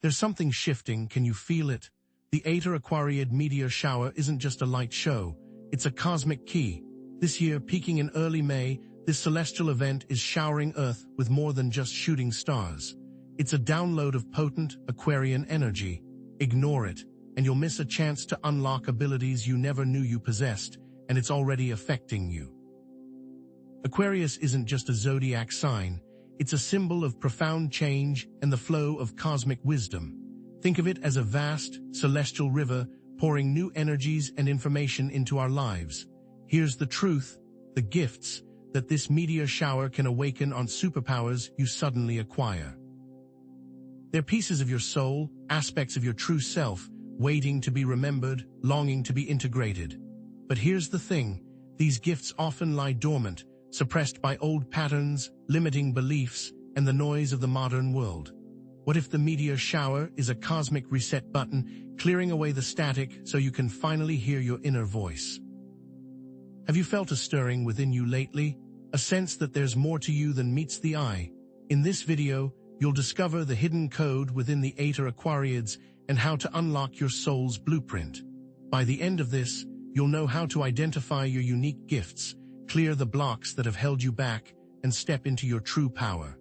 There's something shifting, can you feel it? The ETA AQUARIID meteor shower isn't just a light show, it's a cosmic key. This year, peaking in early May, this celestial event is showering Earth with more than just shooting stars. It's a download of potent Aquarian energy. Ignore it, and you'll miss a chance to unlock abilities you never knew you possessed, and it's already affecting you. Aquarius isn't just a zodiac sign, it's a symbol of profound change and the flow of cosmic wisdom. Think of it as a vast, celestial river pouring new energies and information into our lives. Here's the truth, the gifts that this meteor shower can awaken on superpowers you suddenly acquire. They're pieces of your soul, aspects of your true self, waiting to be remembered, longing to be integrated. But here's the thing, these gifts often lie dormant, suppressed by old patterns, limiting beliefs, and the noise of the modern world. What if the meteor shower is a cosmic reset button, clearing away the static so you can finally hear your inner voice? Have you felt a stirring within you lately? A sense that there's more to you than meets the eye? In this video, you'll discover the hidden code within the ETA AQUARIIDs and how to unlock your soul's blueprint. By the end of this, you'll know how to identify your unique gifts, clear the blocks that have held you back, and step into your true power.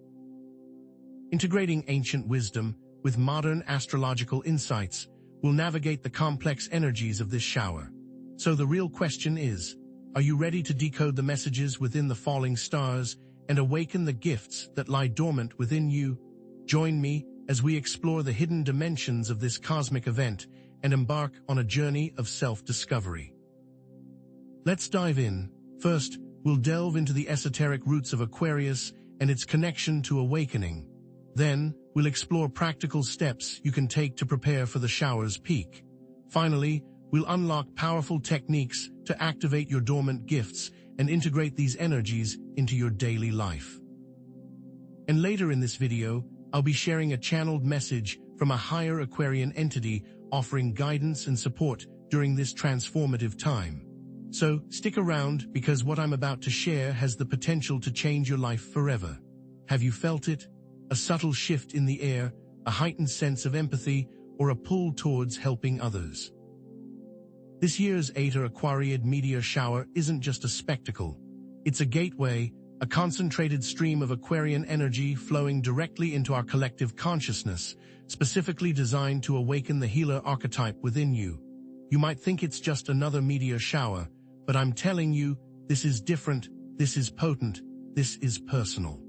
Integrating ancient wisdom with modern astrological insights will navigate the complex energies of this shower. So the real question is, are you ready to decode the messages within the falling stars and awaken the gifts that lie dormant within you? Join me as we explore the hidden dimensions of this cosmic event and embark on a journey of self-discovery. Let's dive in. First, we'll delve into the esoteric roots of Aquarius and its connection to awakening. Then, we'll explore practical steps you can take to prepare for the shower's peak. Finally, we'll unlock powerful techniques to activate your dormant gifts and integrate these energies into your daily life. And later in this video, I'll be sharing a channeled message from a higher Aquarian entity offering guidance and support during this transformative time. So stick around because what I'm about to share has the potential to change your life forever. Have you felt it? A subtle shift in the air, a heightened sense of empathy, or a pull towards helping others? This year's ETA AQUARIID meteor shower isn't just a spectacle. It's a gateway, a concentrated stream of Aquarian energy flowing directly into our collective consciousness, specifically designed to awaken the healer archetype within you. You might think it's just another meteor shower, but I'm telling you, this is different, this is potent, this is personal.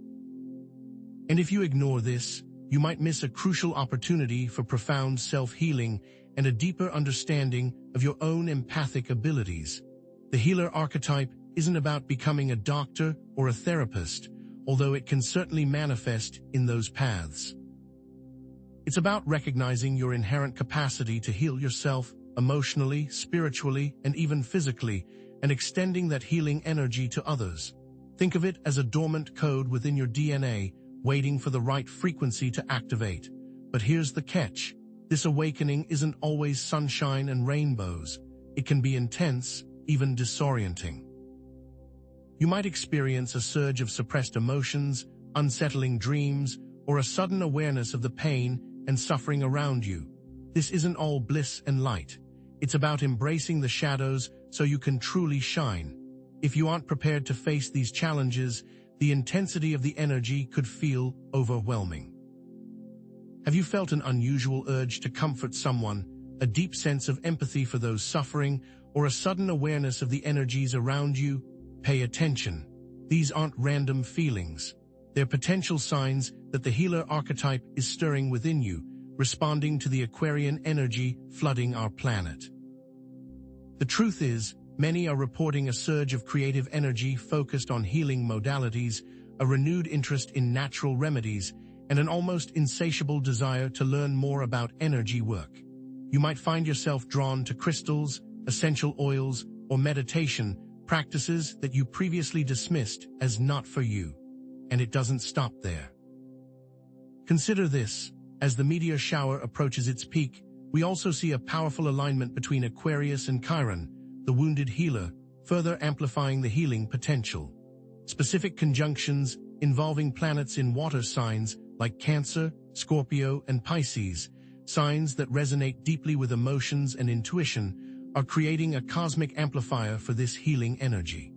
And if you ignore this, you might miss a crucial opportunity for profound self-healing and a deeper understanding of your own empathic abilities. The healer archetype isn't about becoming a doctor or a therapist, although it can certainly manifest in those paths. It's about recognizing your inherent capacity to heal yourself emotionally, spiritually, and even physically, and extending that healing energy to others. Think of it as a dormant code within your DNA, waiting for the right frequency to activate. But here's the catch. This awakening isn't always sunshine and rainbows. It can be intense, even disorienting. You might experience a surge of suppressed emotions, unsettling dreams, or a sudden awareness of the pain and suffering around you. This isn't all bliss and light. It's about embracing the shadows so you can truly shine. If you aren't prepared to face these challenges, the intensity of the energy could feel overwhelming. Have you felt an unusual urge to comfort someone, a deep sense of empathy for those suffering, or a sudden awareness of the energies around you? Pay attention. These aren't random feelings. They're potential signs that the healer archetype is stirring within you, responding to the Aquarian energy flooding our planet. The truth is, many are reporting a surge of creative energy focused on healing modalities, a renewed interest in natural remedies, and an almost insatiable desire to learn more about energy work. You might find yourself drawn to crystals, essential oils, or meditation, practices that you previously dismissed as not for you. And it doesn't stop there. Consider this, as the meteor shower approaches its peak, we also see a powerful alignment between Aquarius and Chiron, the wounded healer, further amplifying the healing potential. Specific conjunctions involving planets in water signs like Cancer, Scorpio, and Pisces signs that resonate deeply with emotions and intuition, are creating a cosmic amplifier for this healing energy.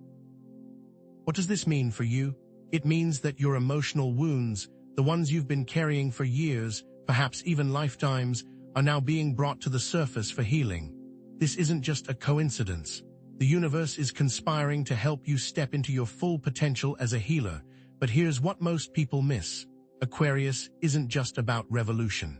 What does this mean for you? It means that your emotional wounds, the ones you've been carrying for years, perhaps even lifetimes, are now being brought to the surface for healing. This isn't just a coincidence. The universe is conspiring to help you step into your full potential as a healer. But here's what most people miss. Aquarius isn't just about revolution.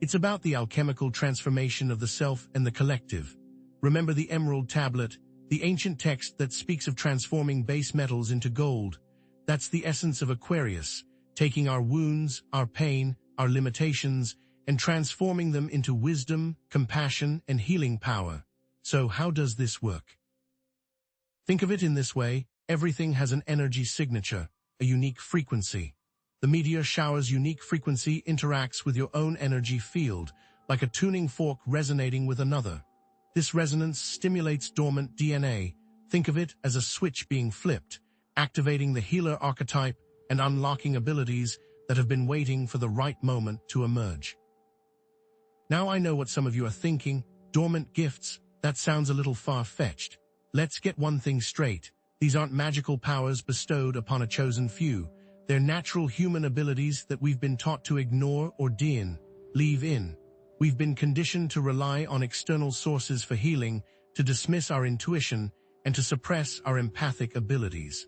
It's about the alchemical transformation of the self and the collective. Remember the Emerald Tablet, the ancient text that speaks of transforming base metals into gold. That's the essence of Aquarius, taking our wounds, our pain, our limitations, and transforming them into wisdom, compassion, and healing power. So how does this work? Think of it in this way. Everything has an energy signature, a unique frequency. The meteor shower's unique frequency interacts with your own energy field, like a tuning fork resonating with another. This resonance stimulates dormant DNA. Think of it as a switch being flipped, activating the healer archetype and unlocking abilities that have been waiting for the right moment to emerge. Now I know what some of you are thinking. Dormant gifts? That sounds a little far-fetched. Let's get one thing straight. These aren't magical powers bestowed upon a chosen few. They're natural human abilities that we've been taught to ignore or leave in. We've been conditioned to rely on external sources for healing, to dismiss our intuition, and to suppress our empathic abilities.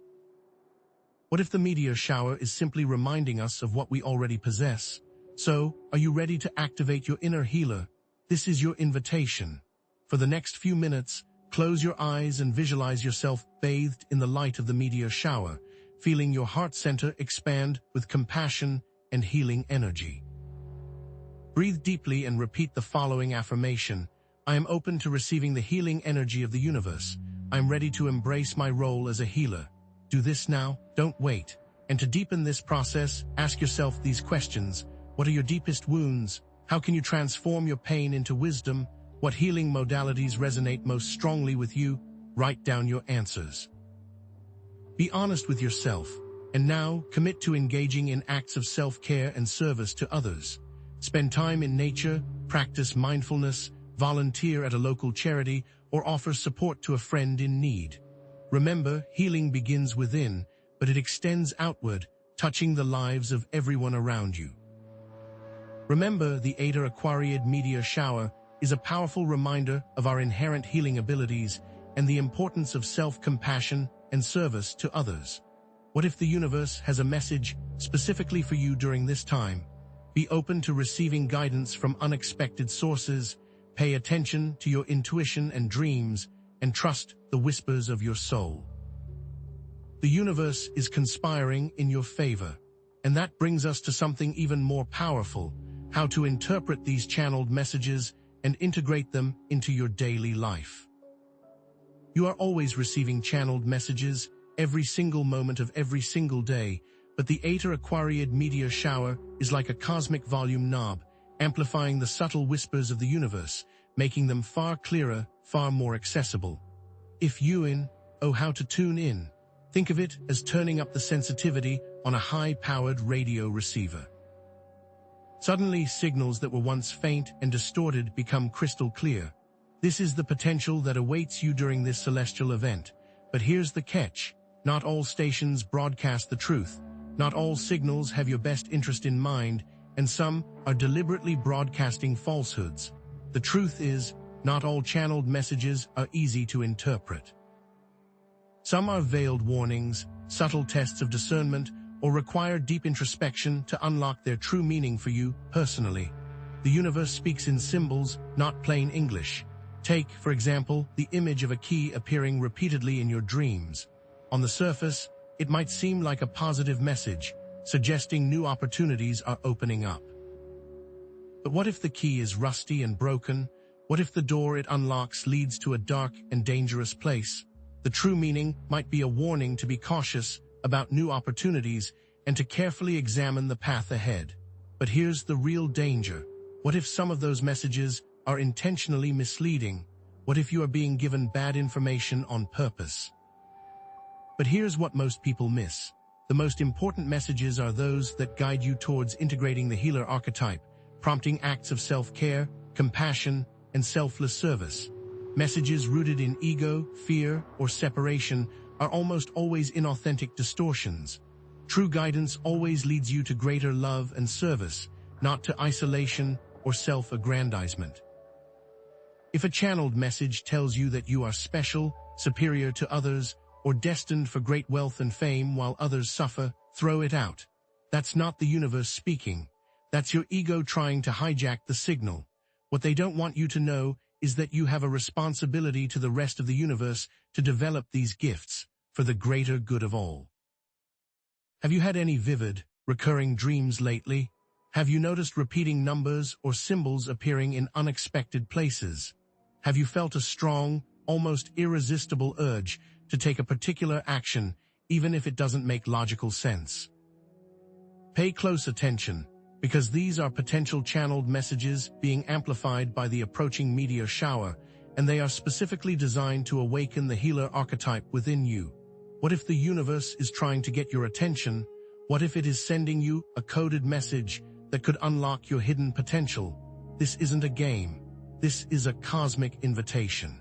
What if the meteor shower is simply reminding us of what we already possess? So, are you ready to activate your inner healer? This is your invitation. For the next few minutes, close your eyes and visualize yourself bathed in the light of the meteor shower, feeling your heart center expand with compassion and healing energy. Breathe deeply and repeat the following affirmation. I am open to receiving the healing energy of the universe. I'm ready to embrace my role as a healer. Do this now, don't wait. And to deepen this process, ask yourself these questions. What are your deepest wounds? How can you transform your pain into wisdom? What healing modalities resonate most strongly with you? Write down your answers. Be honest with yourself, and now commit to engaging in acts of self-care and service to others. Spend time in nature, practice mindfulness, volunteer at a local charity, or offer support to a friend in need. Remember, healing begins within, but it extends outward, touching the lives of everyone around you. Remember, the ETA AQUARIID meteor shower is a powerful reminder of our inherent healing abilities and the importance of self-compassion and service to others. What if the universe has a message specifically for you during this time? Be open to receiving guidance from unexpected sources, pay attention to your intuition and dreams, and trust the whispers of your soul. The universe is conspiring in your favor, and that brings us to something even more powerful: how to interpret these channeled messages and integrate them into your daily life. You are always receiving channeled messages every single moment of every single day, but the ETA AQUARIID meteor shower is like a cosmic volume knob, amplifying the subtle whispers of the universe, making them far clearer, far more accessible. If how to tune in. Think of it as turning up the sensitivity on a high-powered radio receiver. Suddenly, signals that were once faint and distorted become crystal clear. This is the potential that awaits you during this celestial event. But here's the catch. Not all stations broadcast the truth. Not all signals have your best interest in mind, and some are deliberately broadcasting falsehoods. The truth is, not all channeled messages are easy to interpret. Some are veiled warnings, subtle tests of discernment, or require deep introspection to unlock their true meaning for you personally. The universe speaks in symbols, not plain English. Take, for example, the image of a key appearing repeatedly in your dreams. On the surface, it might seem like a positive message, suggesting new opportunities are opening up. But what if the key is rusty and broken? What if the door it unlocks leads to a dark and dangerous place? The true meaning might be a warning to be cautious about new opportunities and to carefully examine the path ahead. But here's the real danger. What if some of those messages are intentionally misleading? What if you are being given bad information on purpose? But here's what most people miss. The most important messages are those that guide you towards integrating the healer archetype, prompting acts of self-care, compassion, and selfless service. Messages rooted in ego, fear, or separation are almost always inauthentic distortions. True guidance always leads you to greater love and service, not to isolation or self-aggrandizement. If a channeled message tells you that you are special, superior to others, or destined for great wealth and fame while others suffer, throw it out. That's not the universe speaking. That's your ego trying to hijack the signal. What they don't want you to know is that you have a responsibility to the rest of the universe to develop these gifts for the greater good of all. Have you had any vivid, recurring dreams lately? Have you noticed repeating numbers or symbols appearing in unexpected places? Have you felt a strong, almost irresistible urge to take a particular action, even if it doesn't make logical sense? Pay close attention, because these are potential channeled messages being amplified by the approaching meteor shower, and they are specifically designed to awaken the healer archetype within you. What if the universe is trying to get your attention? What if it is sending you a coded message that could unlock your hidden potential? This isn't a game. This is a cosmic invitation.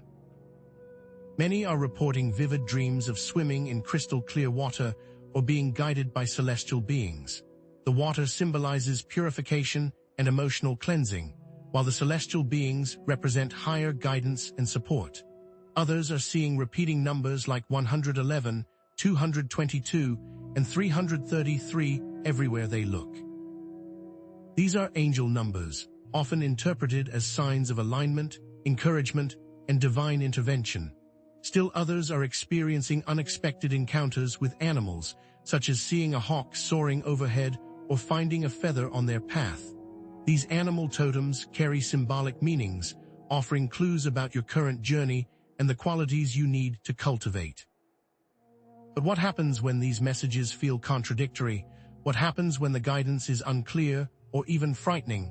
Many are reporting vivid dreams of swimming in crystal clear water or being guided by celestial beings. The water symbolizes purification and emotional cleansing, while the celestial beings represent higher guidance and support. Others are seeing repeating numbers like 111, 222, and 333 everywhere they look. These are angel numbers, often interpreted as signs of alignment, encouragement, and divine intervention. Still others are experiencing unexpected encounters with animals, such as seeing a hawk soaring overhead or finding a feather on their path. These animal totems carry symbolic meanings, offering clues about your current journey and the qualities you need to cultivate. But what happens when these messages feel contradictory? What happens when the guidance is unclear or even frightening?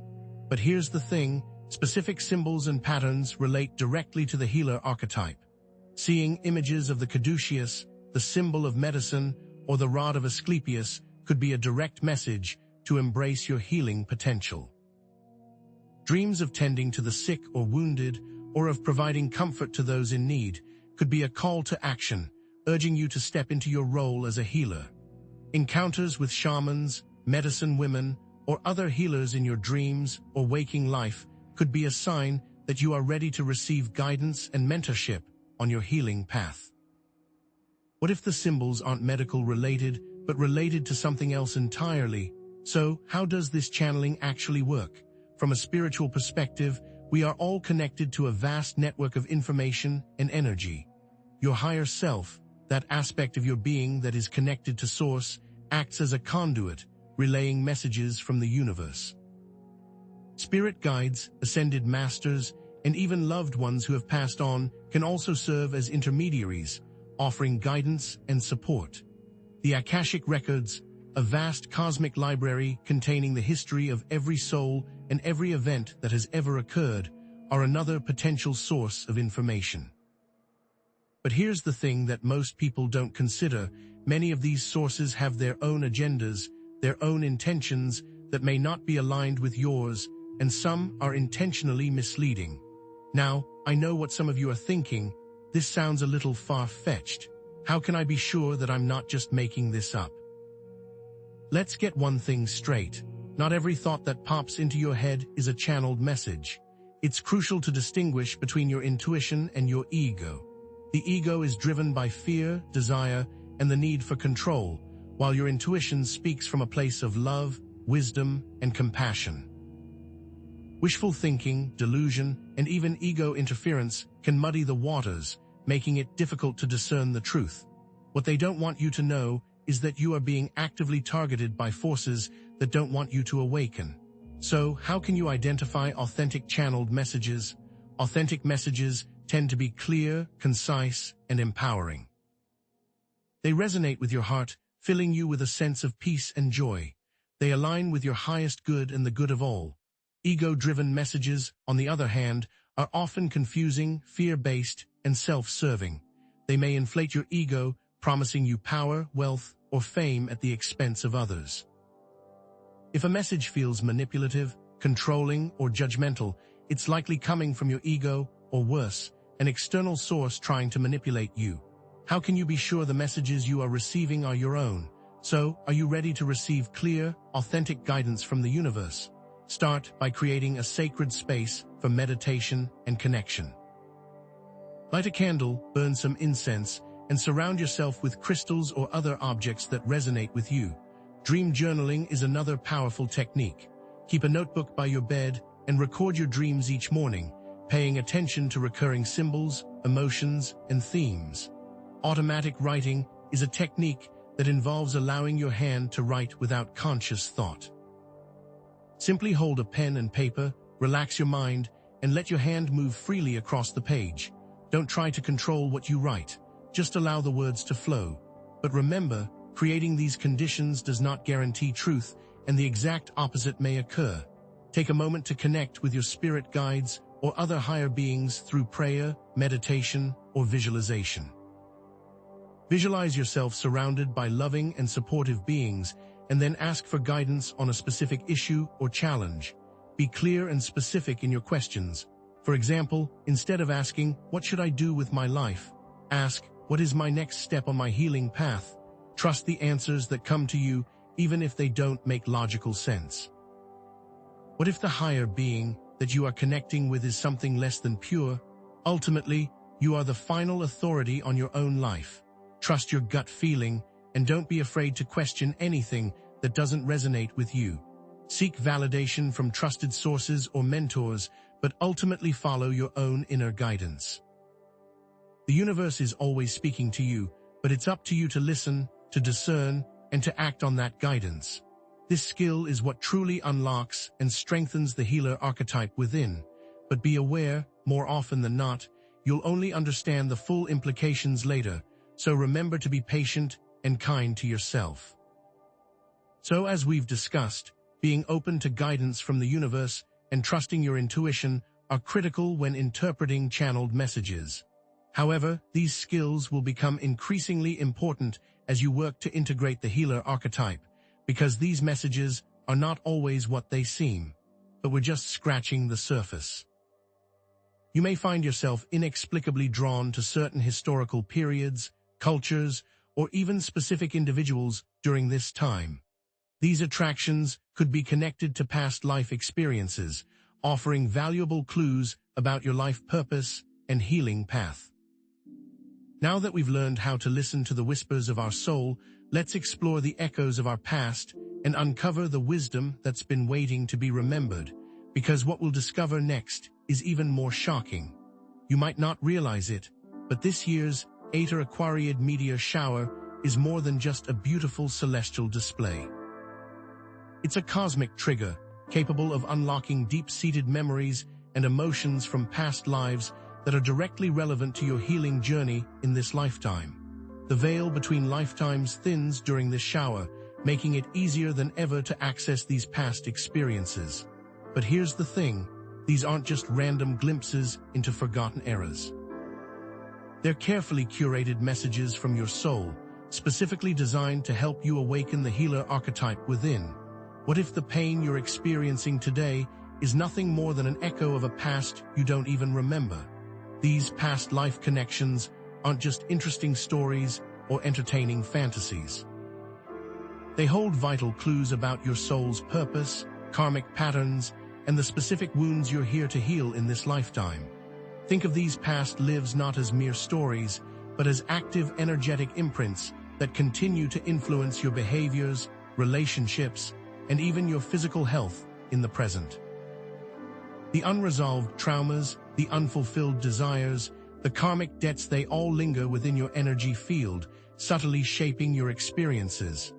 But here's the thing, specific symbols and patterns relate directly to the healer archetype. Seeing images of the caduceus, the symbol of medicine, or the rod of Asclepius could be a direct message to embrace your healing potential. Dreams of tending to the sick or wounded, or of providing comfort to those in need, could be a call to action, urging you to step into your role as a healer. Encounters with shamans, medicine women, or other healers in your dreams or waking life could be a sign that you are ready to receive guidance and mentorship on your healing path. What if the symbols aren't medical related, but related to something else entirely? So, how does this channeling actually work? From a spiritual perspective, we are all connected to a vast network of information and energy. Your higher self, that aspect of your being that is connected to Source, acts as a conduit, relaying messages from the universe. Spirit guides, ascended masters, and even loved ones who have passed on can also serve as intermediaries, offering guidance and support. The Akashic Records, a vast cosmic library containing the history of every soul and every event that has ever occurred, are another potential source of information. But here's the thing that most people don't consider. Many of these sources have their own agendas, their own intentions that may not be aligned with yours, and some are intentionally misleading. Now, I know what some of you are thinking. This sounds a little far-fetched. How can I be sure that I'm not just making this up? Let's get one thing straight. Not every thought that pops into your head is a channeled message. It's crucial to distinguish between your intuition and your ego. The ego is driven by fear, desire, and the need for control, while your intuition speaks from a place of love, wisdom, and compassion. Wishful thinking, delusion, and even ego interference can muddy the waters, making it difficult to discern the truth. What they don't want you to know is that you are being actively targeted by forces that don't want you to awaken. So, how can you identify authentic channeled messages? Authentic messages tend to be clear, concise, and empowering. They resonate with your heart, filling you with a sense of peace and joy. They align with your highest good and the good of all. Ego-driven messages, on the other hand, are often confusing, fear-based, and self-serving. They may inflate your ego, promising you power, wealth, or fame at the expense of others. If a message feels manipulative, controlling, or judgmental, it's likely coming from your ego, or worse, an external source trying to manipulate you. How can you be sure the messages you are receiving are your own? So, are you ready to receive clear, authentic guidance from the universe? Start by creating a sacred space for meditation and connection. Light a candle, burn some incense, and surround yourself with crystals or other objects that resonate with you. Dream journaling is another powerful technique. Keep a notebook by your bed and record your dreams each morning, paying attention to recurring symbols, emotions, and themes. Automatic writing is a technique that involves allowing your hand to write without conscious thought. Simply hold a pen and paper, relax your mind, and let your hand move freely across the page. Don't try to control what you write. Just allow the words to flow. But remember, creating these conditions does not guarantee truth, and the exact opposite may occur. Take a moment to connect with your spirit guides or other higher beings through prayer, meditation, or visualization. Visualize yourself surrounded by loving and supportive beings, and then ask for guidance on a specific issue or challenge. Be clear and specific in your questions. For example, instead of asking, "What should I do with my life?" ask, "What is my next step on my healing path?" Trust the answers that come to you, even if they don't make logical sense. What if the higher being that you are connecting with is something less than pure? Ultimately, you are the final authority on your own life. Trust your gut feeling, and don't be afraid to question anything that doesn't resonate with you. Seek validation from trusted sources or mentors, but ultimately follow your own inner guidance. The universe is always speaking to you, but it's up to you to listen, to discern, and to act on that guidance. This skill is what truly unlocks and strengthens the healer archetype within. But be aware, more often than not, you'll only understand the full implications later, so remember to be patient and kind to yourself. So as we've discussed, being open to guidance from the universe and trusting your intuition are critical when interpreting channeled messages. However, these skills will become increasingly important as you work to integrate the healer archetype, because these messages are not always what they seem, but we're just scratching the surface. You may find yourself inexplicably drawn to certain historical periods, cultures, or even specific individuals during this time. These attractions could be connected to past life experiences, offering valuable clues about your life purpose and healing path. Now that we've learned how to listen to the whispers of our soul, let's explore the echoes of our past and uncover the wisdom that's been waiting to be remembered, because what we'll discover next is even more shocking. You might not realize it, but this year's ETA AQUARIID meteor shower is more than just a beautiful celestial display. It's a cosmic trigger, capable of unlocking deep-seated memories and emotions from past lives that are directly relevant to your healing journey in this lifetime. The veil between lifetimes thins during this shower, making it easier than ever to access these past experiences. But here's the thing, these aren't just random glimpses into forgotten eras. They're carefully curated messages from your soul, specifically designed to help you awaken the healer archetype within. What if the pain you're experiencing today is nothing more than an echo of a past you don't even remember? These past life connections aren't just interesting stories or entertaining fantasies. They hold vital clues about your soul's purpose, karmic patterns, and the specific wounds you're here to heal in this lifetime. Think of these past lives not as mere stories, but as active energetic imprints that continue to influence your behaviors, relationships, and even your physical health in the present. The unresolved traumas, the unfulfilled desires, the karmic debts, they all linger within your energy field, subtly shaping your experiences.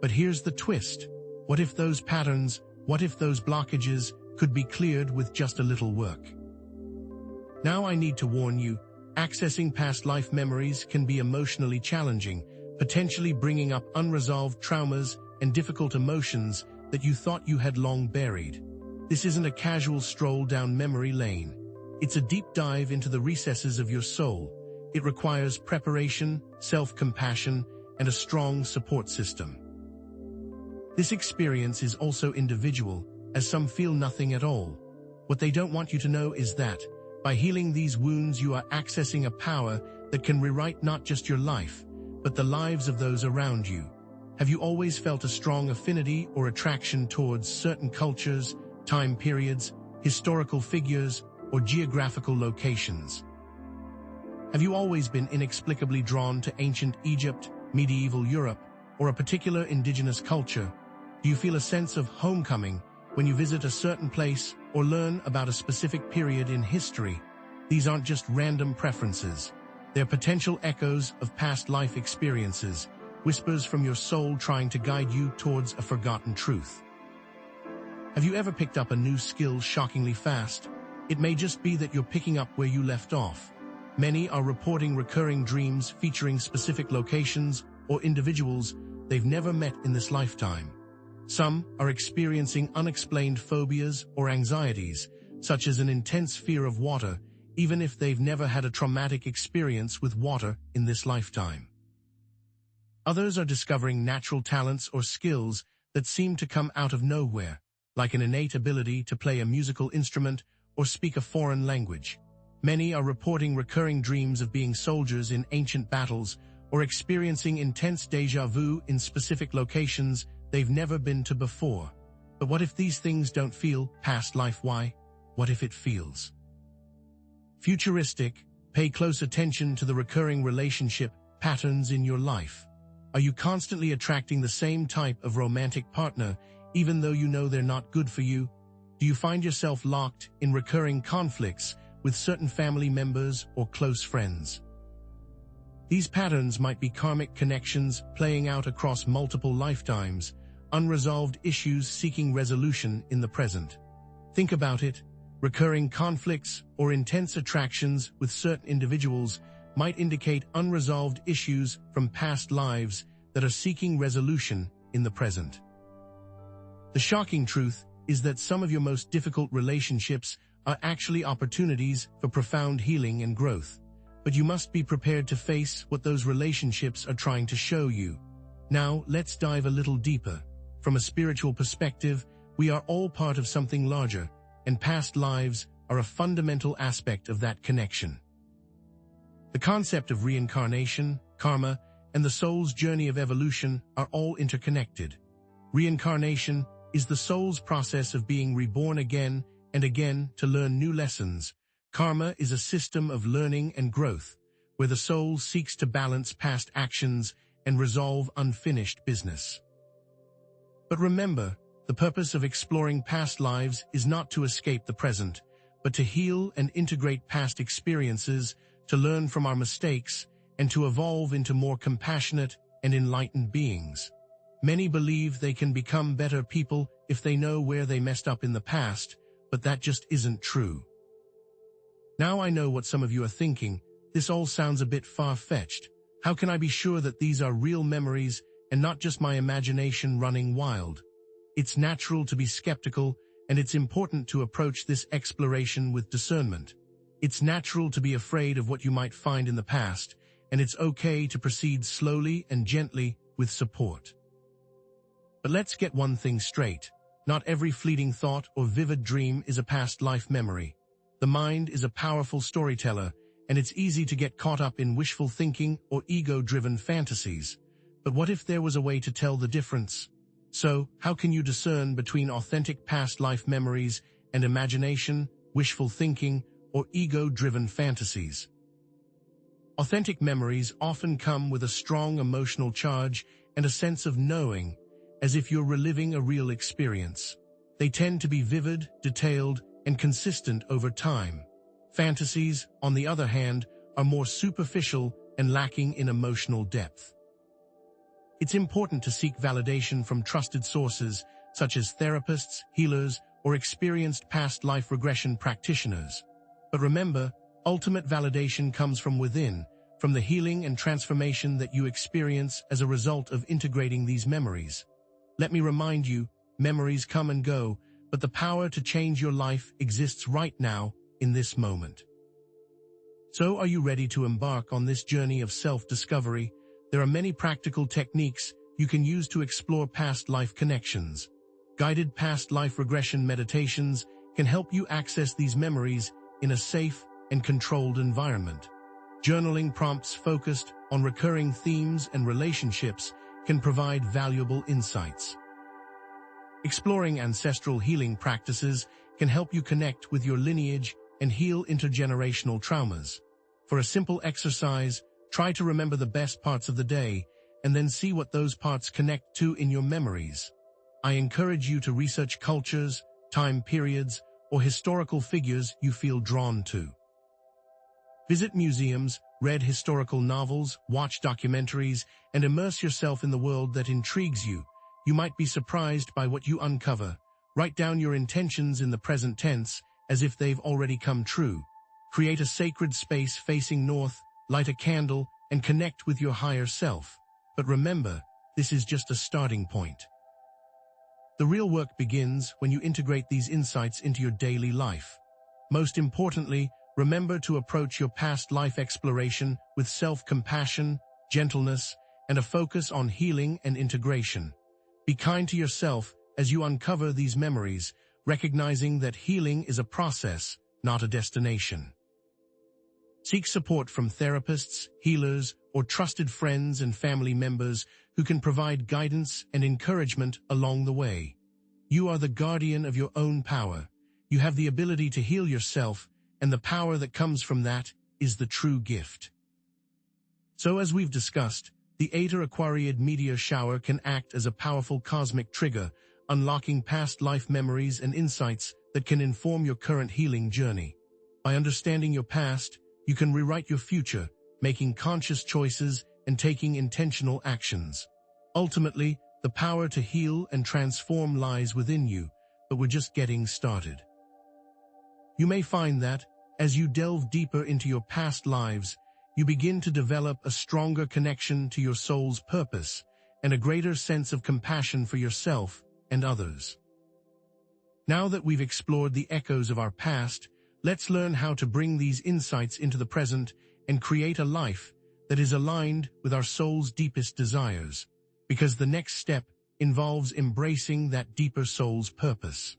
But here's the twist. What if those patterns, what if those blockages could be cleared with just a little work? Now I need to warn you, accessing past life memories can be emotionally challenging, potentially bringing up unresolved traumas and difficult emotions that you thought you had long buried. This isn't a casual stroll down memory lane. It's a deep dive into the recesses of your soul. It requires preparation, self-compassion, and a strong support system. This experience is also individual, as some feel nothing at all. What they don't want you to know is that, by healing these wounds, you are accessing a power that can rewrite not just your life, but the lives of those around you. Have you always felt a strong affinity or attraction towards certain cultures, time periods, historical figures, or geographical locations? Have you always been inexplicably drawn to ancient Egypt, medieval Europe, or a particular indigenous culture? Do you feel a sense of homecoming when you visit a certain place or learn about a specific period in history? These aren't just random preferences. They're potential echoes of past life experiences, whispers from your soul trying to guide you towards a forgotten truth. Have you ever picked up a new skill shockingly fast? It may just be that you're picking up where you left off. Many are reporting recurring dreams featuring specific locations or individuals they've never met in this lifetime. Some are experiencing unexplained phobias or anxieties, such as an intense fear of water, even if they've never had a traumatic experience with water in this lifetime. Others are discovering natural talents or skills that seem to come out of nowhere, like an innate ability to play a musical instrument or speak a foreign language. Many are reporting recurring dreams of being soldiers in ancient battles or experiencing intense déjà vu in specific locations they've never been to before. But what if these things don't feel past life? Why? What if it feels futuristic? Pay close attention to the recurring relationship patterns in your life. Are you constantly attracting the same type of romantic partner, even though you know they're not good for you? Do you find yourself locked in recurring conflicts with certain family members or close friends? These patterns might be karmic connections playing out across multiple lifetimes, unresolved issues seeking resolution in the present. Think about it. Recurring conflicts or intense attractions with certain individuals might indicate unresolved issues from past lives that are seeking resolution in the present. The shocking truth is that some of your most difficult relationships are actually opportunities for profound healing and growth. But you must be prepared to face what those relationships are trying to show you. Now, let's dive a little deeper. From a spiritual perspective, we are all part of something larger, and past lives are a fundamental aspect of that connection. The concept of reincarnation, karma, and the soul's journey of evolution are all interconnected. Reincarnation is the soul's process of being reborn again and again to learn new lessons. Karma is a system of learning and growth, where the soul seeks to balance past actions and resolve unfinished business. But remember, the purpose of exploring past lives is not to escape the present, but to heal and integrate past experiences, to learn from our mistakes, and to evolve into more compassionate and enlightened beings. Many believe they can become better people if they know where they messed up in the past, but that just isn't true. Now I know what some of you are thinking. This all sounds a bit far-fetched. How can I be sure that these are real memories and not just my imagination running wild? It's natural to be skeptical, and it's important to approach this exploration with discernment. It's natural to be afraid of what you might find in the past, and it's okay to proceed slowly and gently with support. But let's get one thing straight. Not every fleeting thought or vivid dream is a past life memory. The mind is a powerful storyteller, and it's easy to get caught up in wishful thinking or ego-driven fantasies. But what if there was a way to tell the difference? So, how can you discern between authentic past life memories and imagination, wishful thinking, or ego-driven fantasies? Authentic memories often come with a strong emotional charge and a sense of knowing, as if you're reliving a real experience. They tend to be vivid, detailed, and consistent over time. Fantasies, on the other hand, are more superficial and lacking in emotional depth. It's important to seek validation from trusted sources, such as therapists, healers, or experienced past life regression practitioners. But remember, ultimate validation comes from within, from the healing and transformation that you experience as a result of integrating these memories. Let me remind you, memories come and go, but the power to change your life exists right now, in this moment. So are you ready to embark on this journey of self-discovery? There are many practical techniques you can use to explore past life connections. Guided past life regression meditations can help you access these memories in a safe and controlled environment. Journaling prompts focused on recurring themes and relationships can provide valuable insights. Exploring ancestral healing practices can help you connect with your lineage and heal intergenerational traumas. For a simple exercise, try to remember the best parts of the day and then see what those parts connect to in your memories. I encourage you to research cultures, time periods, or historical figures you feel drawn to. Visit museums, read historical novels, watch documentaries, and immerse yourself in the world that intrigues you. You might be surprised by what you uncover. Write down your intentions in the present tense as if they've already come true. Create a sacred space facing north, light a candle, and connect with your higher self. But remember, this is just a starting point. The real work begins when you integrate these insights into your daily life. Most importantly, remember to approach your past life exploration with self-compassion, gentleness, and a focus on healing and integration. Be kind to yourself as you uncover these memories, recognizing that healing is a process, not a destination. Seek support from therapists, healers, or trusted friends and family members who can provide guidance and encouragement along the way. You are the guardian of your own power. You have the ability to heal yourself, and the power that comes from that is the true gift. So as we've discussed, the ETA AQUARIID meteor shower can act as a powerful cosmic trigger, unlocking past life memories and insights that can inform your current healing journey. By understanding your past, you can rewrite your future, making conscious choices and taking intentional actions. Ultimately, the power to heal and transform lies within you, but we're just getting started. You may find that, as you delve deeper into your past lives, you begin to develop a stronger connection to your soul's purpose and a greater sense of compassion for yourself and others. Now that we've explored the echoes of our past, let's learn how to bring these insights into the present and create a life that is aligned with our soul's deepest desires, because the next step involves embracing that deeper soul's purpose.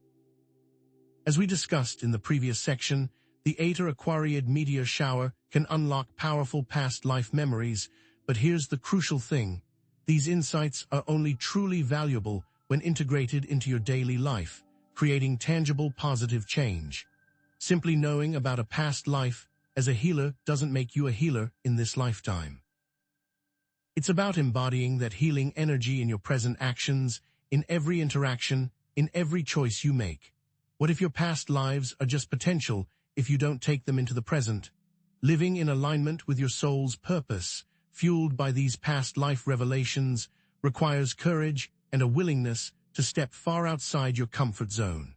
As we discussed in the previous section, the ETA AQUARIID meteor shower can unlock powerful past life memories, but here's the crucial thing. These insights are only truly valuable when integrated into your daily life, creating tangible positive change. Simply knowing about a past life as a healer doesn't make you a healer in this lifetime. It's about embodying that healing energy in your present actions, in every interaction, in every choice you make. What if your past lives are just potential if you don't take them into the present? Living in alignment with your soul's purpose, fueled by these past life revelations, requires courage and a willingness to step far outside your comfort zone.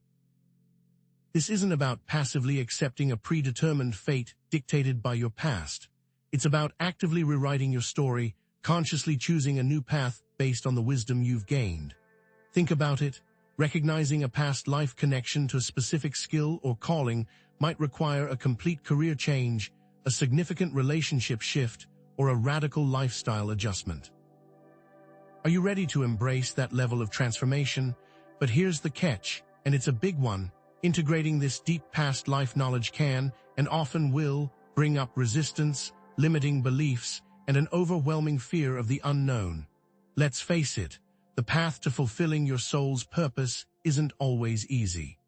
This isn't about passively accepting a predetermined fate dictated by your past. It's about actively rewriting your story, consciously choosing a new path based on the wisdom you've gained. Think about it. Recognizing a past life connection to a specific skill or calling might require a complete career change, a significant relationship shift, or a radical lifestyle adjustment. Are you ready to embrace that level of transformation? But here's the catch, and it's a big one. Integrating this deep past life knowledge can, and often will, bring up resistance, limiting beliefs, and an overwhelming fear of the unknown. Let's face it, the path to fulfilling your soul's purpose isn't always easy.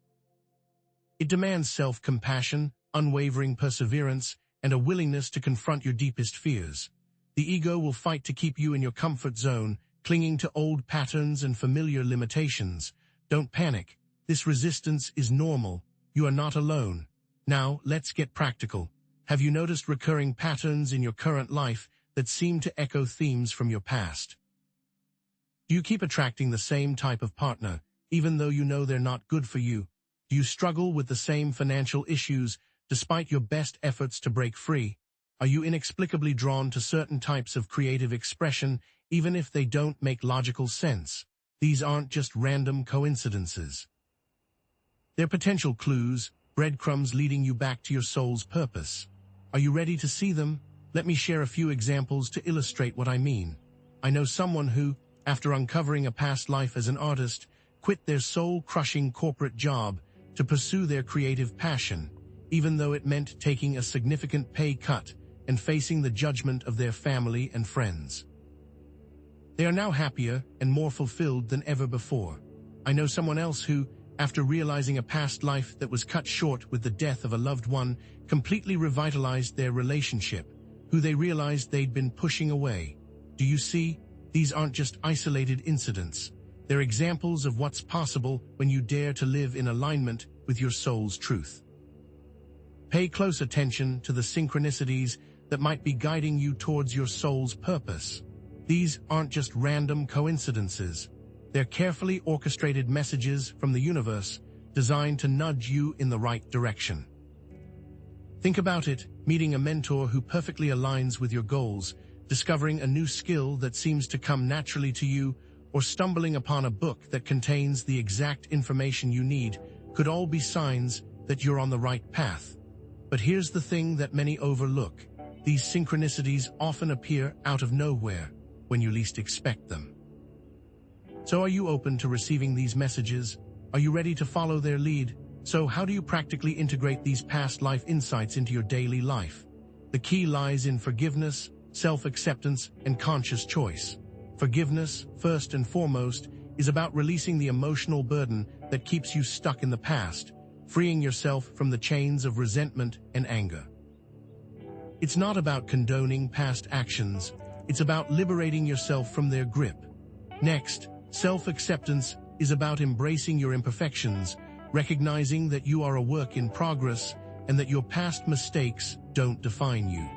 It demands self-compassion, unwavering perseverance, and a willingness to confront your deepest fears. The ego will fight to keep you in your comfort zone, clinging to old patterns and familiar limitations. Don't panic. This resistance is normal. You are not alone. Now, let's get practical. Have you noticed recurring patterns in your current life that seem to echo themes from your past? Do you keep attracting the same type of partner, even though you know they're not good for you? Do you struggle with the same financial issues despite your best efforts to break free? Are you inexplicably drawn to certain types of creative expression, even if they don't make logical sense? These aren't just random coincidences. They're potential clues, breadcrumbs leading you back to your soul's purpose. Are you ready to see them? Let me share a few examples to illustrate what I mean. I know someone who, after uncovering a past life as an artist, quit their soul-crushing corporate job to pursue their creative passion, even though it meant taking a significant pay cut and facing the judgment of their family and friends. They are now happier and more fulfilled than ever before. I know someone else who, after realizing a past life that was cut short with the death of a loved one, completely revitalized their relationship, who they realized they'd been pushing away. Do you see? These aren't just isolated incidents. They're examples of what's possible when you dare to live in alignment with your soul's truth. Pay close attention to the synchronicities that might be guiding you towards your soul's purpose. These aren't just random coincidences. They're carefully orchestrated messages from the universe designed to nudge you in the right direction. Think about it, meeting a mentor who perfectly aligns with your goals, discovering a new skill that seems to come naturally to you, or stumbling upon a book that contains the exact information you need could all be signs that you're on the right path. But here's the thing that many overlook. These synchronicities often appear out of nowhere, when you least expect them. So are you open to receiving these messages? Are you ready to follow their lead? So how do you practically integrate these past life insights into your daily life? The key lies in forgiveness, self-acceptance, and conscious choice. Forgiveness, first and foremost, is about releasing the emotional burden that keeps you stuck in the past, freeing yourself from the chains of resentment and anger. It's not about condoning past actions, it's about liberating yourself from their grip. Next, self-acceptance is about embracing your imperfections, recognizing that you are a work in progress and that your past mistakes don't define you.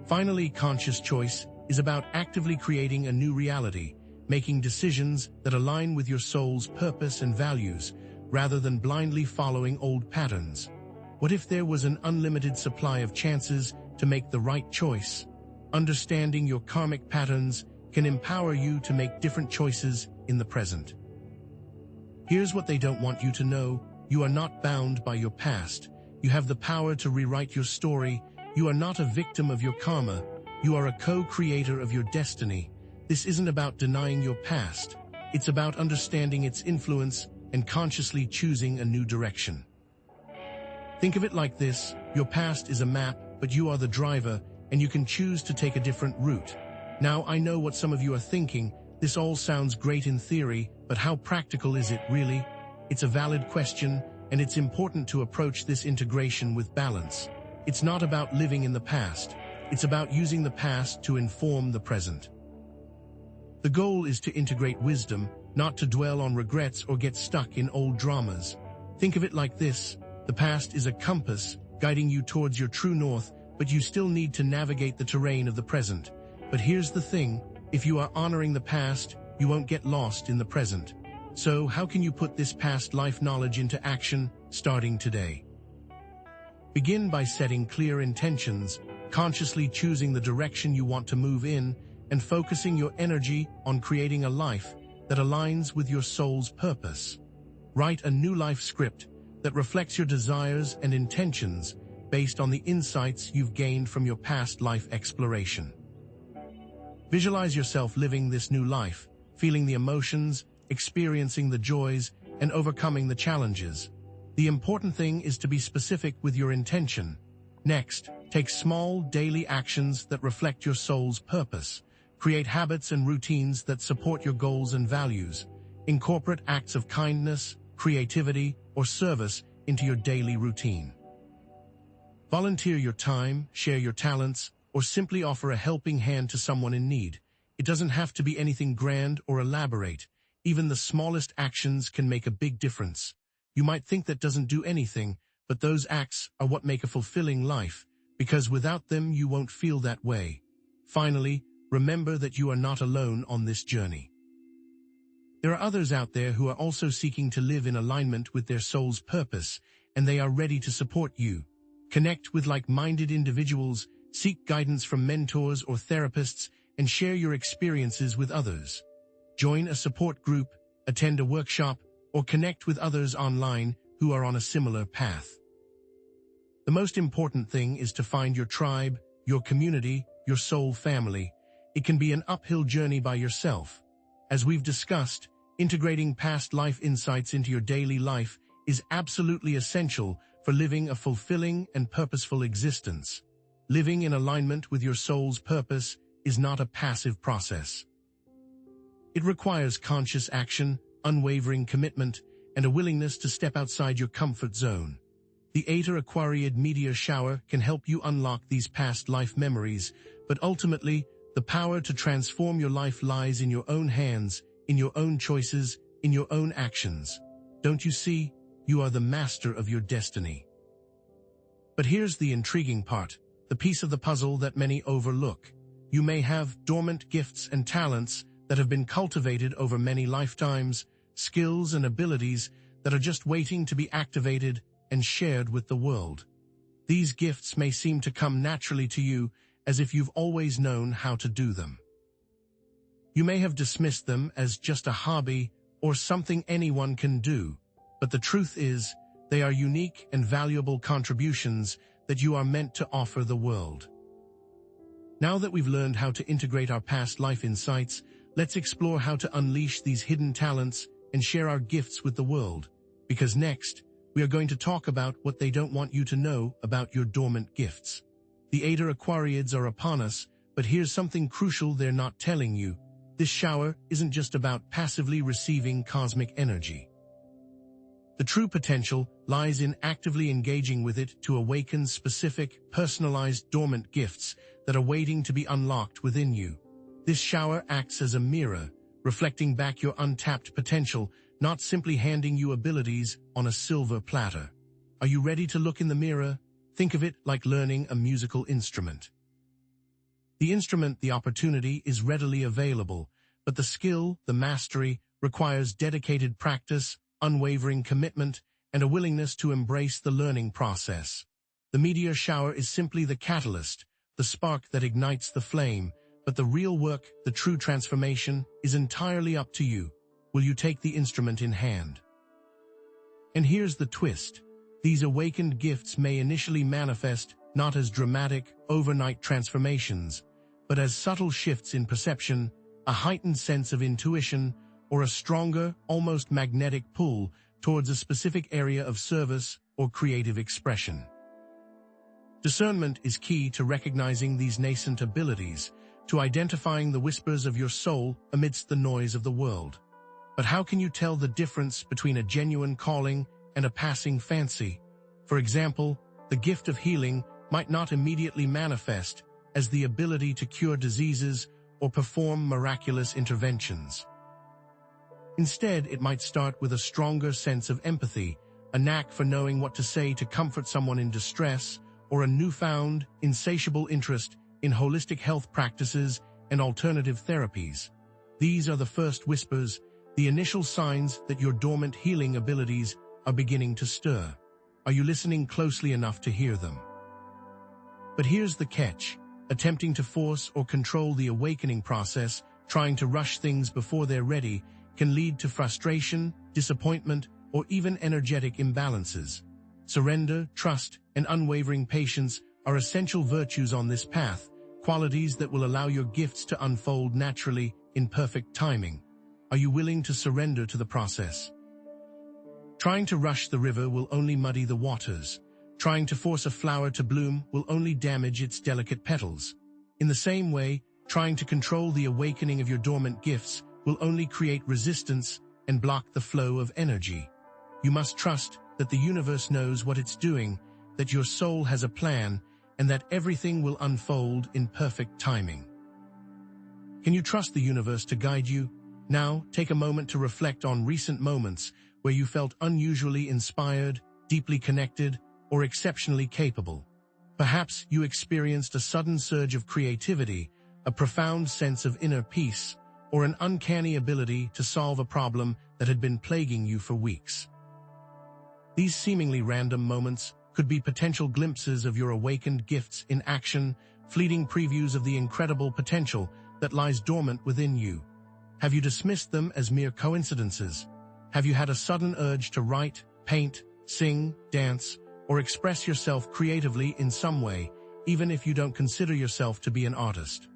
Finally, conscious choice is about actively creating a new reality, making decisions that align with your soul's purpose and values, rather than blindly following old patterns. What if there was an unlimited supply of chances to make the right choice? Understanding your karmic patterns can empower you to make different choices in the present. Here's what they don't want you to know. You are not bound by your past. You have the power to rewrite your story. You are not a victim of your karma. You are a co-creator of your destiny. This isn't about denying your past. It's about understanding its influence and consciously choosing a new direction. Think of it like this: your past is a map, but you are the driver, and you can choose to take a different route. Now, I know what some of you are thinking. This all sounds great in theory, but how practical is it really? It's a valid question, and it's important to approach this integration with balance. It's not about living in the past. It's about using the past to inform the present. The goal is to integrate wisdom, not to dwell on regrets or get stuck in old dramas. Think of it like this: the past is a compass guiding you towards your true north, but you still need to navigate the terrain of the present. But here's the thing: if you are honoring the past, you won't get lost in the present. So how can you put this past life knowledge into action, starting today? Begin by setting clear intentions, consciously choosing the direction you want to move in, and focusing your energy on creating a life that aligns with your soul's purpose. Write a new life script that reflects your desires and intentions based on the insights you've gained from your past life exploration. Visualize yourself living this new life, feeling the emotions, experiencing the joys, and overcoming the challenges. The important thing is to be specific with your intention. Next, take small, daily actions that reflect your soul's purpose. Create habits and routines that support your goals and values. Incorporate acts of kindness, creativity, or service into your daily routine. Volunteer your time, share your talents, or simply offer a helping hand to someone in need. It doesn't have to be anything grand or elaborate. Even the smallest actions can make a big difference. You might think that doesn't do anything, but those acts are what make a fulfilling life, because without them you won't feel that way. Finally, remember that you are not alone on this journey. There are others out there who are also seeking to live in alignment with their soul's purpose, and they are ready to support you. Connect with like-minded individuals, seek guidance from mentors or therapists, and share your experiences with others. Join a support group, attend a workshop, or connect with others online who are on a similar path. The most important thing is to find your tribe, your community, your soul family. It can be an uphill journey by yourself. As we've discussed, Integrating past life insights into your daily life is absolutely essential for living a fulfilling and purposeful existence. Living in alignment with your soul's purpose is not a passive process. It requires conscious action, unwavering commitment, and a willingness to step outside your comfort zone. The ETA AQUARIID meteor shower can help you unlock these past life memories, but ultimately, the power to transform your life lies in your own hands, in your own choices, in your own actions. Don't you see? You are the master of your destiny. But here's the intriguing part, the piece of the puzzle that many overlook. You may have dormant gifts and talents that have been cultivated over many lifetimes, skills and abilities that are just waiting to be activated and shared with the world. These gifts may seem to come naturally to you, as if you've always known how to do them. You may have dismissed them as just a hobby or something anyone can do, but the truth is, they are unique and valuable contributions that you are meant to offer the world. Now that we've learned how to integrate our past life insights, let's explore how to unleash these hidden talents and share our gifts with the world, because next, we are going to talk about what they don't want you to know about your dormant gifts. The ETA AQUARIIDs are upon us, but here's something crucial they're not telling you. This shower isn't just about passively receiving cosmic energy. The true potential lies in actively engaging with it to awaken specific, personalized dormant gifts that are waiting to be unlocked within you. This shower acts as a mirror, reflecting back your untapped potential, not simply handing you abilities on a silver platter. Are you ready to look in the mirror? Think of it like learning a musical instrument. The instrument, the opportunity, is readily available, but the skill, the mastery, requires dedicated practice, unwavering commitment, and a willingness to embrace the learning process. The meteor shower is simply the catalyst, the spark that ignites the flame, but the real work, the true transformation, is entirely up to you. Will you take the instrument in hand? And here's the twist. These awakened gifts may initially manifest not as dramatic, overnight transformations, but as subtle shifts in perception, a heightened sense of intuition, or a stronger, almost magnetic pull towards a specific area of service or creative expression. Discernment is key to recognizing these nascent abilities, to identifying the whispers of your soul amidst the noise of the world. But how can you tell the difference between a genuine calling and a passing fancy? For example, the gift of healing might not immediately manifest as the ability to cure diseases or perform miraculous interventions. Instead, it might start with a stronger sense of empathy, a knack for knowing what to say to comfort someone in distress, or a newfound, insatiable interest in holistic health practices and alternative therapies. These are the first whispers, the initial signs that your dormant healing abilities are beginning to stir. Are you listening closely enough to hear them? But here's the catch. Attempting to force or control the awakening process, trying to rush things before they're ready, can lead to frustration, disappointment, or even energetic imbalances. Surrender, trust, and unwavering patience are essential virtues on this path, qualities that will allow your gifts to unfold naturally in perfect timing. Are you willing to surrender to the process? Trying to rush the river will only muddy the waters. Trying to force a flower to bloom will only damage its delicate petals. In the same way, trying to control the awakening of your dormant gifts will only create resistance and block the flow of energy. You must trust that the universe knows what it's doing, that your soul has a plan, and that everything will unfold in perfect timing. Can you trust the universe to guide you? Now, take a moment to reflect on recent moments where you felt unusually inspired, deeply connected, or exceptionally capable. Perhaps you experienced a sudden surge of creativity, a profound sense of inner peace, or an uncanny ability to solve a problem that had been plaguing you for weeks. These seemingly random moments could be potential glimpses of your awakened gifts in action, fleeting previews of the incredible potential that lies dormant within you. Have you dismissed them as mere coincidences? Have you had a sudden urge to write, paint, sing, dance, or express yourself creatively in some way, even if you don't consider yourself to be an artist?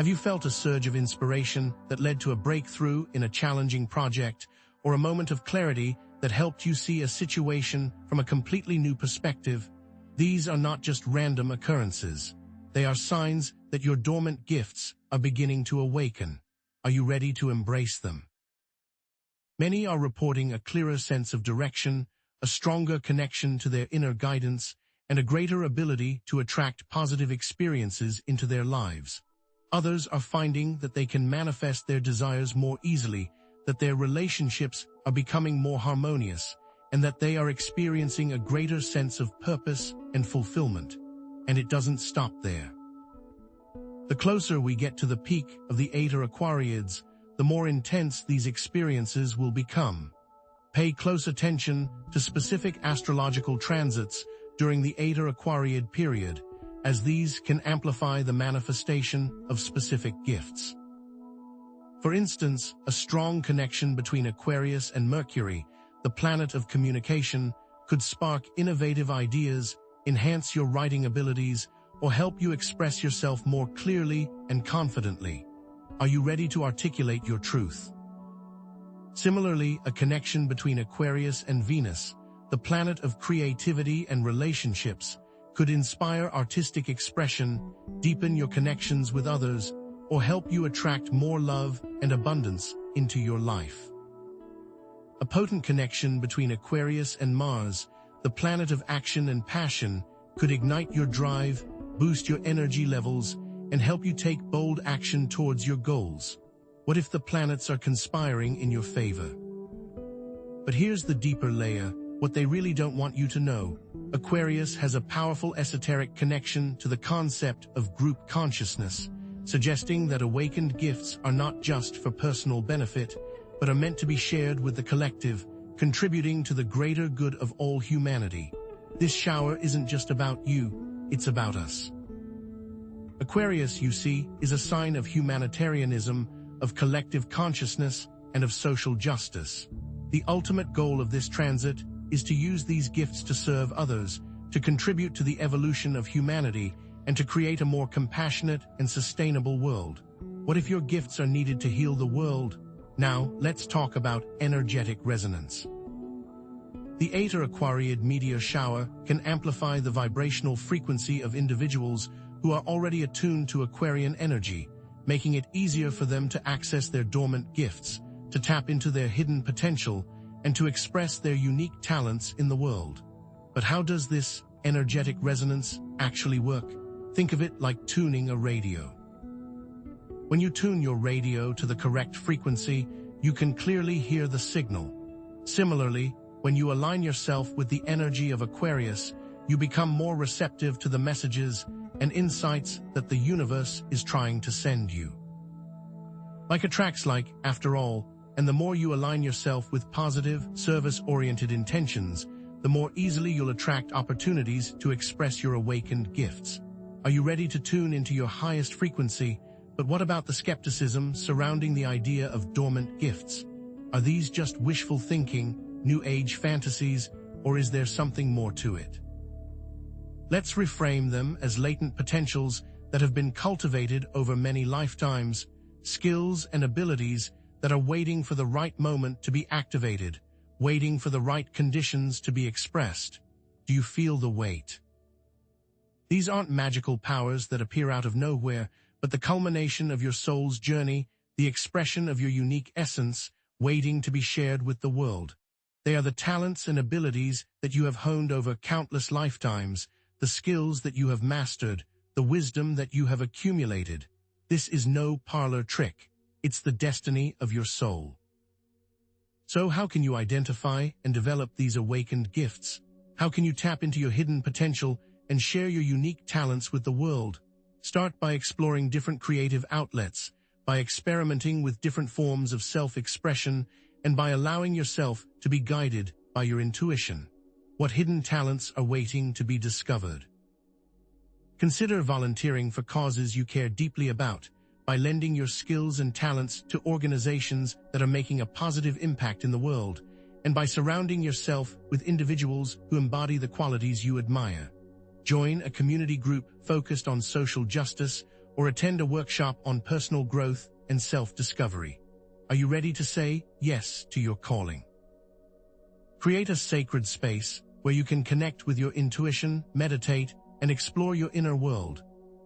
Have you felt a surge of inspiration that led to a breakthrough in a challenging project, or a moment of clarity that helped you see a situation from a completely new perspective? These are not just random occurrences. They are signs that your dormant gifts are beginning to awaken. Are you ready to embrace them? Many are reporting a clearer sense of direction, a stronger connection to their inner guidance, and a greater ability to attract positive experiences into their lives. Others are finding that they can manifest their desires more easily, that their relationships are becoming more harmonious, and that they are experiencing a greater sense of purpose and fulfillment. And it doesn't stop there. The closer we get to the peak of the ETA AQUARIIDs, the more intense these experiences will become. Pay close attention to specific astrological transits during the ETA AQUARIID period, as these can amplify the manifestation of specific gifts. For instance, a strong connection between Aquarius and Mercury, the planet of communication, could spark innovative ideas, enhance your writing abilities, or help you express yourself more clearly and confidently. Are you ready to articulate your truth? Similarly, a connection between Aquarius and Venus, the planet of creativity and relationships, could inspire artistic expression, deepen your connections with others, or help you attract more love and abundance into your life. A potent connection between Aquarius and Mars, the planet of action and passion, could ignite your drive, boost your energy levels, and help you take bold action towards your goals. What if the planets are conspiring in your favor? But here's the deeper layer, what they really don't want you to know. Aquarius has a powerful esoteric connection to the concept of group consciousness, suggesting that awakened gifts are not just for personal benefit, but are meant to be shared with the collective, contributing to the greater good of all humanity. This shower isn't just about you, it's about us. Aquarius, you see, is a sign of humanitarianism, of collective consciousness, and of social justice. The ultimate goal of this transit is to use these gifts to serve others, to contribute to the evolution of humanity, and to create a more compassionate and sustainable world. What if your gifts are needed to heal the world? Now, let's talk about energetic resonance. The ETA AQUARIID meteor shower can amplify the vibrational frequency of individuals who are already attuned to Aquarian energy, making it easier for them to access their dormant gifts, to tap into their hidden potential, and to express their unique talents in the world. But how does this energetic resonance actually work? Think of it like tuning a radio. When you tune your radio to the correct frequency, you can clearly hear the signal. Similarly, when you align yourself with the energy of Aquarius, you become more receptive to the messages and insights that the universe is trying to send you. Like attracts like, after all, and the more you align yourself with positive, service-oriented intentions, the more easily you'll attract opportunities to express your awakened gifts. Are you ready to tune into your highest frequency? But what about the skepticism surrounding the idea of dormant gifts? Are these just wishful thinking, new age fantasies, or is there something more to it? Let's reframe them as latent potentials that have been cultivated over many lifetimes, skills and abilities that are waiting for the right moment to be activated, waiting for the right conditions to be expressed. Do you feel the weight? These aren't magical powers that appear out of nowhere, but the culmination of your soul's journey, the expression of your unique essence, waiting to be shared with the world. They are the talents and abilities that you have honed over countless lifetimes, the skills that you have mastered, the wisdom that you have accumulated. This is no parlor trick. It's the destiny of your soul. So how can you identify and develop these awakened gifts? How can you tap into your hidden potential and share your unique talents with the world? Start by exploring different creative outlets, by experimenting with different forms of self-expression, and by allowing yourself to be guided by your intuition. What hidden talents are waiting to be discovered? Consider volunteering for causes you care deeply about, by lending your skills and talents to organizations that are making a positive impact in the world, and by surrounding yourself with individuals who embody the qualities you admire. Join a community group focused on social justice, or attend a workshop on personal growth and self-discovery. Are you ready to say yes to your calling? Create a sacred space where you can connect with your intuition, meditate, and explore your inner world.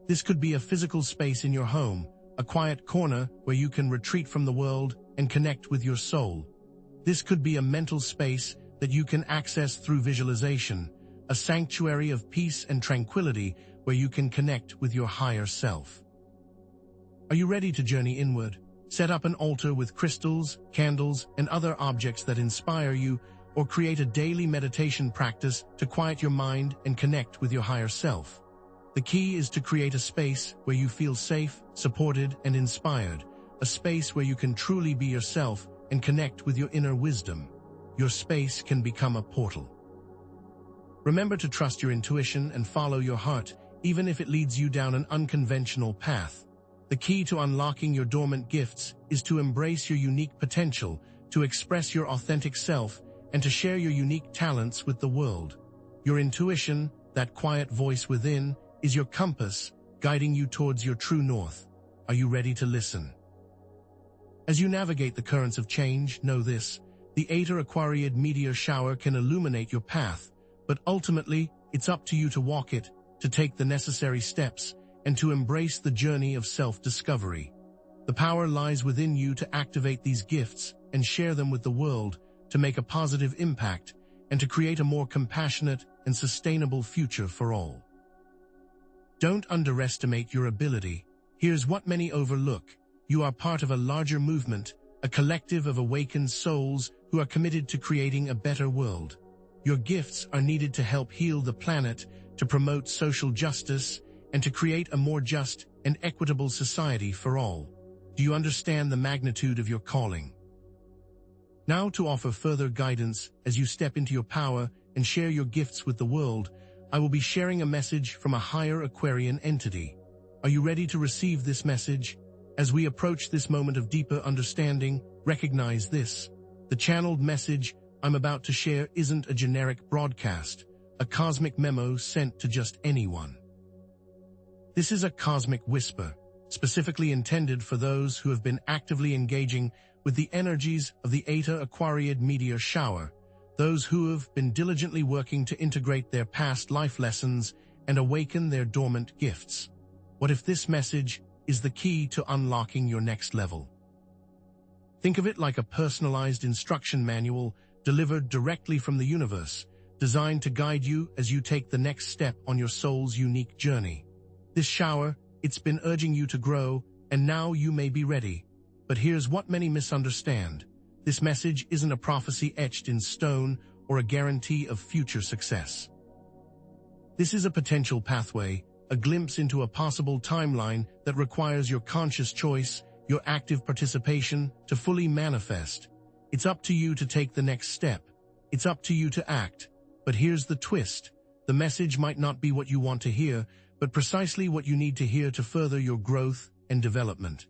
This could be a physical space in your home, a quiet corner where you can retreat from the world and connect with your soul. This could be a mental space that you can access through visualization, a sanctuary of peace and tranquility where you can connect with your higher self. Are you ready to journey inward? Set up an altar with crystals, candles, and other objects that inspire you, or create a daily meditation practice to quiet your mind and connect with your higher self. The key is to create a space where you feel safe, supported, and inspired, a space where you can truly be yourself and connect with your inner wisdom. Your space can become a portal. Remember to trust your intuition and follow your heart, even if it leads you down an unconventional path. The key to unlocking your dormant gifts is to embrace your unique potential, to express your authentic self, and to share your unique talents with the world. Your intuition, that quiet voice within, is your compass, guiding you towards your true north. Are you ready to listen? As you navigate the currents of change, know this: the ETA AQUARIID meteor shower can illuminate your path, but ultimately, it's up to you to walk it, to take the necessary steps, and to embrace the journey of self-discovery. The power lies within you to activate these gifts and share them with the world, to make a positive impact, and to create a more compassionate and sustainable future for all. Don't underestimate your ability. Here's what many overlook: you are part of a larger movement, a collective of awakened souls who are committed to creating a better world. Your gifts are needed to help heal the planet, to promote social justice, and to create a more just and equitable society for all. Do you understand the magnitude of your calling? Now, to offer further guidance as you step into your power and share your gifts with the world, I will be sharing a message from a higher Aquarian entity. Are you ready to receive this message? As we approach this moment of deeper understanding, recognize this: the channeled message I'm about to share isn't a generic broadcast, a cosmic memo sent to just anyone. This is a cosmic whisper, specifically intended for those who have been actively engaging with the energies of the ETA AQUARIID meteor shower, those who have been diligently working to integrate their past life lessons and awaken their dormant gifts. What if this message is the key to unlocking your next level? Think of it like a personalized instruction manual delivered directly from the universe, designed to guide you as you take the next step on your soul's unique journey. This shower, it's been urging you to grow, and now you may be ready. But here's what many misunderstand: this message isn't a prophecy etched in stone or a guarantee of future success. This is a potential pathway, a glimpse into a possible timeline that requires your conscious choice, your active participation, to fully manifest. It's up to you to take the next step. It's up to you to act. But here's the twist: the message might not be what you want to hear, but precisely what you need to hear to further your growth and development.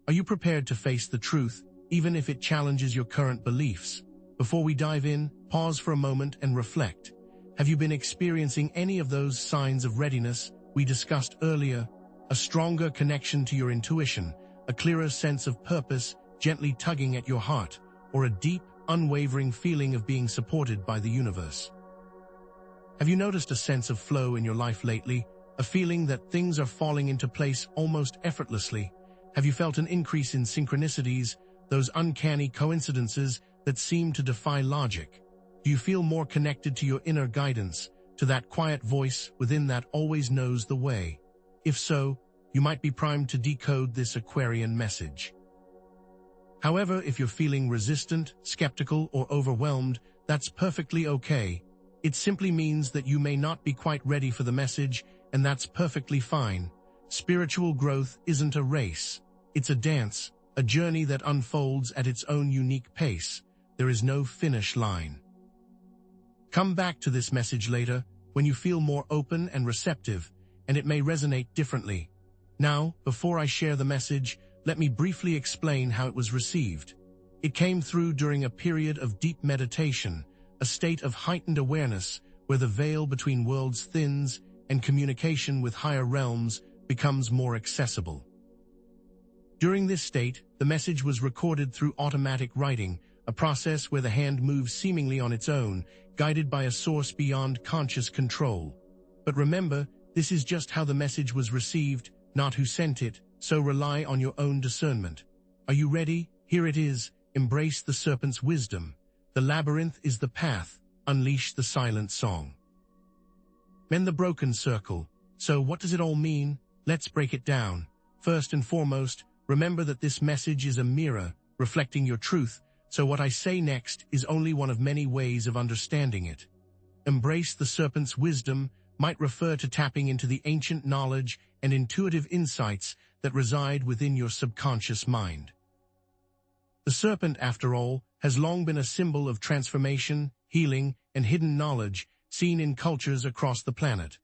Are you prepared to face the truth, even if it challenges your current beliefs? Before we dive in, pause for a moment and reflect. Have you been experiencing any of those signs of readiness we discussed earlier? A stronger connection to your intuition, a clearer sense of purpose gently tugging at your heart, or a deep, unwavering feeling of being supported by the universe? Have you noticed a sense of flow in your life lately, a feeling that things are falling into place almost effortlessly? Have you felt an increase in synchronicities, those uncanny coincidences that seem to defy logic? Do you feel more connected to your inner guidance, to that quiet voice within that always knows the way? If so, you might be primed to decode this Aquarian message. However, if you're feeling resistant, skeptical, or overwhelmed, that's perfectly okay. It simply means that you may not be quite ready for the message, and that's perfectly fine. Spiritual growth isn't a race. It's a dance, a journey that unfolds at its own unique pace. There is no finish line. Come back to this message later, when you feel more open and receptive, and it may resonate differently. Now, before I share the message, let me briefly explain how it was received. It came through during a period of deep meditation, a state of heightened awareness where the veil between worlds thins and communication with higher realms becomes more accessible. During this state, the message was recorded through automatic writing, a process where the hand moves seemingly on its own, guided by a source beyond conscious control. But remember, this is just how the message was received, not who sent it, so rely on your own discernment. Are you ready? Here it is. Embrace the serpent's wisdom. The labyrinth is the path. Unleash the silent song. Mend the broken circle. So what does it all mean? Let's break it down. First and foremost, remember that this message is a mirror, reflecting your truth, so what I say next is only one of many ways of understanding it. Embrace the serpent's wisdom might refer to tapping into the ancient knowledge and intuitive insights that reside within your subconscious mind. The serpent, after all, has long been a symbol of transformation, healing, and hidden knowledge seen in cultures across the planet.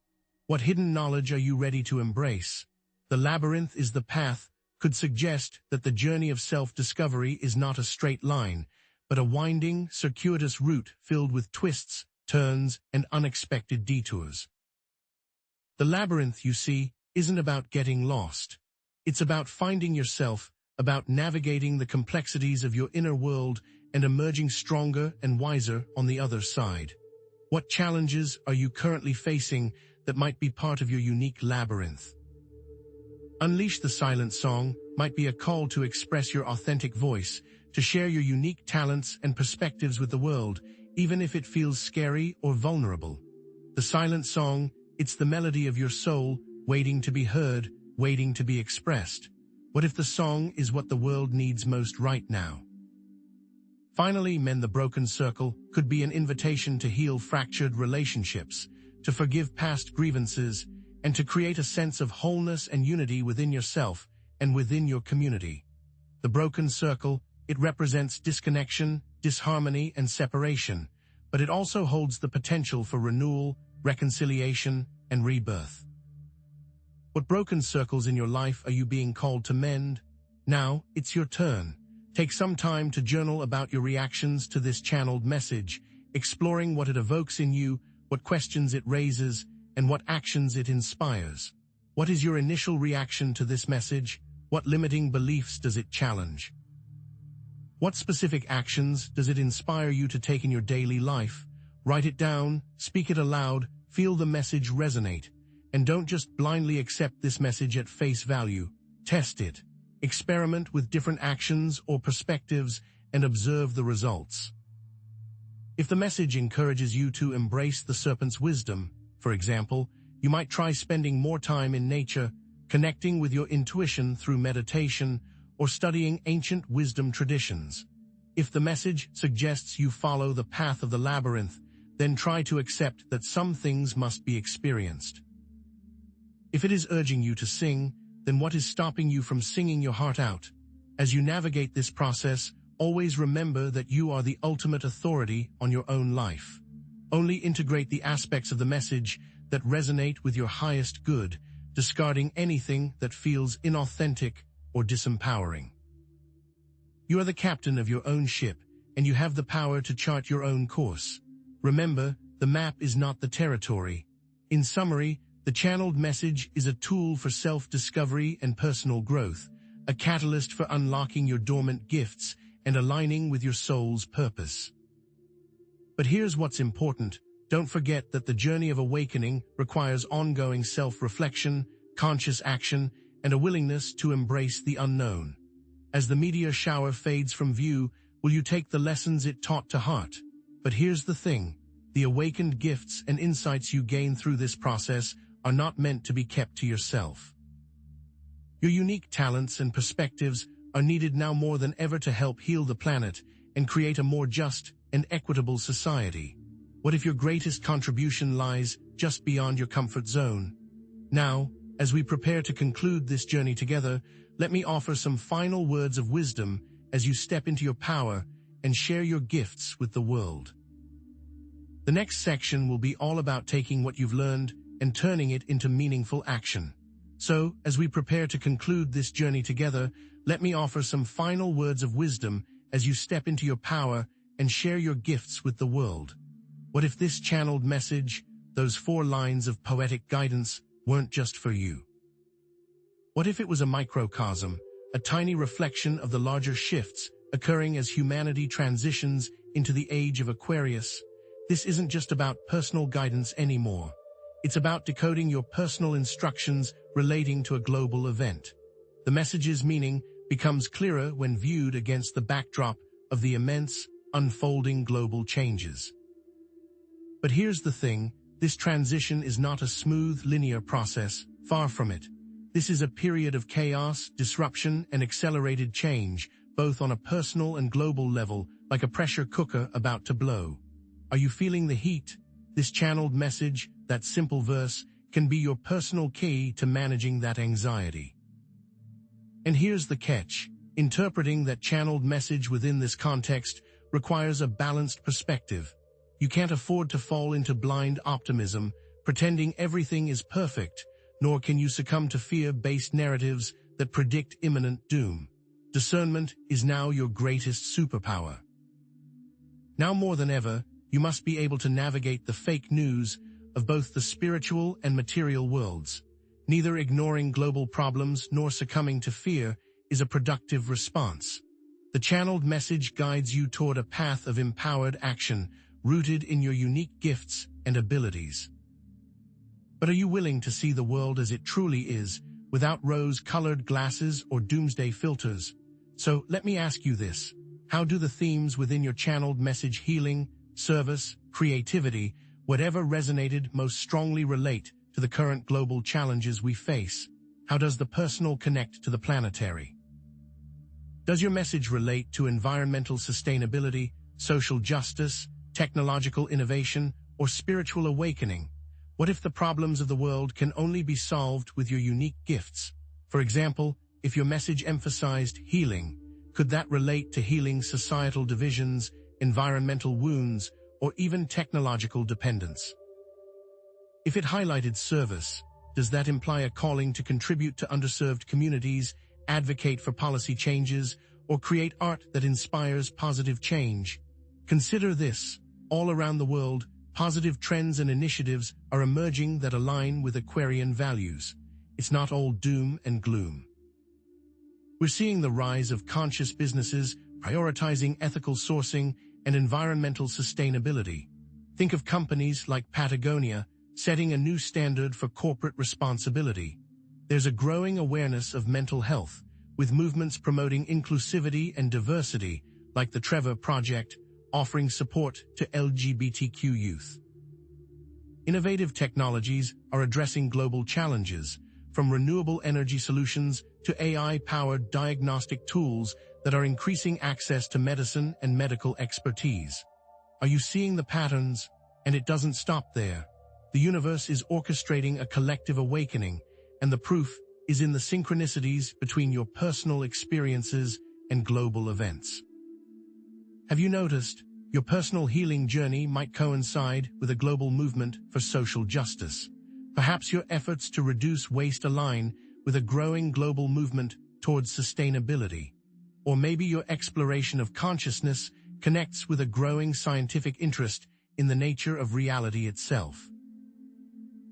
What hidden knowledge are you ready to embrace? The labyrinth is the path could suggest that the journey of self-discovery is not a straight line, but a winding, circuitous route filled with twists, turns, and unexpected detours. The labyrinth, you see, isn't about getting lost. It's about finding yourself, about navigating the complexities of your inner world and emerging stronger and wiser on the other side. What challenges are you currently facing that might be part of your unique labyrinth? Unleash the silent song might be a call to express your authentic voice, to share your unique talents and perspectives with the world, even if it feels scary or vulnerable. The silent song, it's the melody of your soul, waiting to be heard, waiting to be expressed. What if the song is what the world needs most right now? Finally, mend the broken circle could be an invitation to heal fractured relationships, to forgive past grievances, and to create a sense of wholeness and unity within yourself and within your community. The broken circle, it represents disconnection, disharmony, and separation, but it also holds the potential for renewal, reconciliation, and rebirth. What broken circles in your life are you being called to mend? Now, it's your turn. Take some time to journal about your reactions to this channeled message, exploring what it evokes in you, what questions it raises, and what actions it inspires. What is your initial reaction to this message? What limiting beliefs does it challenge? What specific actions does it inspire you to take in your daily life? Write it down, speak it aloud, feel the message resonate. And don't just blindly accept this message at face value. Test it. Experiment with different actions or perspectives and observe the results. If the message encourages you to embrace the serpent's wisdom, for example, you might try spending more time in nature, connecting with your intuition through meditation, or studying ancient wisdom traditions. If the message suggests you follow the path of the labyrinth, then try to accept that some things must be experienced. If it is urging you to sing, then what is stopping you from singing your heart out? As you navigate this process, always remember that you are the ultimate authority on your own life. Only integrate the aspects of the message that resonate with your highest good, discarding anything that feels inauthentic or disempowering. You are the captain of your own ship, and you have the power to chart your own course. Remember, the map is not the territory. In summary, the channeled message is a tool for self-discovery and personal growth, a catalyst for unlocking your dormant gifts and aligning with your soul's purpose. But here's what's important. Don't forget that the journey of awakening requires ongoing self-reflection, conscious action, and a willingness to embrace the unknown. As the meteor shower fades from view, will you take the lessons it taught to heart? But here's the thing. The awakened gifts and insights you gain through this process are not meant to be kept to yourself. Your unique talents and perspectives are needed now more than ever to help heal the planet and create a more just and equitable society. What if your greatest contribution lies just beyond your comfort zone? Now, as we prepare to conclude this journey together, let me offer some final words of wisdom as you step into your power and share your gifts with the world. The next section will be all about taking what you've learned and turning it into meaningful action. So, as we prepare to conclude this journey together, let me offer some final words of wisdom as you step into your power and share your gifts with the world. What if this channeled message, those 4 lines of poetic guidance, weren't just for you? What if it was a microcosm, a tiny reflection of the larger shifts occurring as humanity transitions into the age of Aquarius? This isn't just about personal guidance anymore. It's about decoding your personal instructions relating to a global event. The message's meaning becomes clearer when viewed against the backdrop of the immense, unfolding global changes. But here's the thing, this transition is not a smooth, linear process, far from it. This is a period of chaos, disruption, and accelerated change, both on a personal and global level, like a pressure cooker about to blow. Are you feeling the heat? This channeled message, that simple verse, can be your personal key to managing that anxiety. And here's the catch. Interpreting that channeled message within this context requires a balanced perspective. You can't afford to fall into blind optimism, pretending everything is perfect, nor can you succumb to fear-based narratives that predict imminent doom. Discernment is now your greatest superpower. Now more than ever, you must be able to navigate the fake news of both the spiritual and material worlds. Neither ignoring global problems nor succumbing to fear is a productive response. The channeled message guides you toward a path of empowered action, rooted in your unique gifts and abilities. But are you willing to see the world as it truly is, without rose-colored glasses or doomsday filters? So let me ask you this. How do the themes within your channeled message, healing, service, creativity, whatever resonated most strongly, relate to the current global challenges we face? How does the personal connect to the planetary? Does your message relate to environmental sustainability, social justice, technological innovation, or spiritual awakening? What if the problems of the world can only be solved with your unique gifts? For example, if your message emphasized healing, could that relate to healing societal divisions, environmental wounds, or even technological dependence? If it highlighted service, does that imply a calling to contribute to underserved communities, advocate for policy changes, or create art that inspires positive change? Consider this. All around the world, positive trends and initiatives are emerging that align with Aquarian values. It's not all doom and gloom. We're seeing the rise of conscious businesses prioritizing ethical sourcing and environmental sustainability. Think of companies like Patagonia setting a new standard for corporate responsibility. There's a growing awareness of mental health, with movements promoting inclusivity and diversity, like the Trevor Project, offering support to LGBTQ youth. Innovative technologies are addressing global challenges, from renewable energy solutions to AI-powered diagnostic tools that are increasing access to medicine and medical expertise. Are you seeing the patterns? And it doesn't stop there. The universe is orchestrating a collective awakening, and the proof is in the synchronicities between your personal experiences and global events. Have you noticed? Your personal healing journey might coincide with a global movement for social justice. Perhaps your efforts to reduce waste align with a growing global movement towards sustainability. Or maybe your exploration of consciousness connects with a growing scientific interest in the nature of reality itself.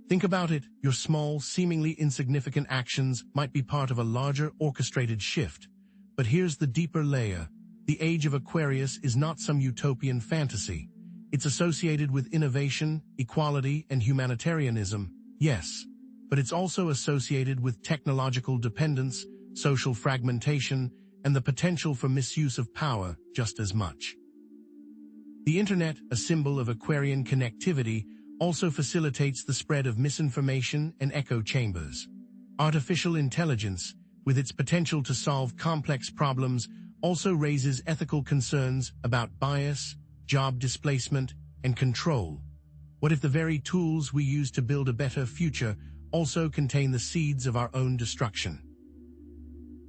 Think about it. Your small, seemingly insignificant actions might be part of a larger orchestrated shift. But here's the deeper layer. The age of Aquarius is not some utopian fantasy. It's associated with innovation, equality, and humanitarianism, yes. But it's also associated with technological dependence, social fragmentation, and the potential for misuse of power just as much. The internet, a symbol of Aquarian connectivity, also facilitates the spread of misinformation and echo chambers. Artificial intelligence, with its potential to solve complex problems, also raises ethical concerns about bias, job displacement, and control. What if the very tools we use to build a better future also contain the seeds of our own destruction?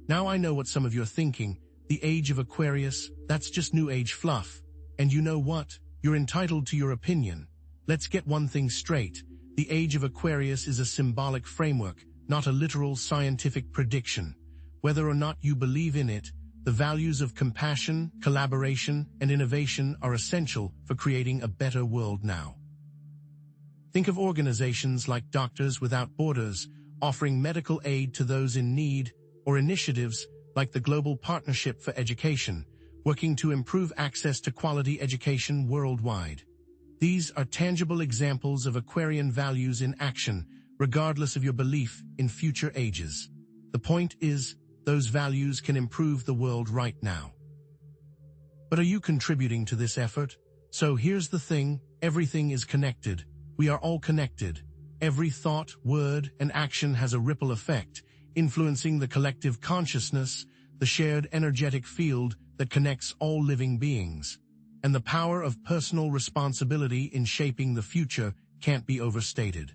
Now I know what some of you are thinking. The age of Aquarius, that's just new age fluff. And you know what? You're entitled to your opinion. Let's get one thing straight. The age of Aquarius is a symbolic framework, not a literal scientific prediction. Whether or not you believe in it, the values of compassion, collaboration, and innovation are essential for creating a better world now. Think of organizations like Doctors Without Borders, offering medical aid to those in need, or initiatives like the Global Partnership for Education, working to improve access to quality education worldwide. These are tangible examples of Aquarian values in action, regardless of your belief in future ages. The point is, those values can improve the world right now. But are you contributing to this effort? So here's the thing, everything is connected. We are all connected. Every thought, word, and action has a ripple effect, influencing the collective consciousness, the shared energetic field that connects all living beings. And the power of personal responsibility in shaping the future can't be overstated.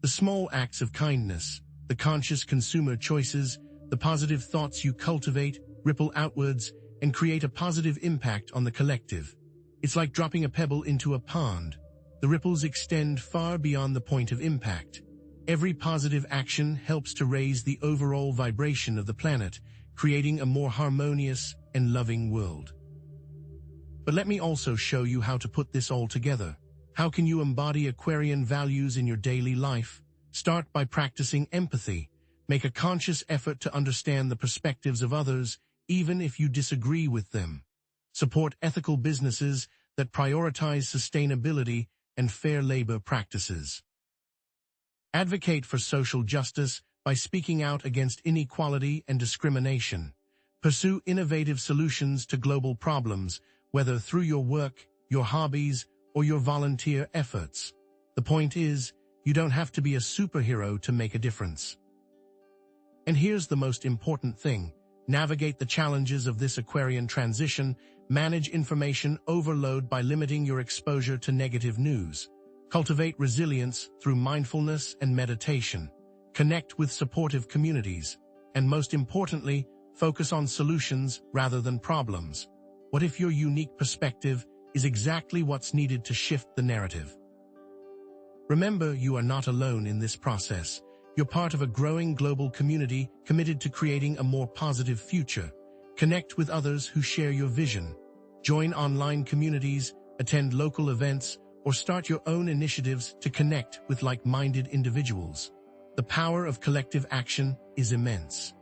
The small acts of kindness, the conscious consumer choices, the positive thoughts you cultivate, ripple outwards, and create a positive impact on the collective. It's like dropping a pebble into a pond. The ripples extend far beyond the point of impact. Every positive action helps to raise the overall vibration of the planet, creating a more harmonious and loving world. But let me also show you how to put this all together. How can you embody Aquarian values in your daily life? Start by practicing empathy. Make a conscious effort to understand the perspectives of others, even if you disagree with them. Support ethical businesses that prioritize sustainability and fair labor practices. Advocate for social justice by speaking out against inequality and discrimination. Pursue innovative solutions to global problems, whether through your work, your hobbies, or your volunteer efforts. The point is, you don't have to be a superhero to make a difference. And here's the most important thing. Navigate the challenges of this Aquarian transition. Manage information overload by limiting your exposure to negative news. Cultivate resilience through mindfulness and meditation. Connect with supportive communities. And most importantly, focus on solutions rather than problems. What if your unique perspective is exactly what's needed to shift the narrative? Remember, you are not alone in this process. You're part of a growing global community committed to creating a more positive future. Connect with others who share your vision. Join online communities, attend local events, or start your own initiatives to connect with like-minded individuals. The power of collective action is immense.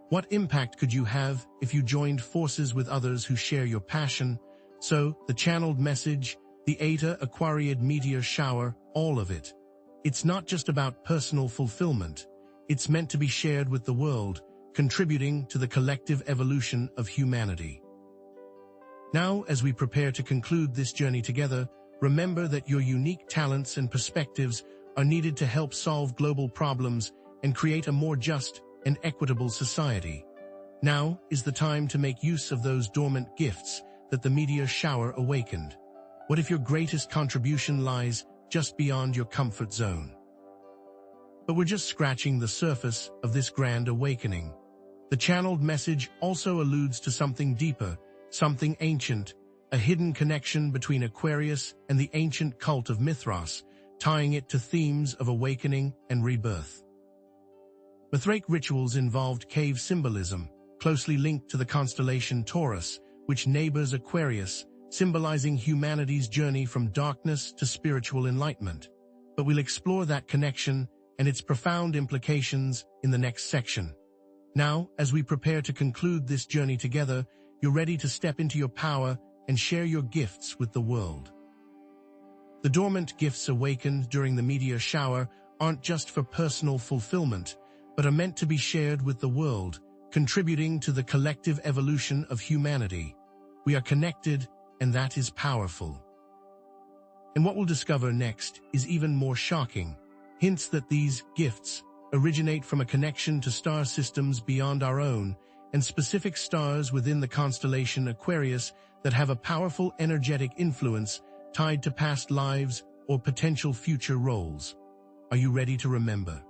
What impact could you have if you joined forces with others who share your passion? So, the channeled message, the ETA AQUARIID METEOR shower, all of it. It's not just about personal fulfillment. It's meant to be shared with the world, contributing to the collective evolution of humanity. Now, as we prepare to conclude this journey together, remember that your unique talents and perspectives are needed to help solve global problems and create a more just and equitable society. Now is the time to make use of those dormant gifts that the meteor shower awakened. What if your greatest contribution lies just beyond your comfort zone? But we're just scratching the surface of this grand awakening. The channeled message also alludes to something deeper, something ancient, a hidden connection between Aquarius and the ancient cult of Mithras, tying it to themes of awakening and rebirth. Mithraic rituals involved cave symbolism, closely linked to the constellation Taurus, which neighbors Aquarius, symbolizing humanity's journey from darkness to spiritual enlightenment. But we'll explore that connection and its profound implications in the next section. Now, as we prepare to conclude this journey together, you're ready to step into your power and share your gifts with the world. The dormant gifts awakened during the meteor shower aren't just for personal fulfillment, but are meant to be shared with the world, contributing to the collective evolution of humanity. We are connected, and that is powerful. And what we'll discover next is even more shocking. Hints that these gifts originate from a connection to star systems beyond our own, and specific stars within the constellation Aquarius that have a powerful energetic influence tied to past lives or potential future roles. Are you ready to remember?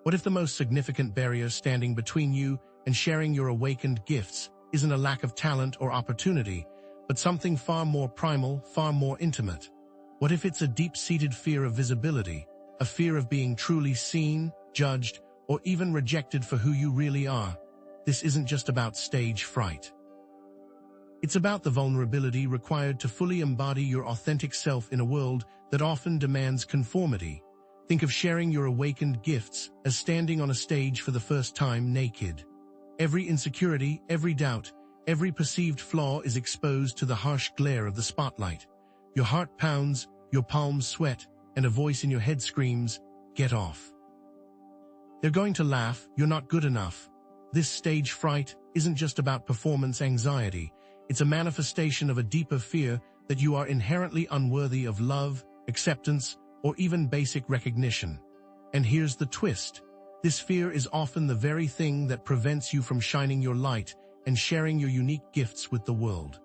What if the most significant barrier standing between you and sharing your awakened gifts isn't a lack of talent or opportunity, but something far more primal, far more intimate? What if it's a deep-seated fear of visibility, a fear of being truly seen, judged, or even rejected for who you really are? This isn't just about stage fright. It's about the vulnerability required to fully embody your authentic self in a world that often demands conformity. Think of sharing your awakened gifts as standing on a stage for the first time naked. Every insecurity, every doubt, every perceived flaw is exposed to the harsh glare of the spotlight. Your heart pounds, your palms sweat, and a voice in your head screams, "Get off." They're going to laugh, you're not good enough. This stage fright isn't just about performance anxiety. It's a manifestation of a deeper fear that you are inherently unworthy of love, acceptance, or even basic recognition. And here's the twist. This fear is often the very thing that prevents you from shining your light and sharing your unique gifts with the world.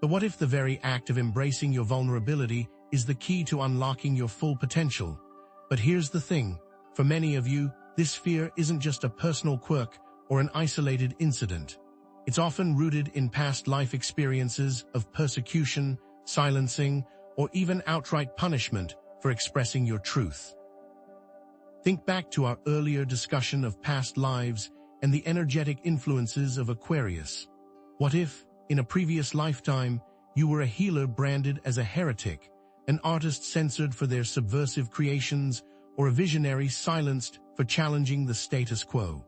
But what if the very act of embracing your vulnerability is the key to unlocking your full potential? But here's the thing. For many of you, this fear isn't just a personal quirk or an isolated incident. It's often rooted in past life experiences of persecution, silencing, or even outright punishment for expressing your truth. Think back to our earlier discussion of past lives and the energetic influences of Aquarius. What if, in a previous lifetime, you were a healer branded as a heretic, an artist censored for their subversive creations, or a visionary silenced for challenging the status quo?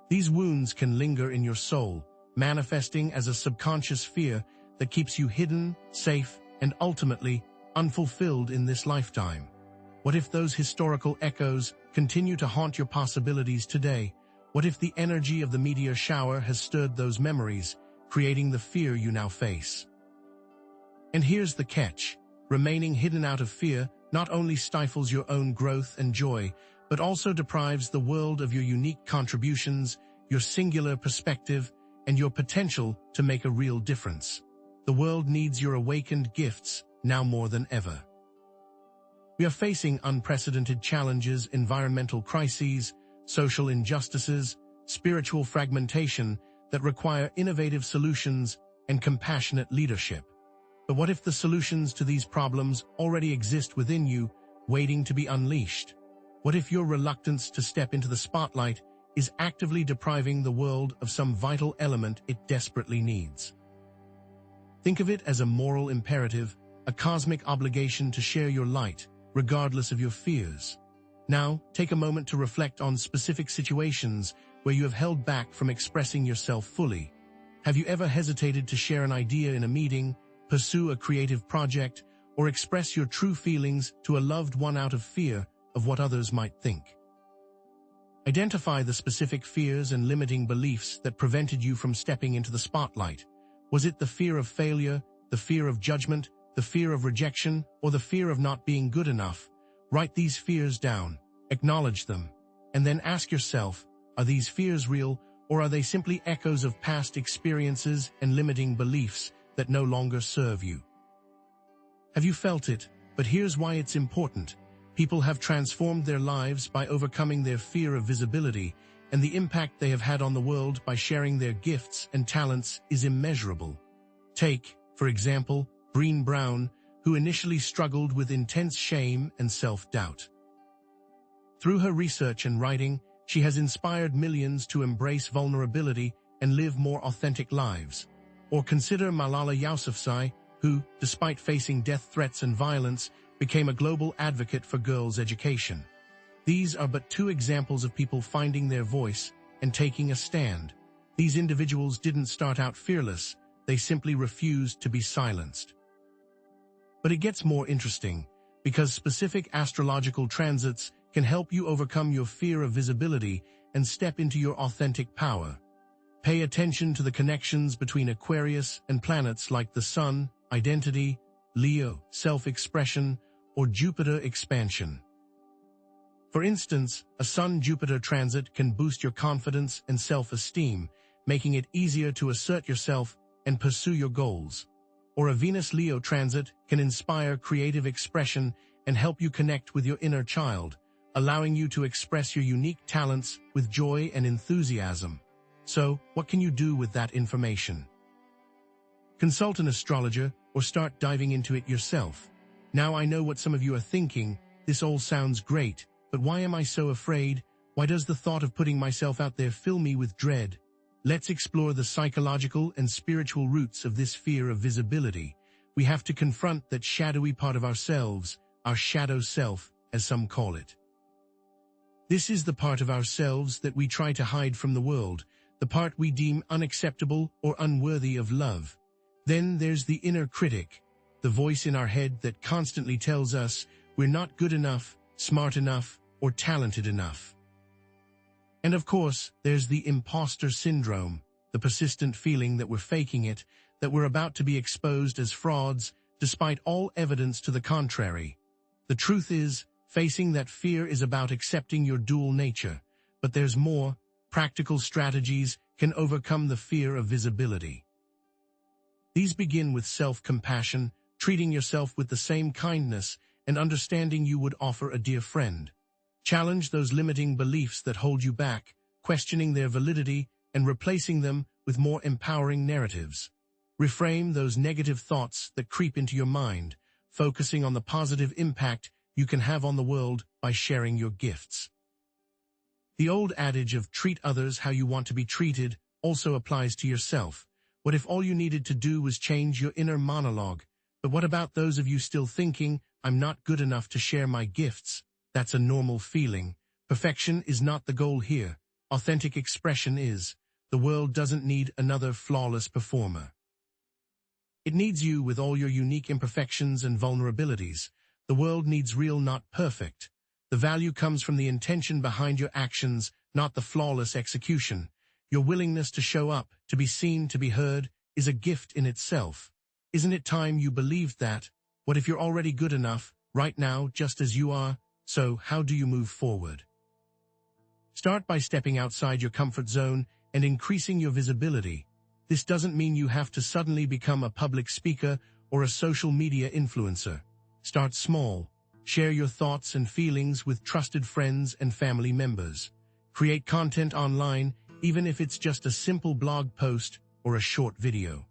These wounds can linger in your soul, manifesting as a subconscious fear that keeps you hidden, safe, and ultimately unfulfilled in this lifetime. What if those historical echoes continue to haunt your possibilities today? What if the energy of the meteor shower has stirred those memories, creating the fear you now face? And here's the catch. Remaining hidden out of fear not only stifles your own growth and joy, but also deprives the world of your unique contributions, your singular perspective, and your potential to make a real difference. The world needs your awakened gifts now more than ever. We are facing unprecedented challenges, environmental crises, social injustices, spiritual fragmentation that require innovative solutions and compassionate leadership. But what if the solutions to these problems already exist within you, waiting to be unleashed? What if your reluctance to step into the spotlight is actively depriving the world of some vital element it desperately needs? Think of it as a moral imperative, a cosmic obligation to share your light, regardless of your fears. Now, take a moment to reflect on specific situations where you have held back from expressing yourself fully. Have you ever hesitated to share an idea in a meeting, pursue a creative project, or express your true feelings to a loved one out of fear of what others might think? Identify the specific fears and limiting beliefs that prevented you from stepping into the spotlight. Was it the fear of failure, the fear of judgment, the fear of rejection, or the fear of not being good enough? Write these fears down, acknowledge them, and then ask yourself, are these fears real, or are they simply echoes of past experiences and limiting beliefs that no longer serve you? Have you felt it? But here's why it's important. People have transformed their lives by overcoming their fear of visibility, and the impact they have had on the world by sharing their gifts and talents is immeasurable. Take, for example, Brené Brown, who initially struggled with intense shame and self-doubt. Through her research and writing, she has inspired millions to embrace vulnerability and live more authentic lives. Or consider Malala Yousafzai, who, despite facing death threats and violence, became a global advocate for girls' education. These are but two examples of people finding their voice and taking a stand. These individuals didn't start out fearless, they simply refused to be silenced. But it gets more interesting, because specific astrological transits can help you overcome your fear of visibility and step into your authentic power. Pay attention to the connections between Aquarius and planets like the Sun, identity, Leo, self-expression, or Jupiter, expansion. For instance, a Sun-Jupiter transit can boost your confidence and self-esteem, making it easier to assert yourself and pursue your goals. Or a Venus-Leo transit can inspire creative expression and help you connect with your inner child, allowing you to express your unique talents with joy and enthusiasm. So, what can you do with that information? Consult an astrologer or start diving into it yourself. Now I know what some of you are thinking. This all sounds great, but why am I so afraid? Why does the thought of putting myself out there fill me with dread? Let's explore the psychological and spiritual roots of this fear of visibility. We have to confront that shadowy part of ourselves, our shadow self, as some call it. This is the part of ourselves that we try to hide from the world, the part we deem unacceptable or unworthy of love. Then there's the inner critic, the voice in our head that constantly tells us we're not good enough, smart enough, or talented enough. And of course, there's the imposter syndrome, the persistent feeling that we're faking it, that we're about to be exposed as frauds, despite all evidence to the contrary. The truth is, facing that fear is about accepting your dual nature, but there's more. Practical strategies can overcome the fear of visibility. These begin with self-compassion, treating yourself with the same kindness and understanding you would offer a dear friend. Challenge those limiting beliefs that hold you back, questioning their validity and replacing them with more empowering narratives. Reframe those negative thoughts that creep into your mind, focusing on the positive impact you can have on the world by sharing your gifts. The old adage of treat others how you want to be treated also applies to yourself. What if all you needed to do was change your inner monologue? But what about those of you still thinking, I'm not good enough to share my gifts? That's a normal feeling. Perfection is not the goal here. Authentic expression is. The world doesn't need another flawless performer. It needs you with all your unique imperfections and vulnerabilities. The world needs real, not perfect. The value comes from the intention behind your actions, not the flawless execution. Your willingness to show up, to be seen, to be heard, is a gift in itself. Isn't it time you believed that? What if you're already good enough, right now, just as you are? So, how do you move forward? Start by stepping outside your comfort zone and increasing your visibility. This doesn't mean you have to suddenly become a public speaker or a social media influencer. Start small. Share your thoughts and feelings with trusted friends and family members. Create content online, even if it's just a simple blog post or a short video.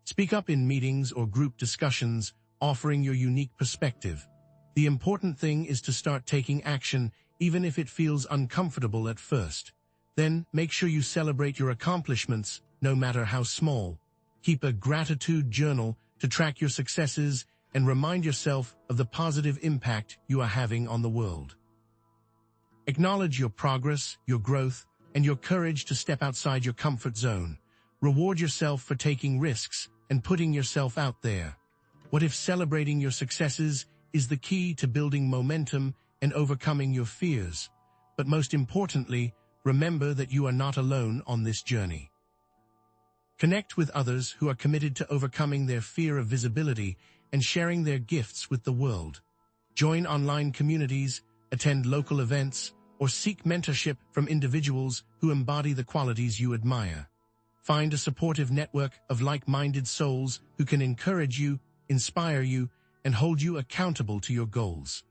Speak up in meetings or group discussions, offering your unique perspective. The important thing is to start taking action, even if it feels uncomfortable at first. Then, make sure you celebrate your accomplishments, no matter how small. Keep a gratitude journal to track your successes and remind yourself of the positive impact you are having on the world. Acknowledge your progress, your growth, and your courage to step outside your comfort zone. Reward yourself for taking risks and putting yourself out there. What if celebrating your successes is the key to building momentum and overcoming your fears? But most importantly, remember that you are not alone on this journey. Connect with others who are committed to overcoming their fear of visibility and sharing their gifts with the world. Join online communities, attend local events, or seek mentorship from individuals who embody the qualities you admire. Find a supportive network of like-minded souls who can encourage you, inspire you, and hold you accountable to your goals.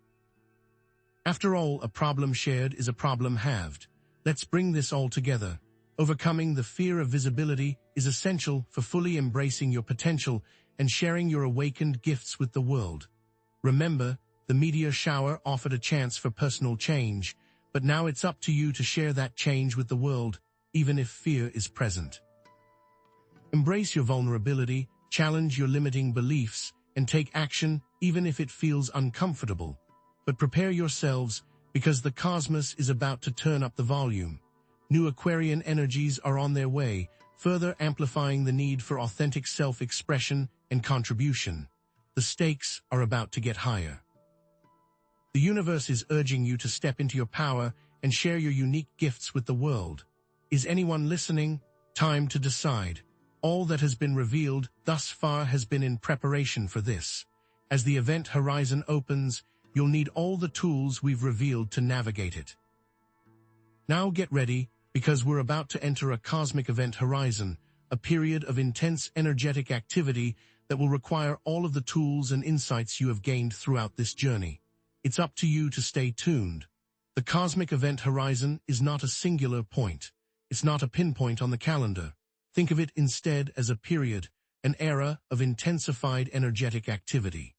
After all, a problem shared is a problem halved. Let's bring this all together. Overcoming the fear of visibility is essential for fully embracing your potential and sharing your awakened gifts with the world. Remember, the meteor shower offered a chance for personal change, but now it's up to you to share that change with the world, even if fear is present. Embrace your vulnerability, challenge your limiting beliefs, and take action even if it feels uncomfortable. But prepare yourselves, because the cosmos is about to turn up the volume. New Aquarian energies are on their way, further amplifying the need for authentic self-expression and contribution. The stakes are about to get higher. The universe is urging you to step into your power and share your unique gifts with the world. Is anyone listening? Time to decide. All that has been revealed thus far has been in preparation for this. As the event horizon opens, you'll need all the tools we've revealed to navigate it. Now get ready, because we're about to enter a cosmic event horizon, a period of intense energetic activity that will require all of the tools and insights you have gained throughout this journey. It's up to you to stay tuned. The cosmic event horizon is not a singular point. It's not a pinpoint on the calendar. Think of it instead as a period, an era of intensified energetic activity.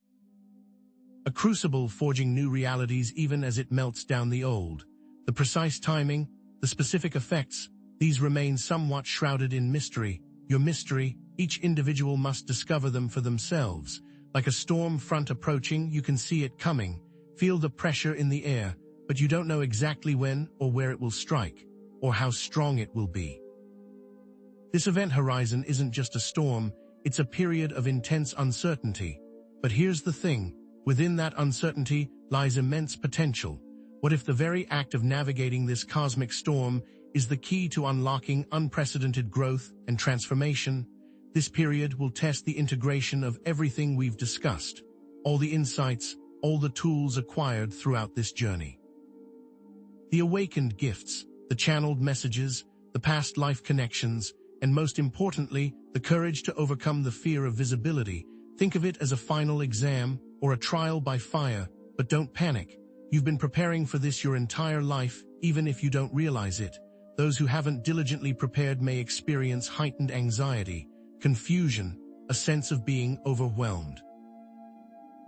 A crucible forging new realities even as it melts down the old. The precise timing, the specific effects, these remain somewhat shrouded in mystery. Your mystery, each individual must discover them for themselves. Like a storm front approaching, you can see it coming, feel the pressure in the air, but you don't know exactly when or where it will strike, or how strong it will be. This event horizon isn't just a storm, it's a period of intense uncertainty. But here's the thing, within that uncertainty lies immense potential. What if the very act of navigating this cosmic storm is the key to unlocking unprecedented growth and transformation? This period will test the integration of everything we've discussed, all the insights, all the tools acquired throughout this journey. The awakened gifts, the channeled messages, the past life connections, and most importantly, the courage to overcome the fear of visibility. Think of it as a final exam or a trial by fire, but don't panic. You've been preparing for this your entire life, even if you don't realize it. Those who haven't diligently prepared may experience heightened anxiety, confusion, a sense of being overwhelmed.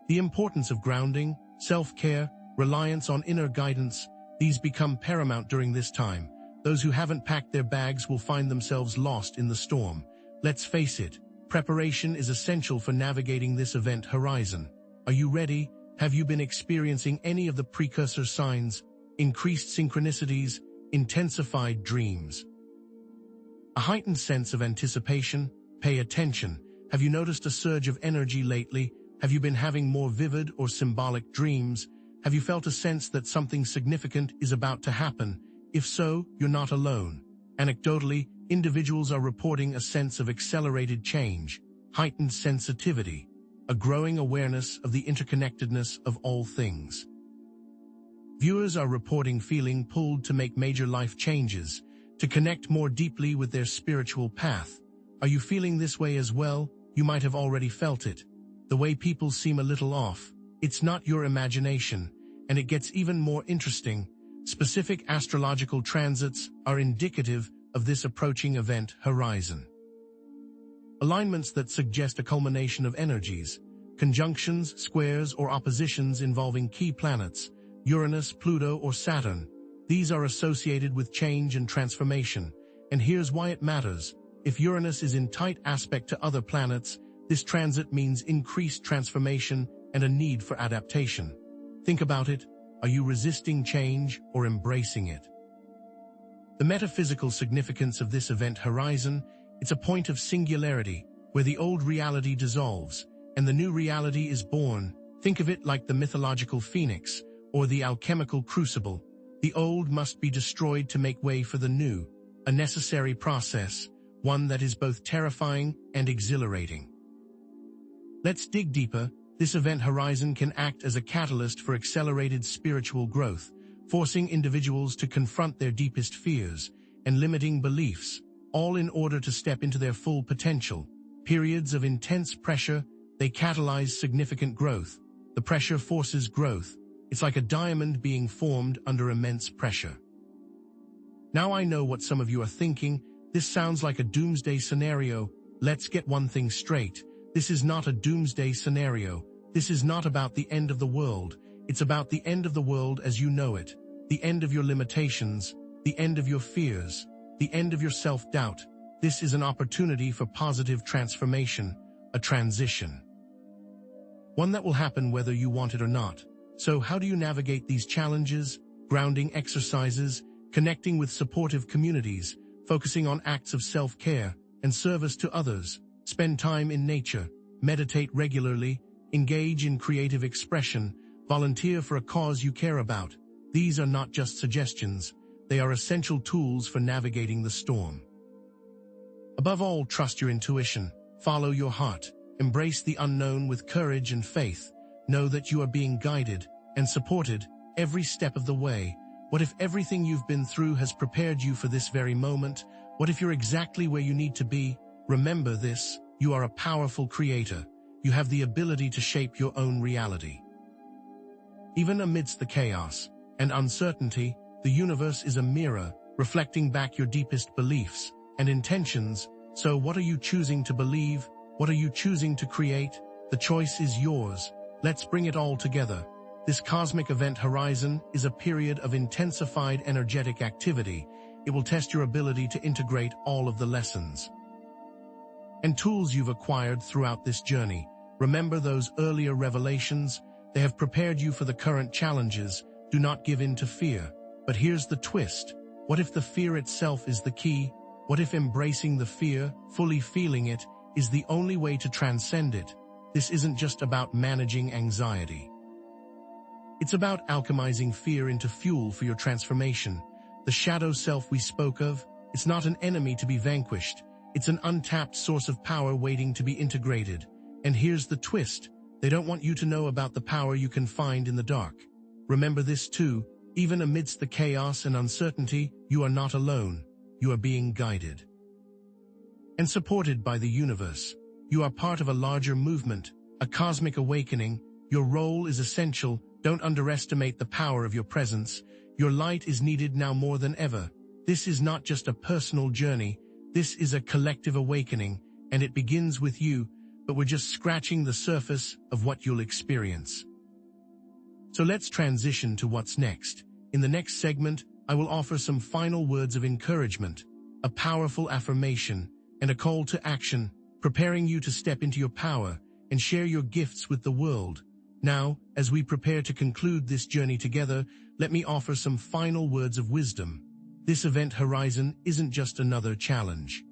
The importance of grounding, self-care, reliance on inner guidance, these become paramount during this time. Those who haven't packed their bags will find themselves lost in the storm. Let's face it, preparation is essential for navigating this event horizon. Are you ready? Have you been experiencing any of the precursor signs? Increased synchronicities, intensified dreams. A heightened sense of anticipation? Pay attention. Have you noticed a surge of energy lately? Have you been having more vivid or symbolic dreams? Have you felt a sense that something significant is about to happen? If so, you're not alone. Anecdotally, individuals are reporting a sense of accelerated change, heightened sensitivity, a growing awareness of the interconnectedness of all things. Viewers are reporting feeling pulled to make major life changes, to connect more deeply with their spiritual path. Are you feeling this way as well? You might have already felt it. The way people seem a little off. It's not your imagination, and it gets even more interesting. Specific astrological transits are indicative of this approaching event horizon. Alignments that suggest a culmination of energies, conjunctions, squares, or oppositions involving key planets, Uranus, Pluto, or Saturn. These are associated with change and transformation, and here's why it matters. If Uranus is in tight aspect to other planets, this transit means increased transformation and a need for adaptation. Think about it. Are you resisting change or embracing it? The metaphysical significance of this event horizon, it's a point of singularity where the old reality dissolves and the new reality is born. Think of it like the mythological phoenix or the alchemical crucible. The old must be destroyed to make way for the new, a necessary process, one that is both terrifying and exhilarating. Let's dig deeper. This event horizon can act as a catalyst for accelerated spiritual growth, forcing individuals to confront their deepest fears and limiting beliefs, all in order to step into their full potential. Periods of intense pressure, they catalyze significant growth. The pressure forces growth. It's like a diamond being formed under immense pressure. Now I know what some of you are thinking. This sounds like a doomsday scenario. Let's get one thing straight. This is not a doomsday scenario. This is not about the end of the world. It's about the end of the world as you know it. The end of your limitations, the end of your fears, the end of your self-doubt. This is an opportunity for positive transformation, a transition. One that will happen whether you want it or not. So how do you navigate these challenges? Grounding exercises, connecting with supportive communities, focusing on acts of self-care and service to others. Spend time in nature, meditate regularly, engage in creative expression, volunteer for a cause you care about. These are not just suggestions, they are essential tools for navigating the storm. Above all, trust your intuition, follow your heart, embrace the unknown with courage and faith. Know that you are being guided and supported every step of the way. What if everything you've been through has prepared you for this very moment? What if you're exactly where you need to be? Remember this, you are a powerful creator. You have the ability to shape your own reality. Even amidst the chaos and uncertainty, the universe is a mirror, reflecting back your deepest beliefs and intentions. So what are you choosing to believe? What are you choosing to create? The choice is yours. Let's bring it all together. This cosmic event horizon is a period of intensified energetic activity. It will test your ability to integrate all of the lessons and tools you've acquired throughout this journey. Remember those earlier revelations? They have prepared you for the current challenges. Do not give in to fear. But here's the twist. What if the fear itself is the key? What if embracing the fear, fully feeling it, is the only way to transcend it? This isn't just about managing anxiety. It's about alchemizing fear into fuel for your transformation. The shadow self we spoke of, it's not an enemy to be vanquished. It's an untapped source of power waiting to be integrated. And here's the twist. They don't want you to know about the power you can find in the dark. Remember this too. Even amidst the chaos and uncertainty, you are not alone. You are being guided and supported by the universe. You are part of a larger movement, a cosmic awakening. Your role is essential. Don't underestimate the power of your presence. Your light is needed now more than ever. This is not just a personal journey. This is a collective awakening, and it begins with you, but we're just scratching the surface of what you'll experience. So let's transition to what's next. In the next segment, I will offer some final words of encouragement, a powerful affirmation, and a call to action, preparing you to step into your power and share your gifts with the world. Now, as we prepare to conclude this journey together, let me offer some final words of wisdom. This event horizon isn't just another challenge.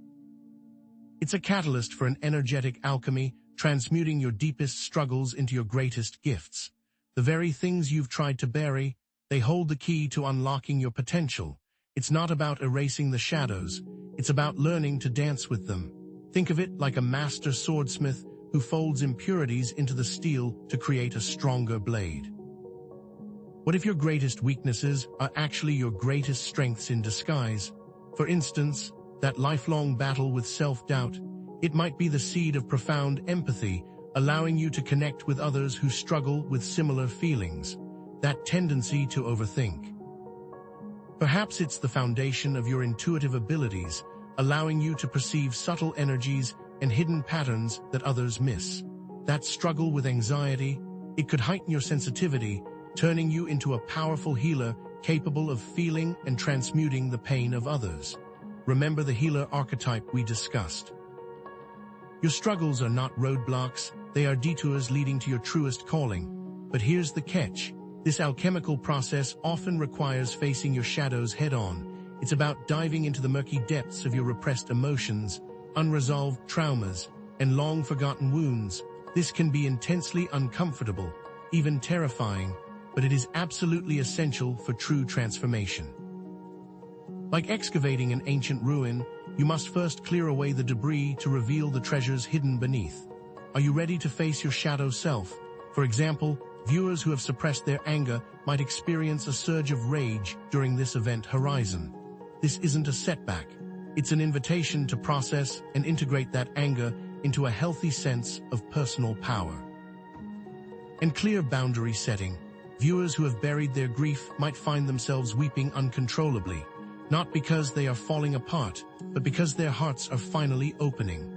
It's a catalyst for an energetic alchemy, transmuting your deepest struggles into your greatest gifts. The very things you've tried to bury, they hold the key to unlocking your potential. It's not about erasing the shadows. It's about learning to dance with them. Think of it like a master swordsmith who folds impurities into the steel to create a stronger blade. What if your greatest weaknesses are actually your greatest strengths in disguise? For instance, that lifelong battle with self-doubt. It might be the seed of profound empathy, allowing you to connect with others who struggle with similar feelings. That tendency to overthink. Perhaps it's the foundation of your intuitive abilities, allowing you to perceive subtle energies and hidden patterns that others miss. That struggle with anxiety, it could heighten your sensitivity, turning you into a powerful healer capable of feeling and transmuting the pain of others. Remember the healer archetype we discussed. Your struggles are not roadblocks, they are detours leading to your truest calling. But here's the catch. This alchemical process often requires facing your shadows head-on. It's about diving into the murky depths of your repressed emotions, unresolved traumas, and long-forgotten wounds. This can be intensely uncomfortable, even terrifying, but it is absolutely essential for true transformation. Like excavating an ancient ruin, you must first clear away the debris to reveal the treasures hidden beneath. Are you ready to face your shadow self? For example, viewers who have suppressed their anger might experience a surge of rage during this event horizon. This isn't a setback. It's an invitation to process and integrate that anger into a healthy sense of personal power. And clear boundary setting. Viewers who have buried their grief might find themselves weeping uncontrollably, not because they are falling apart, but because their hearts are finally opening.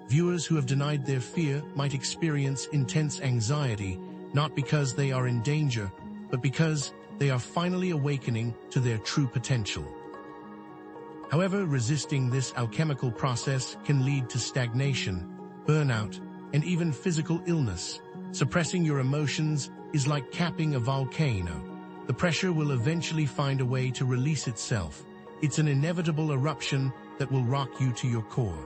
Viewers who have denied their fear might experience intense anxiety, not because they are in danger, but because they are finally awakening to their true potential. However, resisting this alchemical process can lead to stagnation, burnout, and even physical illness. Suppressing your emotions is like capping a volcano. The pressure will eventually find a way to release itself. It's an inevitable eruption that will rock you to your core.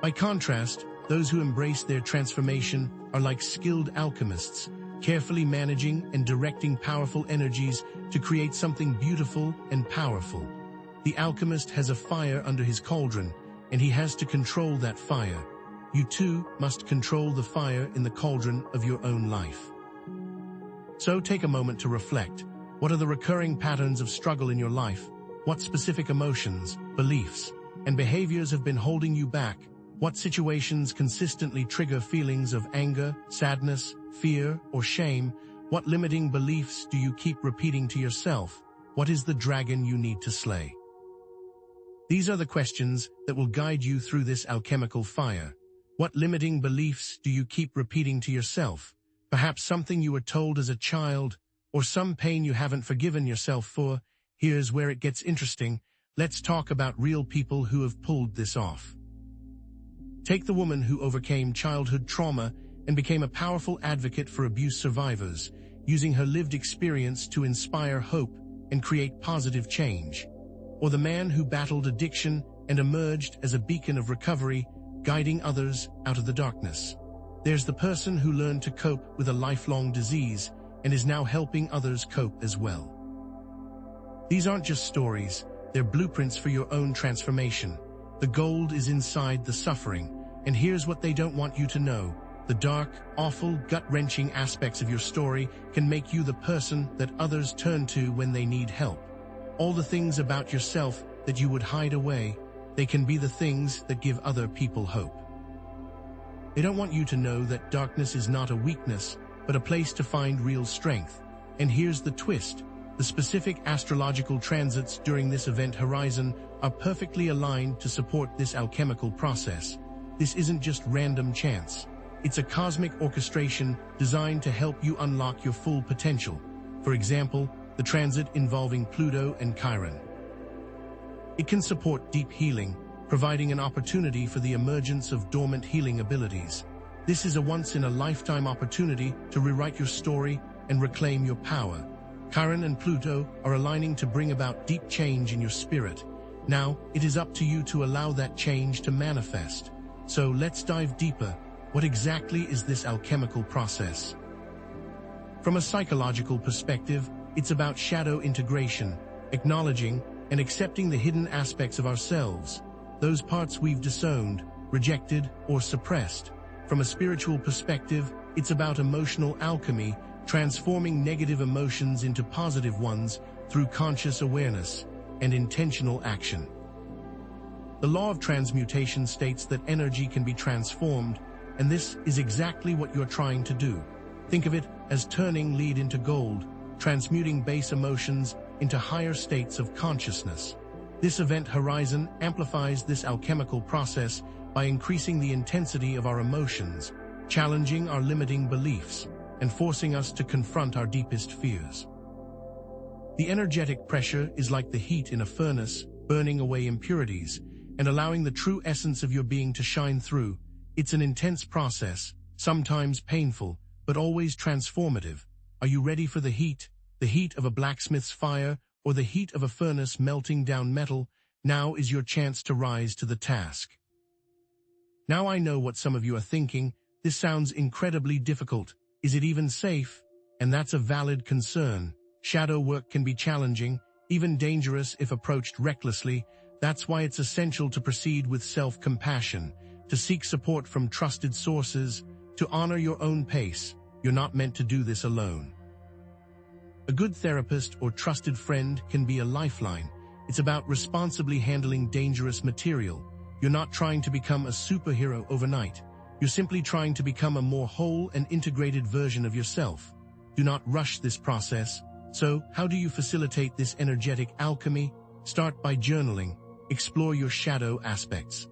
By contrast, those who embrace their transformation are like skilled alchemists, carefully managing and directing powerful energies to create something beautiful and powerful. The alchemist has a fire under his cauldron, and he has to control that fire. You too must control the fire in the cauldron of your own life. So take a moment to reflect. What are the recurring patterns of struggle in your life? What specific emotions, beliefs, and behaviors have been holding you back? What situations consistently trigger feelings of anger, sadness, fear, or shame? What limiting beliefs do you keep repeating to yourself? What is the dragon you need to slay? These are the questions that will guide you through this alchemical fire. What limiting beliefs do you keep repeating to yourself? Perhaps something you were told as a child, or some pain you haven't forgiven yourself for. Here's where it gets interesting. Let's talk about real people who have pulled this off. Take the woman who overcame childhood trauma and became a powerful advocate for abuse survivors, using her lived experience to inspire hope and create positive change. Or the man who battled addiction and emerged as a beacon of recovery, guiding others out of the darkness. There's the person who learned to cope with a lifelong disease and is now helping others cope as well. These aren't just stories, they're blueprints for your own transformation. The gold is inside the suffering, and here's what they don't want you to know. The dark, awful, gut-wrenching aspects of your story can make you the person that others turn to when they need help. All the things about yourself that you would hide away, they can be the things that give other people hope. They don't want you to know that darkness is not a weakness, but a place to find real strength. And here's the twist. The specific astrological transits during this event horizon are perfectly aligned to support this alchemical process. This isn't just random chance. It's a cosmic orchestration designed to help you unlock your full potential. For example, the transit involving Pluto and Chiron. It can support deep healing, providing an opportunity for the emergence of dormant healing abilities. This is a once-in-a-lifetime opportunity to rewrite your story and reclaim your power. Chiron and Pluto are aligning to bring about deep change in your spirit. Now, it is up to you to allow that change to manifest. So let's dive deeper. What exactly is this alchemical process? From a psychological perspective, it's about shadow integration, acknowledging and accepting the hidden aspects of ourselves, those parts we've disowned, rejected, or suppressed. From a spiritual perspective, it's about emotional alchemy, transforming negative emotions into positive ones through conscious awareness and intentional action. The law of transmutation states that energy can be transformed, and this is exactly what you're trying to do. Think of it as turning lead into gold, transmuting base emotions into higher states of consciousness. This event horizon amplifies this alchemical process by increasing the intensity of our emotions, challenging our limiting beliefs, and forcing us to confront our deepest fears. The energetic pressure is like the heat in a furnace, burning away impurities, and allowing the true essence of your being to shine through. It's an intense process, sometimes painful, but always transformative. Are you ready for the heat of a blacksmith's fire, or the heat of a furnace melting down metal? Now is your chance to rise to the task. Now I know what some of you are thinking. This sounds incredibly difficult. Is it even safe? And that's a valid concern. Shadow work can be challenging, even dangerous if approached recklessly. That's why it's essential to proceed with self-compassion, to seek support from trusted sources, to honor your own pace. You're not meant to do this alone. A good therapist or trusted friend can be a lifeline. It's about responsibly handling dangerous material. You're not trying to become a superhero overnight. You're simply trying to become a more whole and integrated version of yourself. Do not rush this process. So, how do you facilitate this energetic alchemy? Start by journaling. Explore your shadow aspects.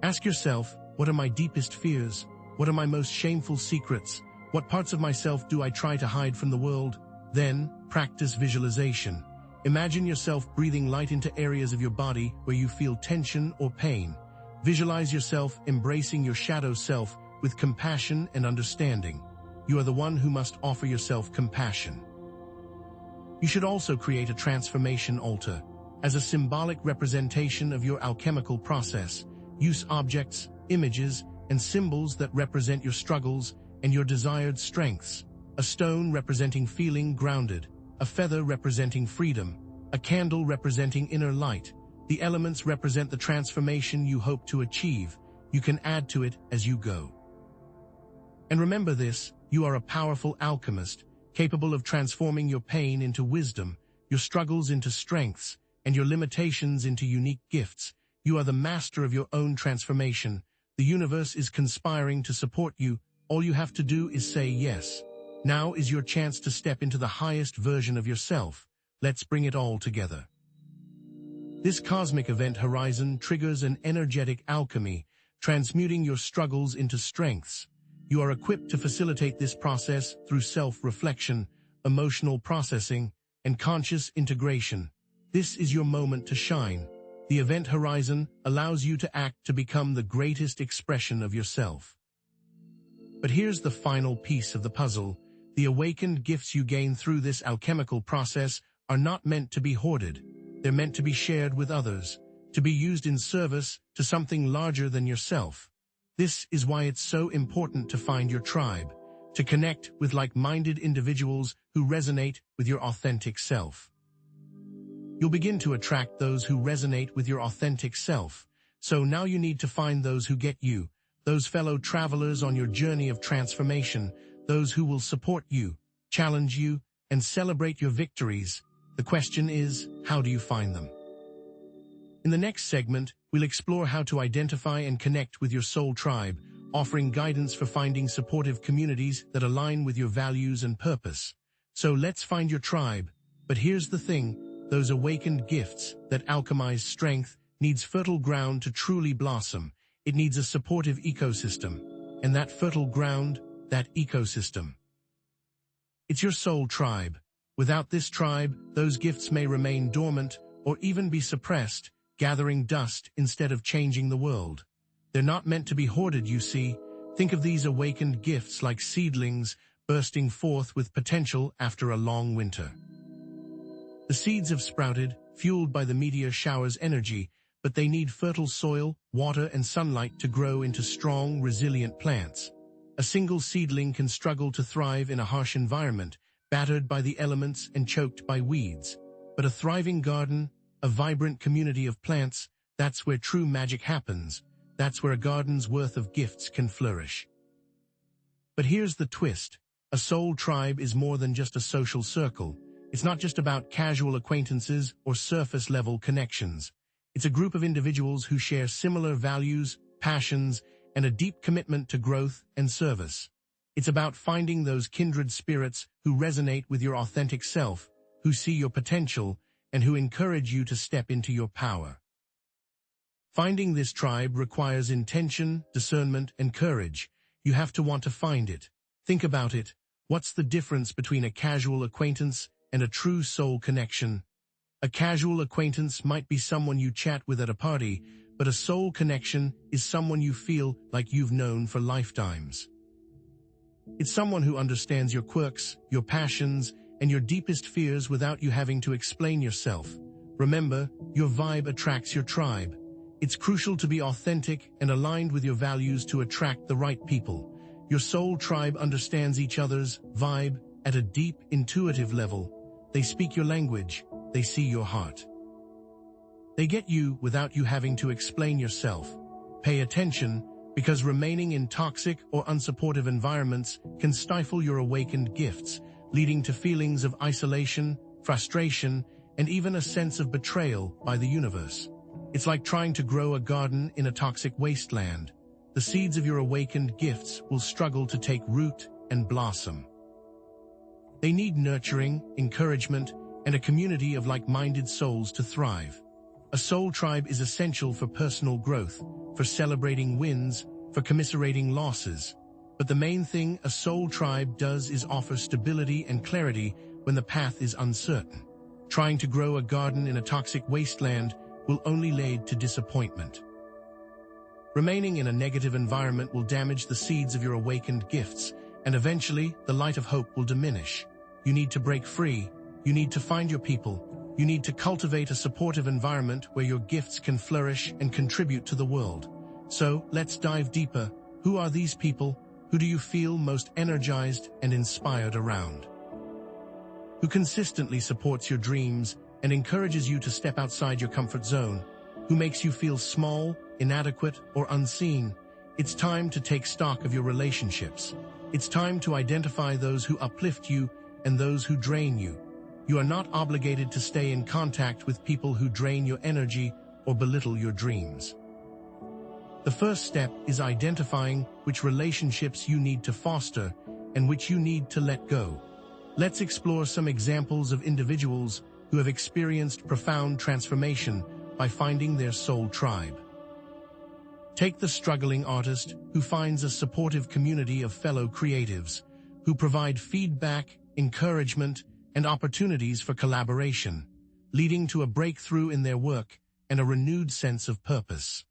Ask yourself, what are my deepest fears? What are my most shameful secrets? What parts of myself do I try to hide from the world? Then, practice visualization. Imagine yourself breathing light into areas of your body where you feel tension or pain. Visualize yourself embracing your shadow self with compassion and understanding. You are the one who must offer yourself compassion. You should also create a transformation altar. As a symbolic representation of your alchemical process, use objects, images, and symbols that represent your struggles and your desired strengths. A stone representing feeling grounded, a feather representing freedom, a candle representing inner light. The elements represent the transformation you hope to achieve. You can add to it as you go. And remember this, you are a powerful alchemist, capable of transforming your pain into wisdom, your struggles into strengths, and your limitations into unique gifts. You are the master of your own transformation. The universe is conspiring to support you. All you have to do is say yes. Now is your chance to step into the highest version of yourself. Let's bring it all together. This cosmic event horizon triggers an energetic alchemy, transmuting your struggles into strengths. You are equipped to facilitate this process through self-reflection, emotional processing, and conscious integration. This is your moment to shine. The event horizon allows you to act to become the greatest expression of yourself. But here's the final piece of the puzzle. The awakened gifts you gain through this alchemical process are not meant to be hoarded. They're meant to be shared with others, to be used in service to something larger than yourself. This is why it's so important to find your tribe, to connect with like-minded individuals who resonate with your authentic self. You'll begin to attract those who resonate with your authentic self. So now you need to find those who get you, those fellow travelers on your journey of transformation, those who will support you, challenge you, and celebrate your victories. The question is, how do you find them? In the next segment, we'll explore how to identify and connect with your soul tribe, offering guidance for finding supportive communities that align with your values and purpose. So let's find your tribe. But here's the thing, those awakened gifts that alchemize strength needs fertile ground to truly blossom. It needs a supportive ecosystem. And that fertile ground, that ecosystem, it's your soul tribe. Without this tribe, those gifts may remain dormant or even be suppressed, gathering dust instead of changing the world. They're not meant to be hoarded, you see. Think of these awakened gifts like seedlings bursting forth with potential after a long winter. The seeds have sprouted, fueled by the meteor shower's energy, but they need fertile soil, water, and sunlight to grow into strong, resilient plants. A single seedling can struggle to thrive in a harsh environment, battered by the elements and choked by weeds. But a thriving garden, a vibrant community of plants, that's where true magic happens. That's where a garden's worth of gifts can flourish. But here's the twist. A soul tribe is more than just a social circle. It's not just about casual acquaintances or surface-level connections. It's a group of individuals who share similar values, passions, and a deep commitment to growth and service. It's about finding those kindred spirits who resonate with your authentic self, who see your potential, and who encourage you to step into your power. Finding this tribe requires intention, discernment, and courage. You have to want to find it. Think about it. What's the difference between a casual acquaintance and a true soul connection? A casual acquaintance might be someone you chat with at a party, but a soul connection is someone you feel like you've known for lifetimes. It's someone who understands your quirks, your passions, and your deepest fears without you having to explain yourself. Remember, your vibe attracts your tribe. It's crucial to be authentic and aligned with your values to attract the right people. Your soul tribe understands each other's vibe at a deep, intuitive level. They speak your language. They see your heart. They get you without you having to explain yourself. Pay attention, because remaining in toxic or unsupportive environments can stifle your awakened gifts, leading to feelings of isolation, frustration, and even a sense of betrayal by the universe. It's like trying to grow a garden in a toxic wasteland. The seeds of your awakened gifts will struggle to take root and blossom. They need nurturing, encouragement, and a community of like-minded souls to thrive. A soul tribe is essential for personal growth, for celebrating wins, for commiserating losses. But the main thing a soul tribe does is offer stability and clarity when the path is uncertain. Trying to grow a garden in a toxic wasteland will only lead to disappointment. Remaining in a negative environment will damage the seeds of your awakened gifts, and eventually the light of hope will diminish. You need to break free. You need to find your people. You need to cultivate a supportive environment where your gifts can flourish and contribute to the world. So, let's dive deeper. Who are these people? Who do you feel most energized and inspired around? Who consistently supports your dreams and encourages you to step outside your comfort zone? Who makes you feel small, inadequate, or unseen? It's time to take stock of your relationships. It's time to identify those who uplift you and those who drain you. You are not obligated to stay in contact with people who drain your energy or belittle your dreams. The first step is identifying which relationships you need to foster and which you need to let go. Let's explore some examples of individuals who have experienced profound transformation by finding their soul tribe. Take the struggling artist who finds a supportive community of fellow creatives who provide feedback, encouragement, and opportunities for collaboration, leading to a breakthrough in their work and a renewed sense of purpose.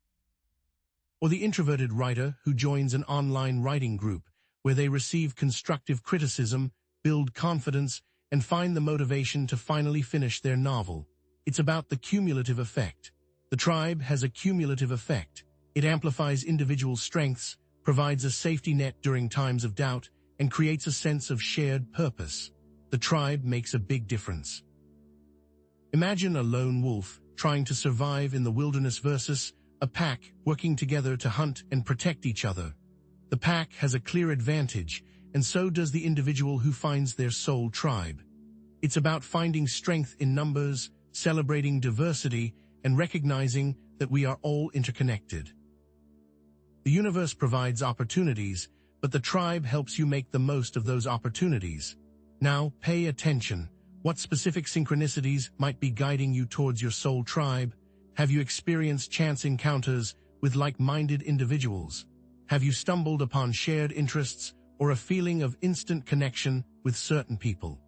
Or the introverted writer who joins an online writing group where they receive constructive criticism, build confidence, and find the motivation to finally finish their novel. It's about the cumulative effect. The tribe has a cumulative effect. It amplifies individual strengths, provides a safety net during times of doubt, and creates a sense of shared purpose. The tribe makes a big difference. Imagine a lone wolf trying to survive in the wilderness versus a pack working together to hunt and protect each other. The pack has a clear advantage, and so does the individual who finds their soul tribe. It's about finding strength in numbers, celebrating diversity, and recognizing that we are all interconnected. The universe provides opportunities, but the tribe helps you make the most of those opportunities. Now, pay attention. What specific synchronicities might be guiding you towards your soul tribe? Have you experienced chance encounters with like-minded individuals? Have you stumbled upon shared interests or a feeling of instant connection with certain people?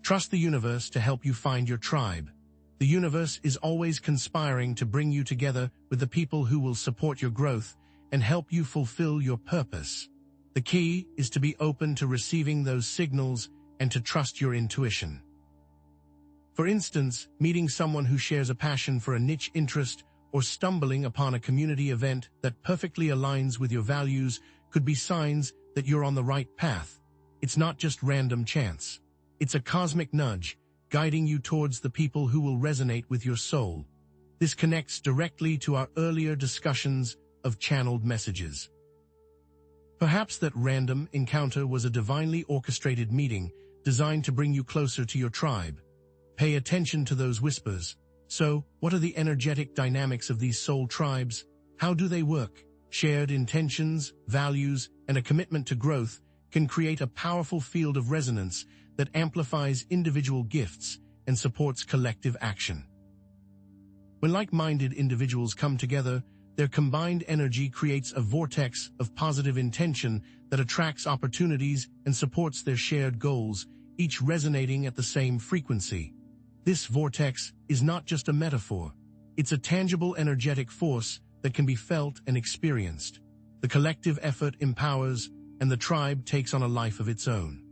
Trust the universe to help you find your tribe. The universe is always conspiring to bring you together with the people who will support your growth and help you fulfill your purpose. The key is to be open to receiving those signals and to trust your intuition. For instance, meeting someone who shares a passion for a niche interest or stumbling upon a community event that perfectly aligns with your values could be signs that you're on the right path. It's not just random chance. It's a cosmic nudge, guiding you towards the people who will resonate with your soul. This connects directly to our earlier discussions of channeled messages. Perhaps that random encounter was a divinely orchestrated meeting designed to bring you closer to your tribe. Pay attention to those whispers. So, what are the energetic dynamics of these soul tribes? How do they work? Shared intentions, values, and a commitment to growth can create a powerful field of resonance that amplifies individual gifts and supports collective action. When like-minded individuals come together, their combined energy creates a vortex of positive intention that attracts opportunities and supports their shared goals, each resonating at the same frequency. This vortex is not just a metaphor. It's a tangible energetic force that can be felt and experienced. The collective effort empowers, and the tribe takes on a life of its own.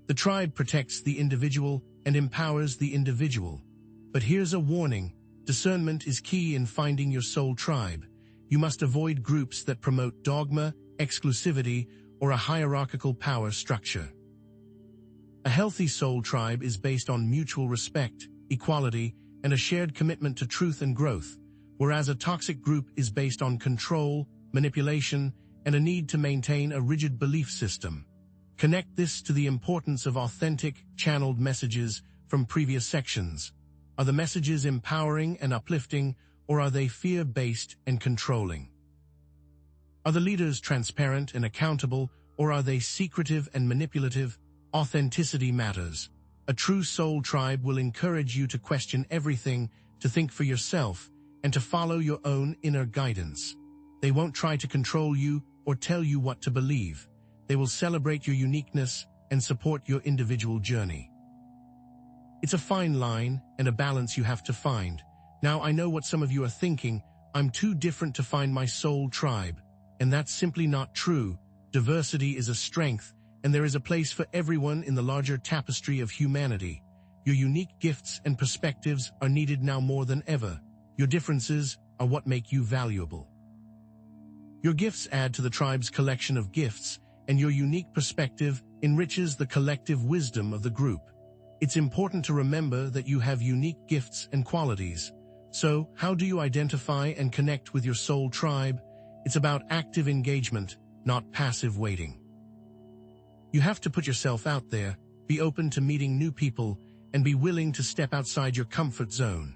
The tribe protects the individual and empowers the individual. But here's a warning. Discernment is key in finding your soul tribe. You must avoid groups that promote dogma, exclusivity, or a hierarchical power structure. A healthy soul tribe is based on mutual respect, equality, and a shared commitment to truth and growth, whereas a toxic group is based on control, manipulation, and a need to maintain a rigid belief system. Connect this to the importance of authentic, channeled messages from previous sections. Are the messages empowering and uplifting, or are they fear-based and controlling? Are the leaders transparent and accountable, or are they secretive and manipulative? Authenticity matters. A true soul tribe will encourage you to question everything, to think for yourself, and to follow your own inner guidance. They won't try to control you or tell you what to believe. They will celebrate your uniqueness and support your individual journey. It's a fine line and a balance you have to find. Now, I know what some of you are thinking. I'm too different to find my soul tribe. And that's simply not true. Diversity is a strength, and there is a place for everyone in the larger tapestry of humanity. Your unique gifts and perspectives are needed now more than ever. Your differences are what make you valuable. Your gifts add to the tribe's collection of gifts, and your unique perspective enriches the collective wisdom of the group. It's important to remember that you have unique gifts and qualities. So, how do you identify and connect with your soul tribe? It's about active engagement, not passive waiting. You have to put yourself out there, be open to meeting new people, and be willing to step outside your comfort zone.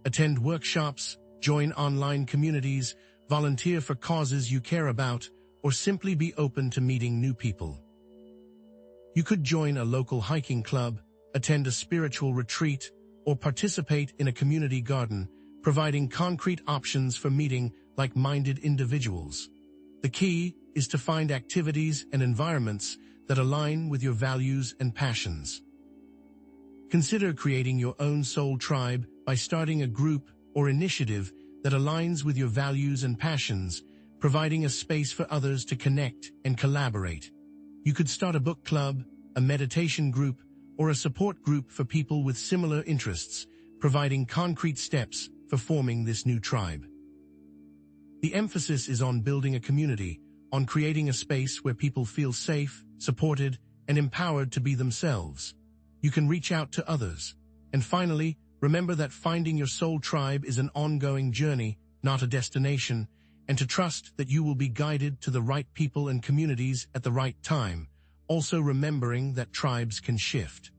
Attend workshops, join online communities, volunteer for causes you care about, or simply be open to meeting new people. You could join a local hiking club, attend a spiritual retreat, or participate in a community garden, providing concrete options for meeting like-minded individuals. The key is to find activities and environments that align with your values and passions. Consider creating your own soul tribe by starting a group or initiative that aligns with your values and passions, providing a space for others to connect and collaborate. You could start a book club, a meditation group, or a support group for people with similar interests, providing concrete steps for forming this new tribe. The emphasis is on building a community, on creating a space where people feel safe, supported, and empowered to be themselves. You can reach out to others. And finally, remember that finding your soul tribe is an ongoing journey, not a destination, and to trust that you will be guided to the right people and communities at the right time, also remembering that tribes can shift.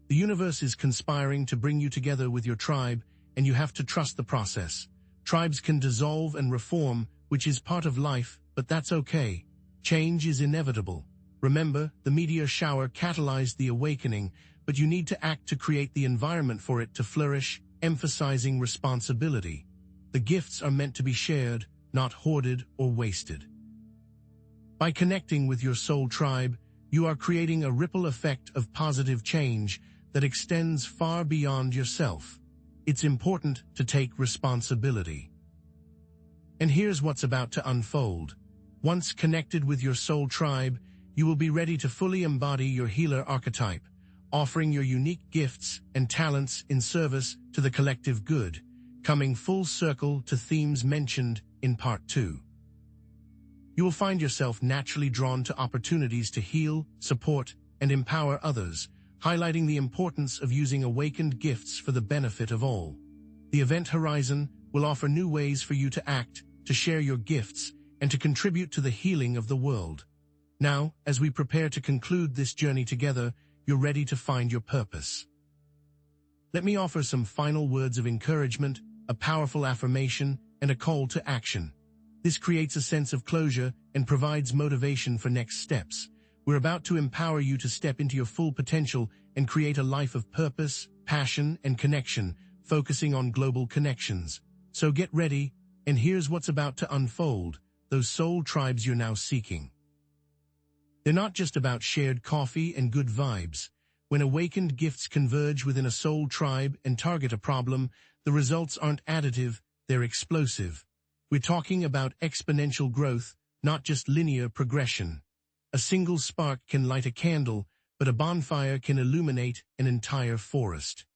The universe is conspiring to bring you together with your tribe, and you have to trust the process. Tribes can dissolve and reform, which is part of life, but that's okay. Change is inevitable. Remember, the meteor shower catalyzed the awakening, but you need to act to create the environment for it to flourish, emphasizing responsibility. The gifts are meant to be shared, not hoarded or wasted. By connecting with your soul tribe, you are creating a ripple effect of positive change that extends far beyond yourself. It's important to take responsibility. And here's what's about to unfold. Once connected with your soul tribe, you will be ready to fully embody your healer archetype, offering your unique gifts and talents in service to the collective good, coming full circle to themes mentioned in Part 2. You will find yourself naturally drawn to opportunities to heal, support, and empower others, highlighting the importance of using awakened gifts for the benefit of all. The event horizon will offer new ways for you to act, to share your gifts, and to contribute to the healing of the world. Now, as we prepare to conclude this journey together, you're ready to find your purpose. Let me offer some final words of encouragement, a powerful affirmation, and a call to action. This creates a sense of closure and provides motivation for next steps. We're about to empower you to step into your full potential and create a life of purpose, passion, and connection, focusing on global connections. So get ready, and here's what's about to unfold, those soul tribes you're now seeking. They're not just about shared coffee and good vibes. When awakened gifts converge within a soul tribe and target a problem, the results aren't additive, they're explosive. We're talking about exponential growth, not just linear progression. A single spark can light a candle, but a bonfire can illuminate an entire forest.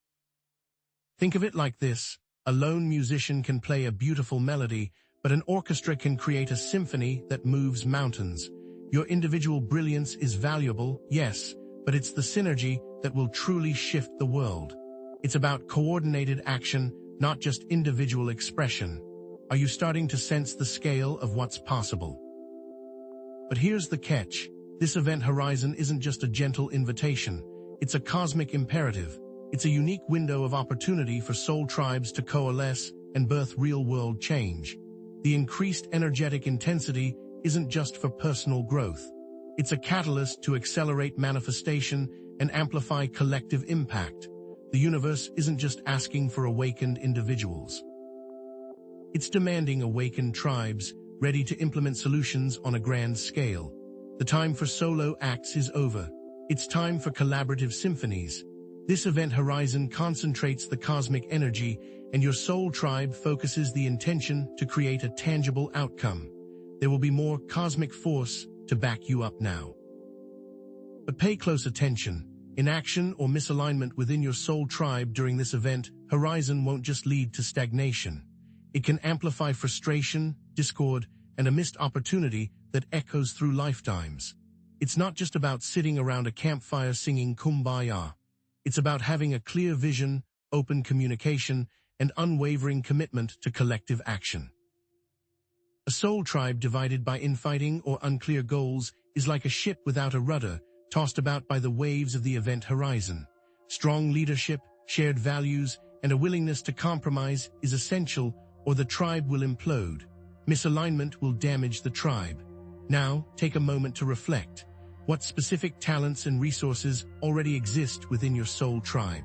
Think of it like this: a lone musician can play a beautiful melody, but an orchestra can create a symphony that moves mountains. Your individual brilliance is valuable, yes, but it's the synergy that will truly shift the world. It's about coordinated action, not just individual expression. Are you starting to sense the scale of what's possible? But here's the catch. This event horizon isn't just a gentle invitation. It's a cosmic imperative. It's a unique window of opportunity for soul tribes to coalesce and birth real-world change. The increased energetic intensity isn't just for personal growth. It's a catalyst to accelerate manifestation and amplify collective impact. The universe isn't just asking for awakened individuals. It's demanding awakened tribes, ready to implement solutions on a grand scale. The time for solo acts is over. It's time for collaborative symphonies. This event horizon concentrates the cosmic energy, and your soul tribe focuses the intention to create a tangible outcome. There will be more cosmic force to back you up now. But pay close attention. Inaction or misalignment within your soul tribe during this event horizon won't just lead to stagnation. It can amplify frustration, discord, and a missed opportunity that echoes through lifetimes. It's not just about sitting around a campfire singing Kumbaya. It's about having a clear vision, open communication, and unwavering commitment to collective action. A soul tribe divided by infighting or unclear goals is like a ship without a rudder, tossed about by the waves of the event horizon. Strong leadership, shared values, and a willingness to compromise is essential, or the tribe will implode. Misalignment will damage the tribe. Now, take a moment to reflect. What specific talents and resources already exist within your soul tribe?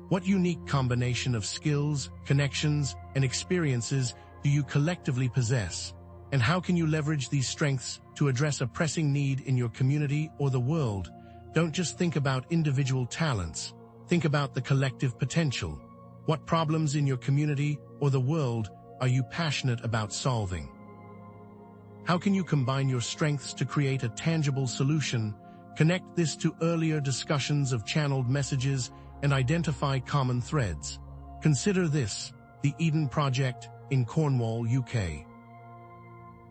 What unique combination of skills, connections, and experiences do you collectively possess? And how can you leverage these strengths to address a pressing need in your community or the world? Don't just think about individual talents. Think about the collective potential. What problems in your community or the world are you passionate about solving? How can you combine your strengths to create a tangible solution, connect this to earlier discussions of channeled messages, and identify common threads? Consider this, the Eden Project in Cornwall, UK.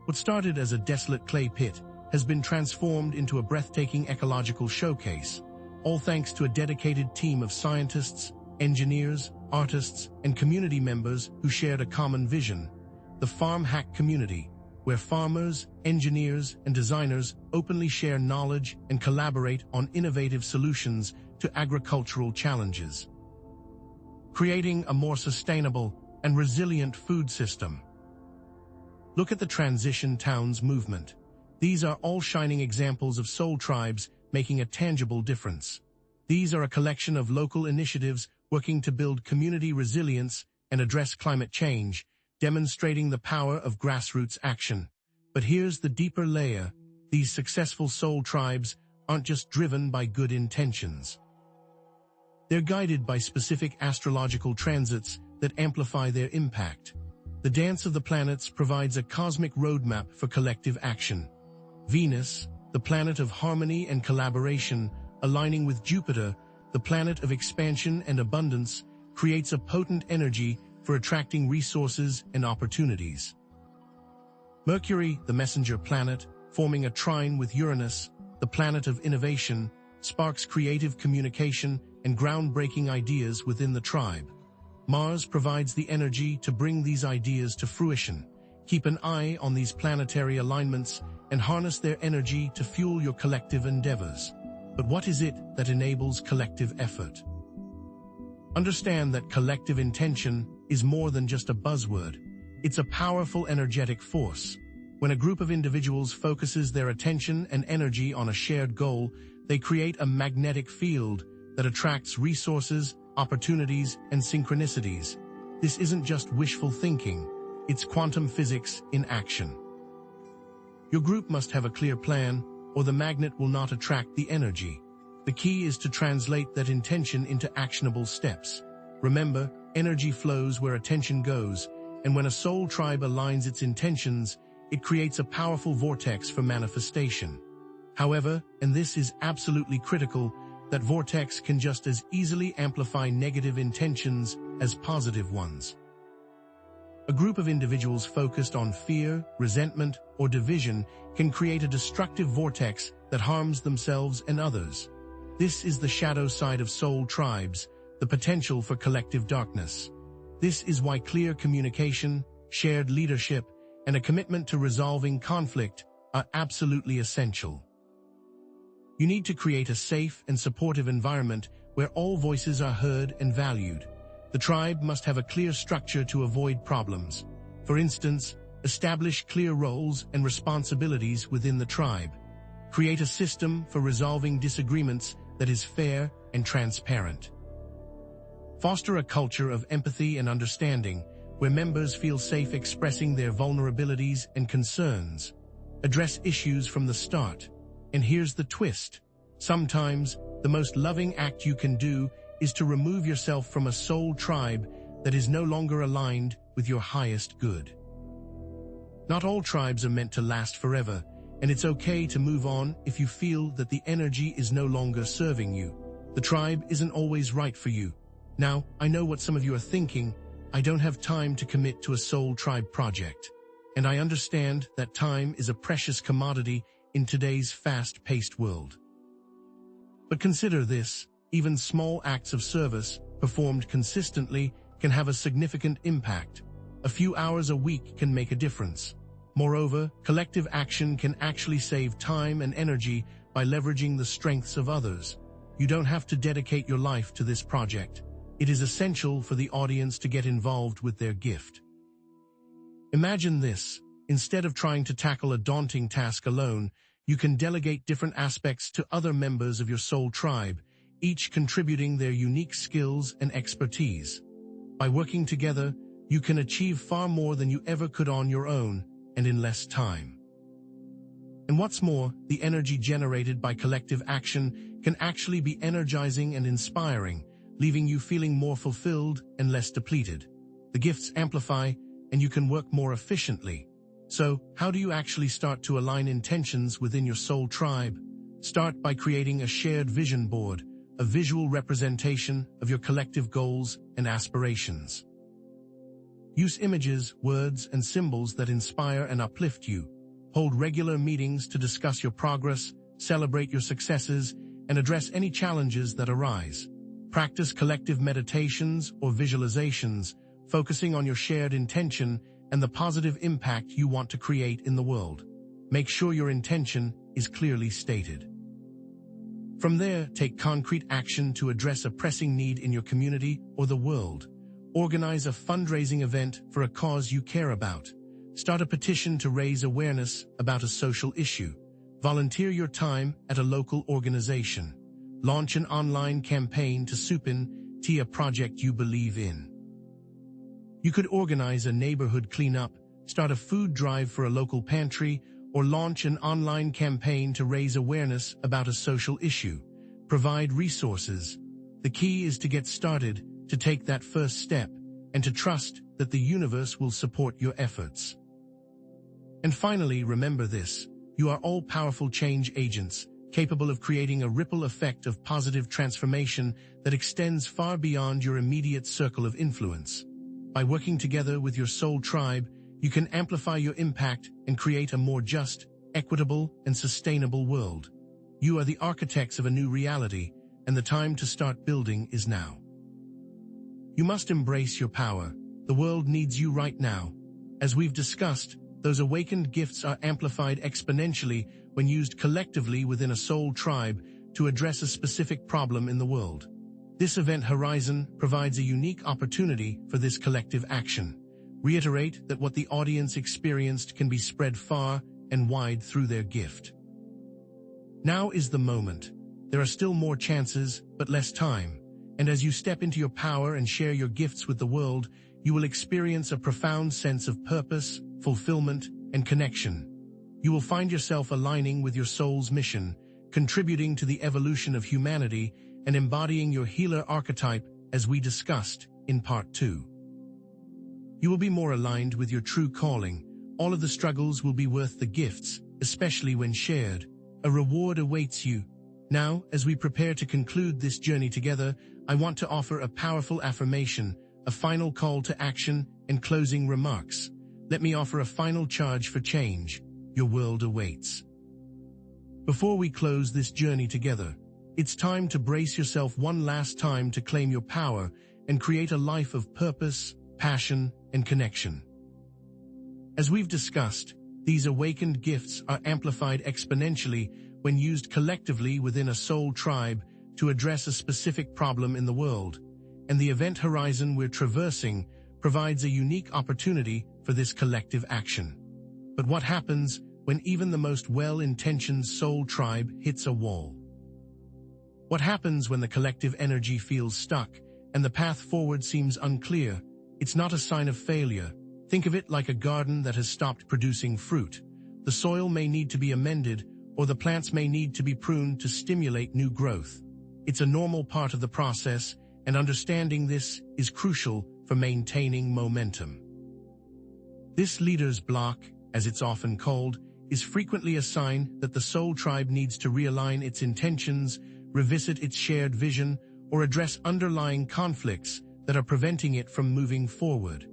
What started as a desolate clay pit has been transformed into a breathtaking ecological showcase, all thanks to a dedicated team of scientists, engineers, artists, and community members who shared a common vision: the farm hack community, where farmers, engineers, and designers openly share knowledge and collaborate on innovative solutions to agricultural challenges, creating a more sustainable and resilient food system. Look at the Transition Towns movement. These are all shining examples of soul tribes making a tangible difference. These are a collection of local initiatives working to build community resilience and address climate change, demonstrating the power of grassroots action. But here's the deeper layer. These successful soul tribes aren't just driven by good intentions. They're guided by specific astrological transits that amplify their impact. The Dance of the Planets provides a cosmic roadmap for collective action. Venus, the planet of harmony and collaboration, aligning with Jupiter, the planet of expansion and abundance, creates a potent energy for attracting resources and opportunities. Mercury, the messenger planet, forming a trine with Uranus, the planet of innovation, sparks creative communication and groundbreaking ideas within the tribe. Mars provides the energy to bring these ideas to fruition. Keep an eye on these planetary alignments and harness their energy to fuel your collective endeavors. But what is it that enables collective effort? Understand that collective intention is more than just a buzzword. It's a powerful energetic force. When a group of individuals focuses their attention and energy on a shared goal, they create a magnetic field that attracts resources, opportunities, and synchronicities. This isn't just wishful thinking, it's quantum physics in action. Your group must have a clear plan, or the magnet will not attract the energy. The key is to translate that intention into actionable steps. Remember, energy flows where attention goes, and when a soul tribe aligns its intentions, it creates a powerful vortex for manifestation. However, and this is absolutely critical, that vortex can just as easily amplify negative intentions as positive ones. A group of individuals focused on fear, resentment, or division can create a destructive vortex that harms themselves and others. This is the shadow side of soul tribes, the potential for collective darkness. This is why clear communication, shared leadership, and a commitment to resolving conflict are absolutely essential. You need to create a safe and supportive environment where all voices are heard and valued. The tribe must have a clear structure to avoid problems. For instance, establish clear roles and responsibilities within the tribe. Create a system for resolving disagreements that is fair and transparent. Foster a culture of empathy and understanding, where members feel safe expressing their vulnerabilities and concerns. Address issues from the start. And here's the twist. Sometimes, the most loving act you can do is to remove yourself from a soul tribe that is no longer aligned with your highest good. Not all tribes are meant to last forever, and it's okay to move on if you feel that the energy is no longer serving you. The tribe isn't always right for you. Now, I know what some of you are thinking. I don't have time to commit to a soul tribe project. And I understand that time is a precious commodity in today's fast-paced world. But consider this, even small acts of service, performed consistently, can have a significant impact. A few hours a week can make a difference. Moreover, collective action can actually save time and energy by leveraging the strengths of others. You don't have to dedicate your life to this project. It is essential for the audience to get involved with their gift. Imagine this. Instead of trying to tackle a daunting task alone, you can delegate different aspects to other members of your soul tribe, each contributing their unique skills and expertise. By working together, you can achieve far more than you ever could on your own, and in less time. And what's more, the energy generated by collective action can actually be energizing and inspiring. leaving you feeling more fulfilled and less depleted. The gifts amplify, and you can work more efficiently. So, how do you actually start to align intentions within your soul tribe? Start by creating a shared vision board, a visual representation of your collective goals and aspirations. Use images, words, and symbols that inspire and uplift you. Hold regular meetings to discuss your progress, celebrate your successes, and address any challenges that arise. Practice collective meditations or visualizations, focusing on your shared intention and the positive impact you want to create in the world. Make sure your intention is clearly stated. From there, take concrete action to address a pressing need in your community or the world. Organize a fundraising event for a cause you care about. Start a petition to raise awareness about a social issue. Volunteer your time at a local organization. Launch an online campaign to support a project you believe in. You could organize a neighborhood cleanup, start a food drive for a local pantry, or launch an online campaign to raise awareness about a social issue. Provide resources. The key is to get started, to take that first step, and to trust that the universe will support your efforts. And finally, remember this: you are all powerful change agents, capable of creating a ripple effect of positive transformation that extends far beyond your immediate circle of influence. By working together with your soul tribe, you can amplify your impact and create a more just, equitable, and sustainable world. You are the architects of a new reality, and the time to start building is now. You must embrace your power. The world needs you right now. As we've discussed, those awakened gifts are amplified exponentially when used collectively within a soul tribe to address a specific problem in the world. This event horizon provides a unique opportunity for this collective action. Reiterate that what the audience experienced can be spread far and wide through their gift. Now is the moment. There are still more chances, but less time. And as you step into your power and share your gifts with the world, you will experience a profound sense of purpose, fulfillment, and connection. You will find yourself aligning with your soul's mission, contributing to the evolution of humanity, and embodying your healer archetype, as we discussed in Part 2. You will be more aligned with your true calling. All of the struggles will be worth the gifts, especially when shared. A reward awaits you. Now, as we prepare to conclude this journey together, I want to offer a powerful affirmation, a final call to action, and closing remarks. Let me offer a final charge for change. Your world awaits. Before we close this journey together, it's time to brace yourself one last time to claim your power and create a life of purpose, passion, and connection. As we've discussed, these awakened gifts are amplified exponentially when used collectively within a soul tribe to address a specific problem in the world, and the event horizon we're traversing provides a unique opportunity for this collective action. But what happens when even the most well-intentioned soul tribe hits a wall? What happens when the collective energy feels stuck and the path forward seems unclear? It's not a sign of failure. Think of it like a garden that has stopped producing fruit. The soil may need to be amended, or the plants may need to be pruned to stimulate new growth. It's a normal part of the process, and understanding this is crucial for maintaining momentum. This leader's block, as it's often called, is frequently a sign that the soul tribe needs to realign its intentions, revisit its shared vision, or address underlying conflicts that are preventing it from moving forward.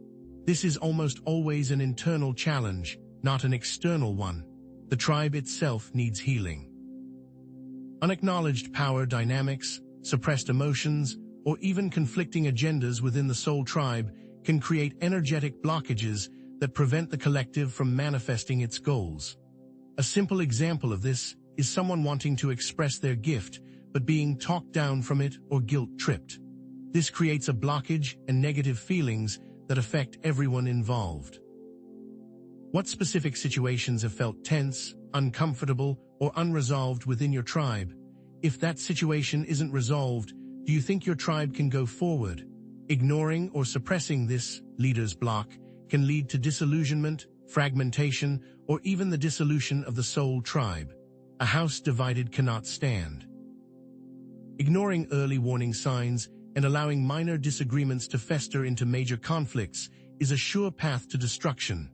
This is almost always an internal challenge, not an external one. The tribe itself needs healing. Unacknowledged power dynamics, suppressed emotions, or even conflicting agendas within the soul tribe can create energetic blockages that prevent the collective from manifesting its goals. A simple example of this is someone wanting to express their gift, but being talked down from it or guilt-tripped. This creates a blockage and negative feelings that affect everyone involved. What specific situations have felt tense, uncomfortable, or unresolved within your tribe? If that situation isn't resolved, do you think your tribe can go forward? Ignoring or suppressing this leader's block can lead to disillusionment, fragmentation, or even the dissolution of the soul tribe. A house divided cannot stand. Ignoring early warning signs and allowing minor disagreements to fester into major conflicts is a sure path to destruction.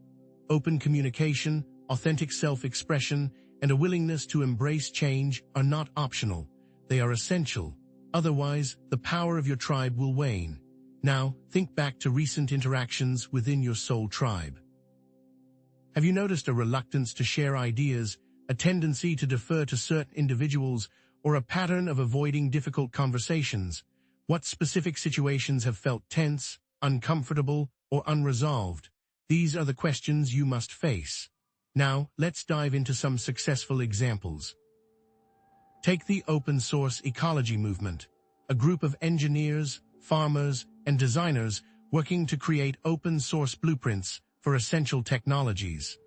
Open communication, authentic self-expression, and a willingness to embrace change are not optional. They are essential. Otherwise, the power of your tribe will wane. Now, think back to recent interactions within your soul tribe. Have you noticed a reluctance to share ideas, a tendency to defer to certain individuals, or a pattern of avoiding difficult conversations? What specific situations have felt tense, uncomfortable, or unresolved? These are the questions you must face. Now, let's dive into some successful examples. Take the open source ecology movement, a group of engineers, farmers, and designers working to create open source blueprints for essential technologies.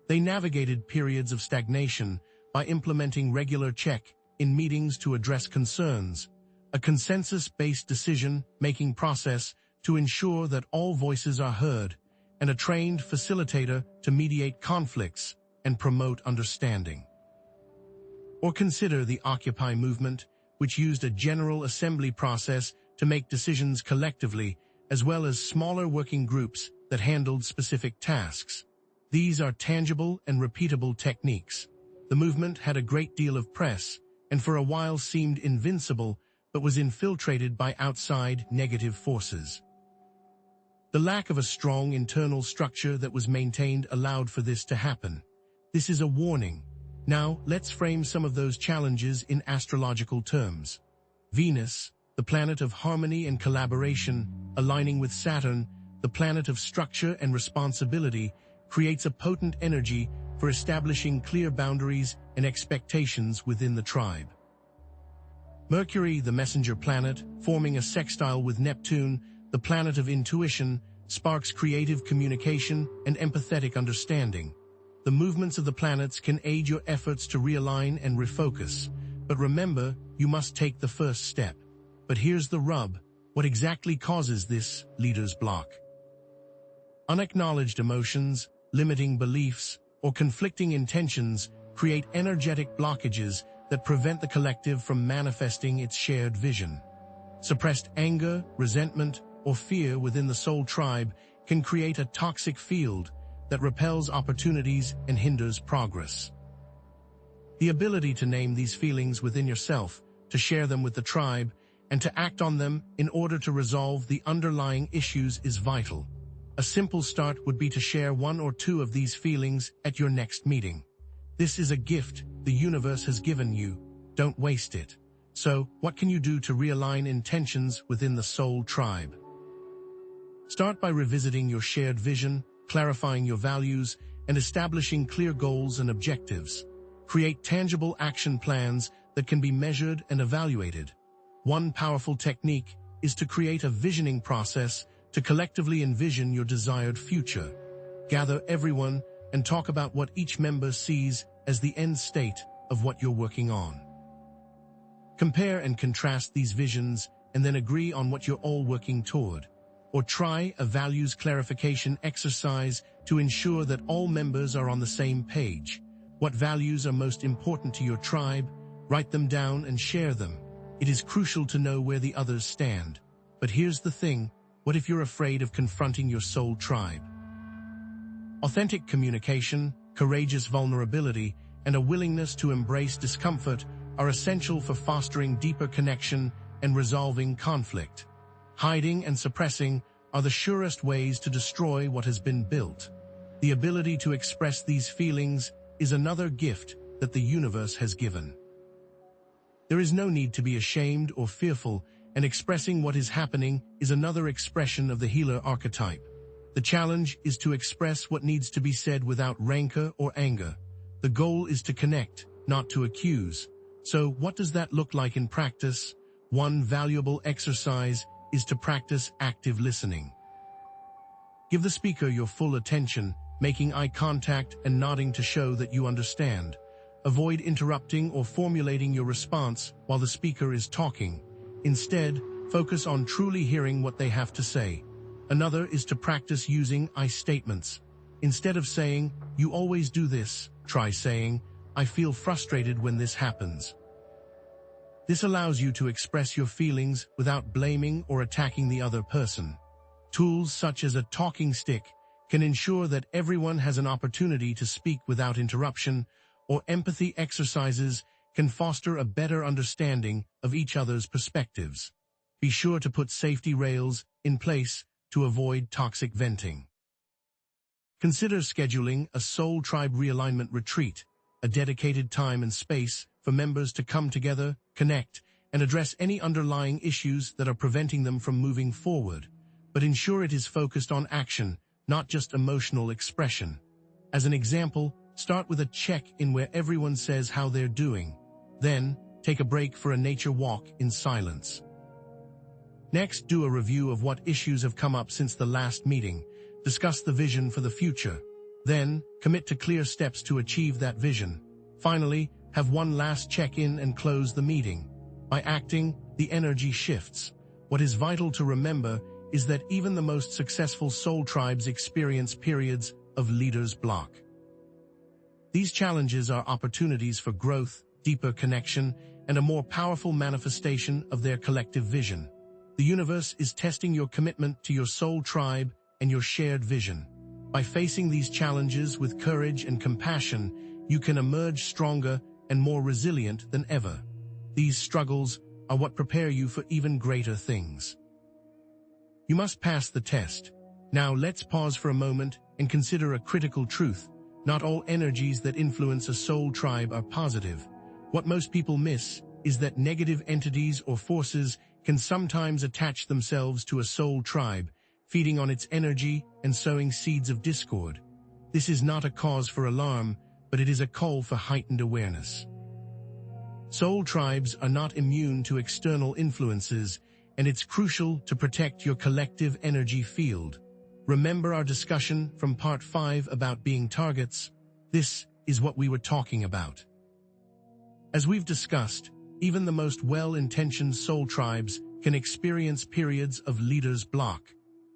They navigated periods of stagnation by implementing regular check-in meetings to address concerns, a consensus-based decision-making process to ensure that all voices are heard, and a trained facilitator to mediate conflicts and promote understanding. Or consider the Occupy movement, which used a general assembly process to make decisions collectively, as well as smaller working groups that handled specific tasks. These are tangible and repeatable techniques. The movement had a great deal of press, and for a while seemed invincible, but was infiltrated by outside negative forces. The lack of a strong internal structure that was maintained allowed for this to happen. This is a warning. Now, let's frame some of those challenges in astrological terms. Venus, the planet of harmony and collaboration, aligning with Saturn, the planet of structure and responsibility, creates a potent energy for establishing clear boundaries and expectations within the tribe. Mercury, the messenger planet, forming a sextile with Neptune, the planet of intuition, sparks creative communication and empathetic understanding. The movements of the planets can aid your efforts to realign and refocus, but remember, you must take the first step. But here's the rub. What exactly causes this leader's block? Unacknowledged emotions, limiting beliefs, or conflicting intentions create energetic blockages that prevent the collective from manifesting its shared vision. Suppressed anger, resentment, or fear within the soul tribe can create a toxic field that repels opportunities and hinders progress. The ability to name these feelings within yourself, to share them with the tribe, and to act on them in order to resolve the underlying issues is vital. A simple start would be to share one or two of these feelings at your next meeting. This is a gift the universe has given you. Don't waste it. So, what can you do to realign intentions within the soul tribe? Start by revisiting your shared vision, clarifying your values, and establishing clear goals and objectives. Create tangible action plans that can be measured and evaluated. One powerful technique is to create a visioning process to collectively envision your desired future. Gather everyone and talk about what each member sees as the end state of what you're working on. Compare and contrast these visions and then agree on what you're all working toward. Or try a values clarification exercise to ensure that all members are on the same page. What values are most important to your tribe? Write them down and share them. It is crucial to know where the others stand. But here's the thing, what if you're afraid of confronting your soul tribe? Authentic communication, courageous vulnerability, and a willingness to embrace discomfort are essential for fostering deeper connection and resolving conflict. Hiding and suppressing are the surest ways to destroy what has been built. The ability to express these feelings is another gift that the universe has given. There is no need to be ashamed or fearful, and expressing what is happening is another expression of the healer archetype. The challenge is to express what needs to be said without rancor or anger. The goal is to connect, not to accuse. So, what does that look like in practice? One valuable exercise is to practice active listening. Give the speaker your full attention, making eye contact and nodding to show that you understand. Avoid interrupting or formulating your response while the speaker is talking. Instead, focus on truly hearing what they have to say. Another is to practice using I statements. Instead of saying, "You always do this," try saying, "I feel frustrated when this happens." This allows you to express your feelings without blaming or attacking the other person. Tools such as a talking stick can ensure that everyone has an opportunity to speak without interruption, or empathy exercises can foster a better understanding of each other's perspectives. Be sure to put safety rails in place to avoid toxic venting. Consider scheduling a Soul Tribe realignment retreat, a dedicated time and space for members to come together, connect, and address any underlying issues that are preventing them from moving forward. But ensure it is focused on action, not just emotional expression. As an example, start with a check-in where everyone says how they're doing. Then, take a break for a nature walk in silence. Next, do a review of what issues have come up since the last meeting. Discuss the vision for the future. Then, commit to clear steps to achieve that vision. Finally, have one last check-in and close the meeting. By acting, the energy shifts. What is vital to remember is that even the most successful soul tribes experience periods of leader's block. These challenges are opportunities for growth, deeper connection, and a more powerful manifestation of their collective vision. The universe is testing your commitment to your soul tribe and your shared vision. By facing these challenges with courage and compassion, you can emerge stronger and more resilient than ever. These struggles are what prepare you for even greater things. You must pass the test. Now let's pause for a moment and consider a critical truth. Not all energies that influence a soul tribe are positive. What most people miss is that negative entities or forces can sometimes attach themselves to a soul tribe, feeding on its energy and sowing seeds of discord. This is not a cause for alarm, but it is a call for heightened awareness. Soul tribes are not immune to external influences, and it's crucial to protect your collective energy field. Remember our discussion from Part 5 about being targets? This is what we were talking about. As we've discussed, even the most well-intentioned soul tribes can experience periods of leader's block,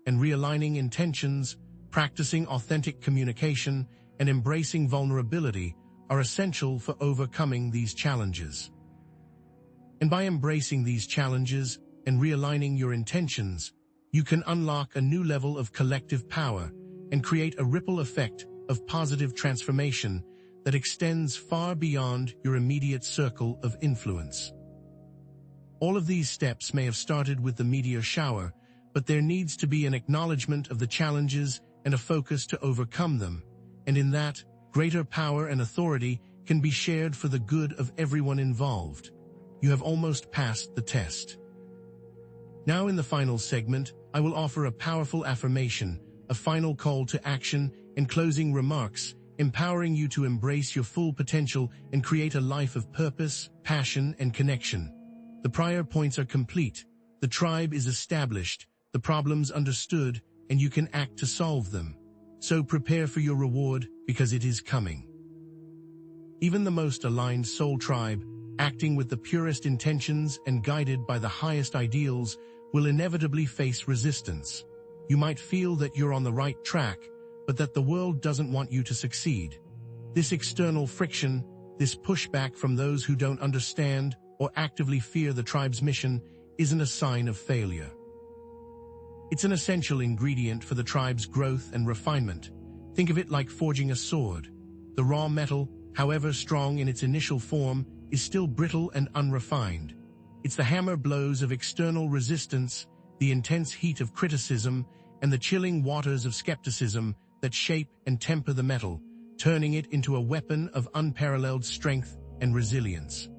and realigning intentions, practicing authentic communication, and embracing vulnerability are essential for overcoming these challenges. And by embracing these challenges and realigning your intentions, you can unlock a new level of collective power and create a ripple effect of positive transformation that extends far beyond your immediate circle of influence. All of these steps may have started with the meteor shower, but there needs to be an acknowledgement of the challenges and a focus to overcome them, and in that, greater power and authority can be shared for the good of everyone involved. You have almost passed the test. Now in the final segment, I will offer a powerful affirmation, a final call to action, and closing remarks, empowering you to embrace your full potential and create a life of purpose, passion, and connection. The prior points are complete. The tribe is established, the problems understood, and you can act to solve them. So prepare for your reward, because it is coming. Even the most aligned soul tribe, acting with the purest intentions and guided by the highest ideals, will inevitably face resistance. You might feel that you're on the right track, but that the world doesn't want you to succeed. This external friction, this pushback from those who don't understand or actively fear the tribe's mission, isn't a sign of failure. It's an essential ingredient for the tribe's growth and refinement. Think of it like forging a sword. The raw metal, however strong in its initial form, is still brittle and unrefined. It's the hammer blows of external resistance, the intense heat of criticism, and the chilling waters of skepticism that shape and temper the metal, turning it into a weapon of unparalleled strength and resilience.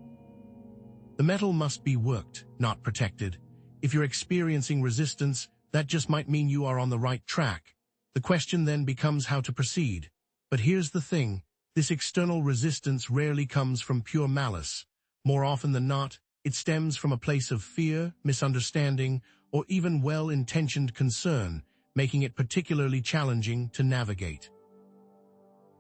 The metal must be worked, not protected. If you're experiencing resistance, that just might mean you are on the right track. The question then becomes how to proceed. But here's the thing, this external resistance rarely comes from pure malice. More often than not, it stems from a place of fear, misunderstanding, or even well-intentioned concern, making it particularly challenging to navigate.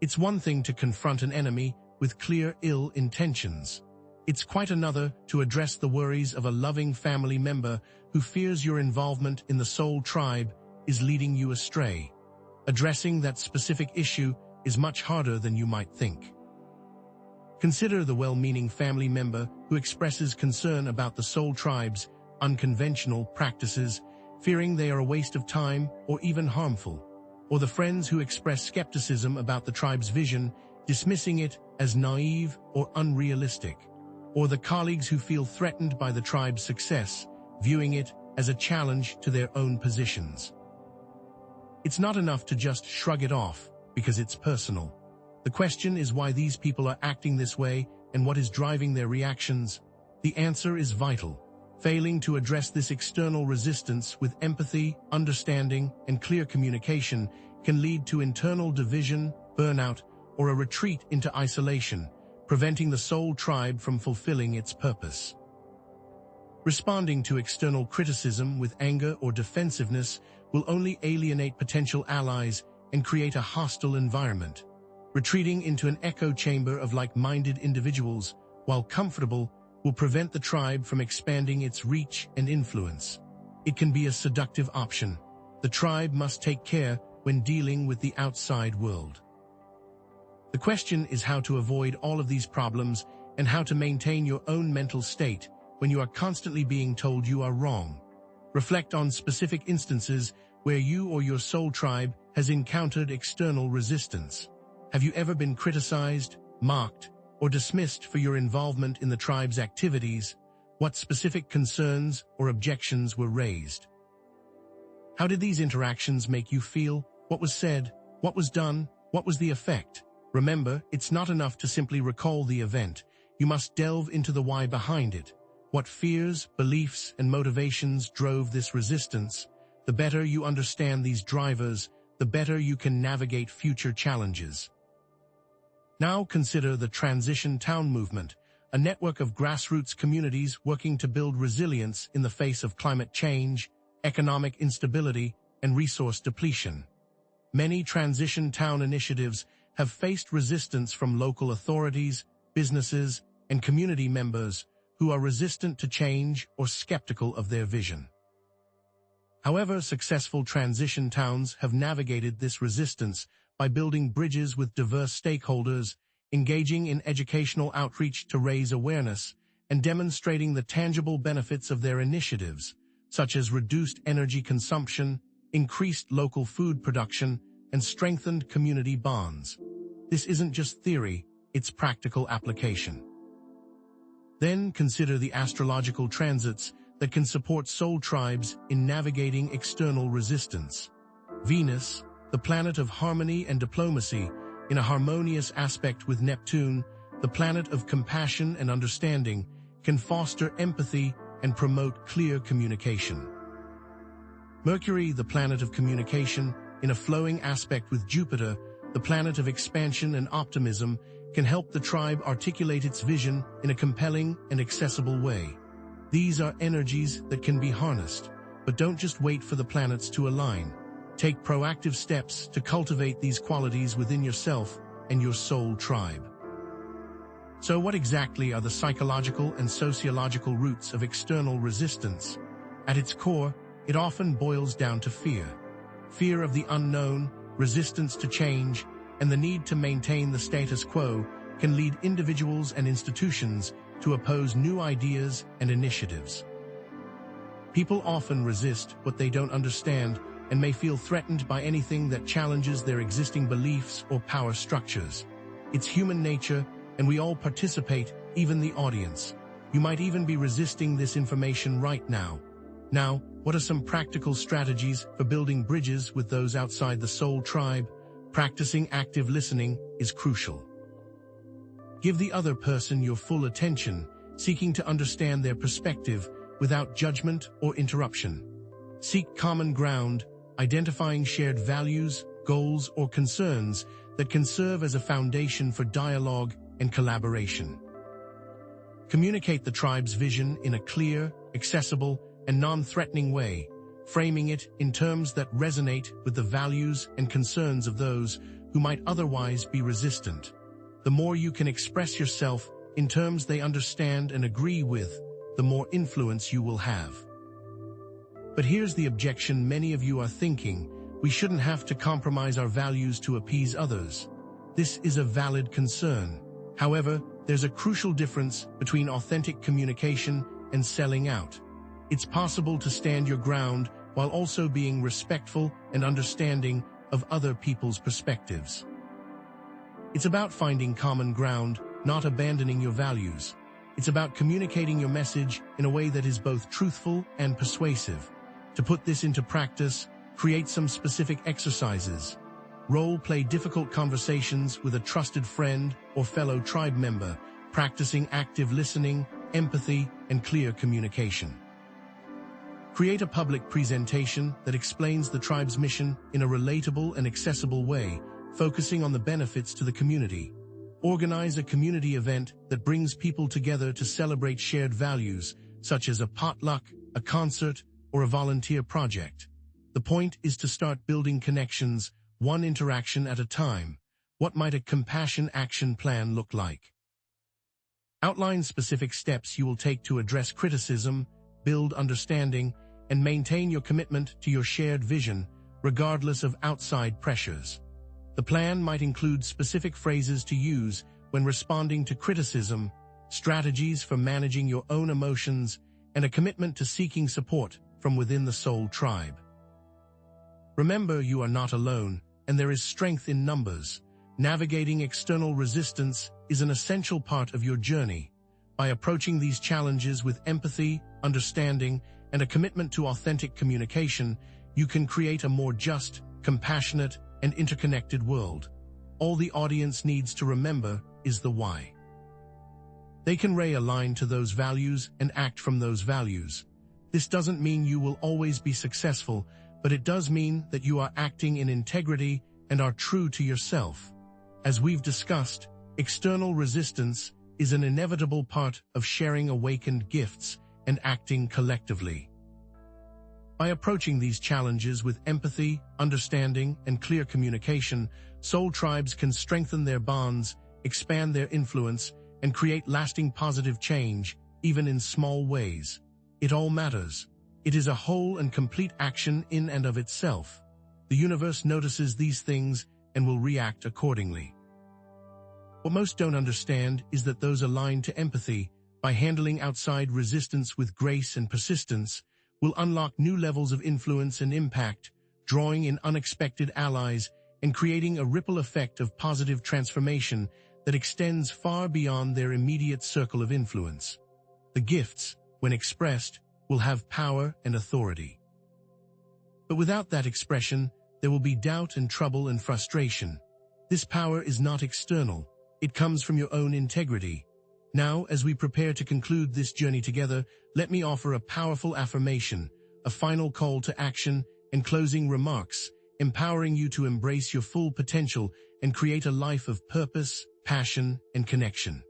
It's one thing to confront an enemy with clear ill intentions. It's quite another to address the worries of a loving family member who fears your involvement in the soul tribe is leading you astray. Addressing that specific issue is much harder than you might think. Consider the well-meaning family member who expresses concern about the Soul Tribe's unconventional practices, fearing they are a waste of time or even harmful, or the friends who express skepticism about the tribe's vision, dismissing it as naive or unrealistic, or the colleagues who feel threatened by the tribe's success, viewing it as a challenge to their own positions. It's not enough to just shrug it off because it's personal. The question is why these people are acting this way and what is driving their reactions. The answer is vital. Failing to address this external resistance with empathy, understanding, and clear communication can lead to internal division, burnout, or a retreat into isolation, preventing the Soul Tribe from fulfilling its purpose. Responding to external criticism with anger or defensiveness will only alienate potential allies and create a hostile environment. Retreating into an echo chamber of like-minded individuals, while comfortable, will prevent the tribe from expanding its reach and influence. It can be a seductive option. The tribe must take care when dealing with the outside world. The question is how to avoid all of these problems and how to maintain your own mental state when you are constantly being told you are wrong. Reflect on specific instances where you or your soul tribe has encountered external resistance. Have you ever been criticized, mocked, or dismissed for your involvement in the tribe's activities? What specific concerns or objections were raised? How did these interactions make you feel? What was said? What was done? What was the effect? Remember, it's not enough to simply recall the event. You must delve into the why behind it. What fears, beliefs, and motivations drove this resistance? The better you understand these drivers, the better you can navigate future challenges. Now consider the Transition Town movement, a network of grassroots communities working to build resilience in the face of climate change, economic instability, and resource depletion. Many transition town initiatives have faced resistance from local authorities, businesses, and community members who are resistant to change or skeptical of their vision. However, successful transition towns have navigated this resistance by building bridges with diverse stakeholders, engaging in educational outreach to raise awareness, and demonstrating the tangible benefits of their initiatives, such as reduced energy consumption, increased local food production, and strengthened community bonds. This isn't just theory, it's practical application. Then consider the astrological transits that can support soul tribes in navigating external resistance. Venus, the planet of harmony and diplomacy, in a harmonious aspect with Neptune, the planet of compassion and understanding, can foster empathy and promote clear communication. Mercury, the planet of communication, in a flowing aspect with Jupiter, the planet of expansion and optimism, can help the tribe articulate its vision in a compelling and accessible way. These are energies that can be harnessed, but don't just wait for the planets to align. Take proactive steps to cultivate these qualities within yourself and your soul tribe. So what exactly are the psychological and sociological roots of external resistance? At its core, it often boils down to fear. Fear of the unknown, resistance to change, and the need to maintain the status quo can lead individuals and institutions to oppose new ideas and initiatives. People often resist what they don't understand and may feel threatened by anything that challenges their existing beliefs or power structures. It's human nature, and we all participate, even the audience. You might even be resisting this information right now. Now, what are some practical strategies for building bridges with those outside the soul tribe? Practicing active listening is crucial. Give the other person your full attention, seeking to understand their perspective without judgment or interruption. Seek common ground, identifying shared values, goals, or concerns that can serve as a foundation for dialogue and collaboration. Communicate the tribe's vision in a clear, accessible, and non-threatening way, framing it in terms that resonate with the values and concerns of those who might otherwise be resistant. The more you can express yourself in terms they understand and agree with, the more influence you will have. But here's the objection many of you are thinking: we shouldn't have to compromise our values to appease others. This is a valid concern. However, there's a crucial difference between authentic communication and selling out. It's possible to stand your ground while also being respectful and understanding of other people's perspectives. It's about finding common ground, not abandoning your values. It's about communicating your message in a way that is both truthful and persuasive. To put this into practice, create some specific exercises. Role-play difficult conversations with a trusted friend or fellow tribe member, practicing active listening, empathy, and clear communication. Create a public presentation that explains the tribe's mission in a relatable and accessible way, focusing on the benefits to the community. Organize a community event that brings people together to celebrate shared values, such as a potluck, a concert, or a volunteer project. The point is to start building connections, one interaction at a time. What might a compassion action plan look like? Outline specific steps you will take to address criticism, build understanding, and maintain your commitment to your shared vision, regardless of outside pressures. The plan might include specific phrases to use when responding to criticism, strategies for managing your own emotions, and a commitment to seeking support from within the soul tribe. Remember, you are not alone, and there is strength in numbers. Navigating external resistance is an essential part of your journey. By approaching these challenges with empathy, understanding, and a commitment to authentic communication, you can create a more just, compassionate, and interconnected world. All the audience needs to remember is the why. They can realign to those values and act from those values. This doesn't mean you will always be successful, but it does mean that you are acting in integrity and are true to yourself. As we've discussed, external resistance is an inevitable part of sharing awakened gifts and acting collectively. By approaching these challenges with empathy, understanding, and clear communication, soul tribes can strengthen their bonds, expand their influence, and create lasting positive change, even in small ways. It all matters. It is a whole and complete action in and of itself. The universe notices these things and will react accordingly. What most don't understand is that those aligned to empathy, by handling outside resistance with grace and persistence, will unlock new levels of influence and impact, drawing in unexpected allies and creating a ripple effect of positive transformation that extends far beyond their immediate circle of influence. The gifts, when expressed, will have power and authority. But without that expression, there will be doubt and trouble and frustration. This power is not external. It comes from your own integrity. Now, as we prepare to conclude this journey together, let me offer a powerful affirmation, a final call to action, and closing remarks, empowering you to embrace your full potential and create a life of purpose, passion, and connection.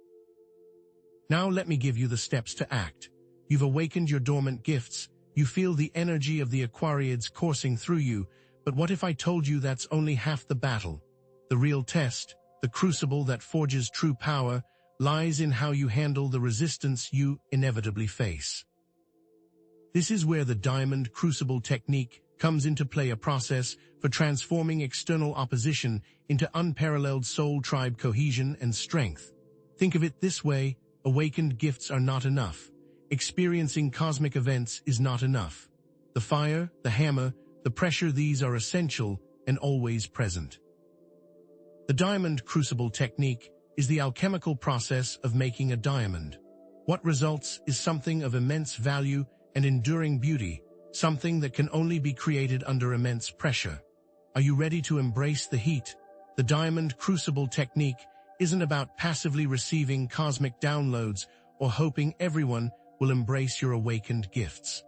Now let me give you the steps to act. You've awakened your dormant gifts. You feel the energy of the AQUARIIDs coursing through you, but what if I told you that's only half the battle? The real test, the crucible that forges true power, lies in how you handle the resistance you inevitably face. This is where the diamond crucible technique comes into play, a process for transforming external opposition into unparalleled soul tribe cohesion and strength. Think of it this way: awakened gifts are not enough. Experiencing cosmic events is not enough. The fire, the hammer, the pressure, these are essential and always present. The diamond crucible technique is the alchemical process of making a diamond. What results is something of immense value and enduring beauty, something that can only be created under immense pressure. Are you ready to embrace the heat? The diamond crucible technique isn't about passively receiving cosmic downloads or hoping everyone will embrace your awakened gifts.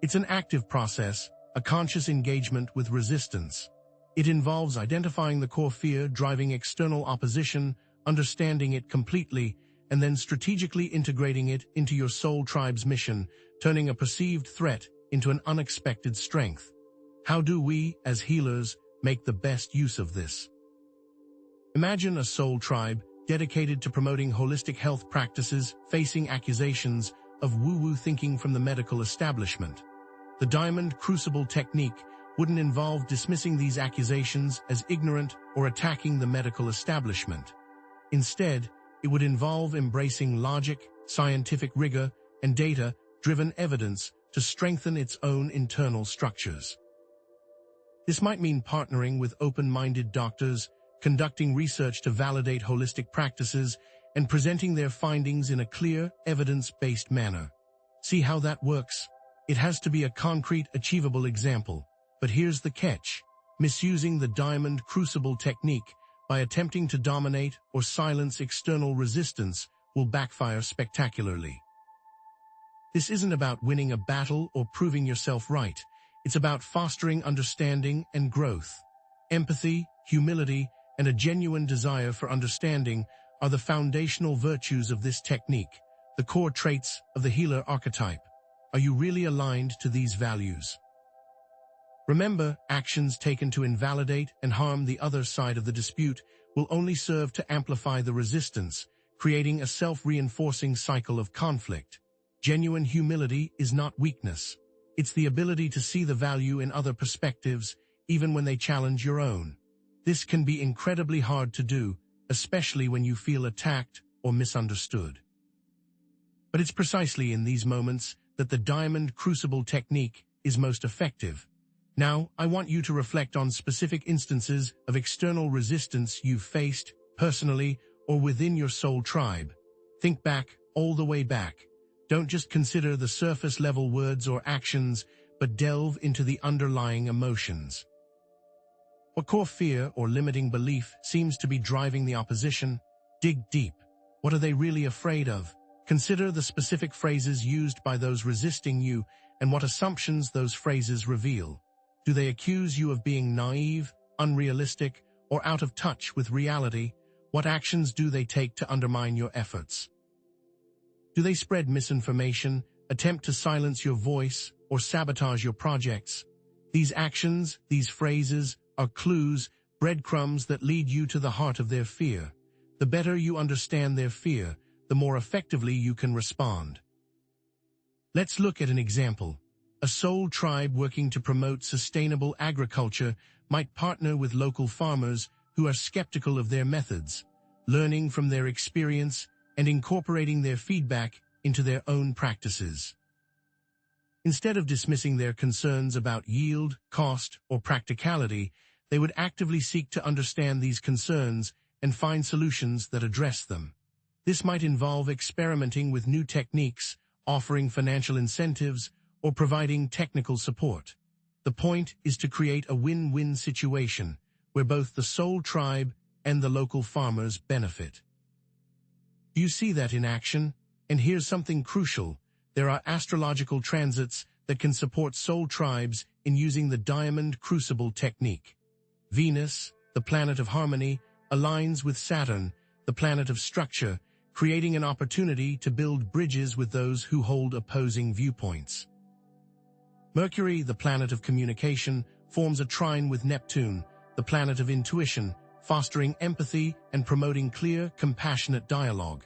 It's an active process, a conscious engagement with resistance. It involves identifying the core fear driving external opposition, understanding it completely, and then strategically integrating it into your soul tribe's mission, turning a perceived threat into an unexpected strength. How do we, as healers, make the best use of this? Imagine a soul tribe dedicated to promoting holistic health practices, facing accusations of woo-woo thinking from the medical establishment. The diamond crucible technique wouldn't involve dismissing these accusations as ignorant or attacking the medical establishment. Instead, It would involve embracing logic, scientific rigor, and data-driven evidence to strengthen its own internal structures. This might mean partnering with open-minded doctors, conducting research to validate holistic practices, and presenting their findings in a clear, evidence-based manner. See how that works? It has to be a concrete, achievable example. But here's the catch. Misusing the diamond crucible technique by attempting to dominate or silence external resistance will backfire spectacularly. This isn't about winning a battle or proving yourself right. It's about fostering understanding and growth. Empathy, humility, and a genuine desire for understanding are the foundational virtues of this technique, the core traits of the healer archetype. Are you really aligned to these values? Remember, actions taken to invalidate and harm the other side of the dispute will only serve to amplify the resistance, creating a self-reinforcing cycle of conflict. Genuine humility is not weakness. It's the ability to see the value in other perspectives, even when they challenge your own. This can be incredibly hard to do, especially when you feel attacked or misunderstood. But it's precisely in these moments that the diamond crucible technique is most effective. Now, I want you to reflect on specific instances of external resistance you've faced, personally or within your soul tribe. Think back, all the way back. Don't just consider the surface-level words or actions, but delve into the underlying emotions. What core fear or limiting belief seems to be driving the opposition? Dig deep. What are they really afraid of? Consider the specific phrases used by those resisting you and what assumptions those phrases reveal. Do they accuse you of being naive, unrealistic, or out of touch with reality? What actions do they take to undermine your efforts? Do they spread misinformation, attempt to silence your voice, or sabotage your projects? These actions, these phrases, are clues, breadcrumbs that lead you to the heart of their fear. The better you understand their fear, the more effectively you can respond. Let's look at an example. A soul tribe working to promote sustainable agriculture might partner with local farmers who are skeptical of their methods, learning from their experience and incorporating their feedback into their own practices. Instead of dismissing their concerns about yield, cost, or practicality, they would actively seek to understand these concerns and find solutions that address them. This might involve experimenting with new techniques, offering financial incentives, or providing technical support. The point is to create a win-win situation where both the soul tribe and the local farmers benefit. Do you see that in action? And here's something crucial. There are astrological transits that can support soul tribes in using the diamond crucible technique. Venus, the planet of harmony, aligns with Saturn, the planet of structure, creating an opportunity to build bridges with those who hold opposing viewpoints. Mercury, the planet of communication, forms a trine with Neptune, the planet of intuition, fostering empathy and promoting clear, compassionate dialogue.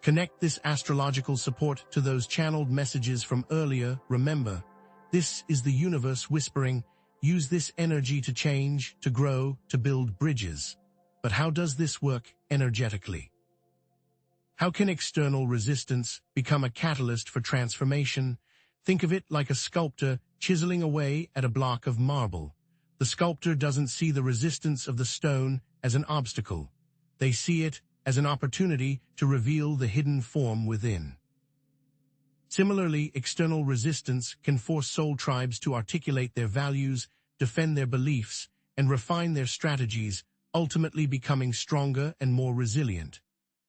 Connect this astrological support to those channeled messages from earlier. Remember, this is the universe whispering. Use this energy to change, to grow, to build bridges. But how does this work energetically? How can external resistance become a catalyst for transformation? Think of it like a sculptor chiseling away at a block of marble. The sculptor doesn't see the resistance of the stone as an obstacle. They see it as an opportunity to reveal the hidden form within. Similarly, external resistance can force soul tribes to articulate their values, defend their beliefs, and refine their strategies, ultimately becoming stronger and more resilient.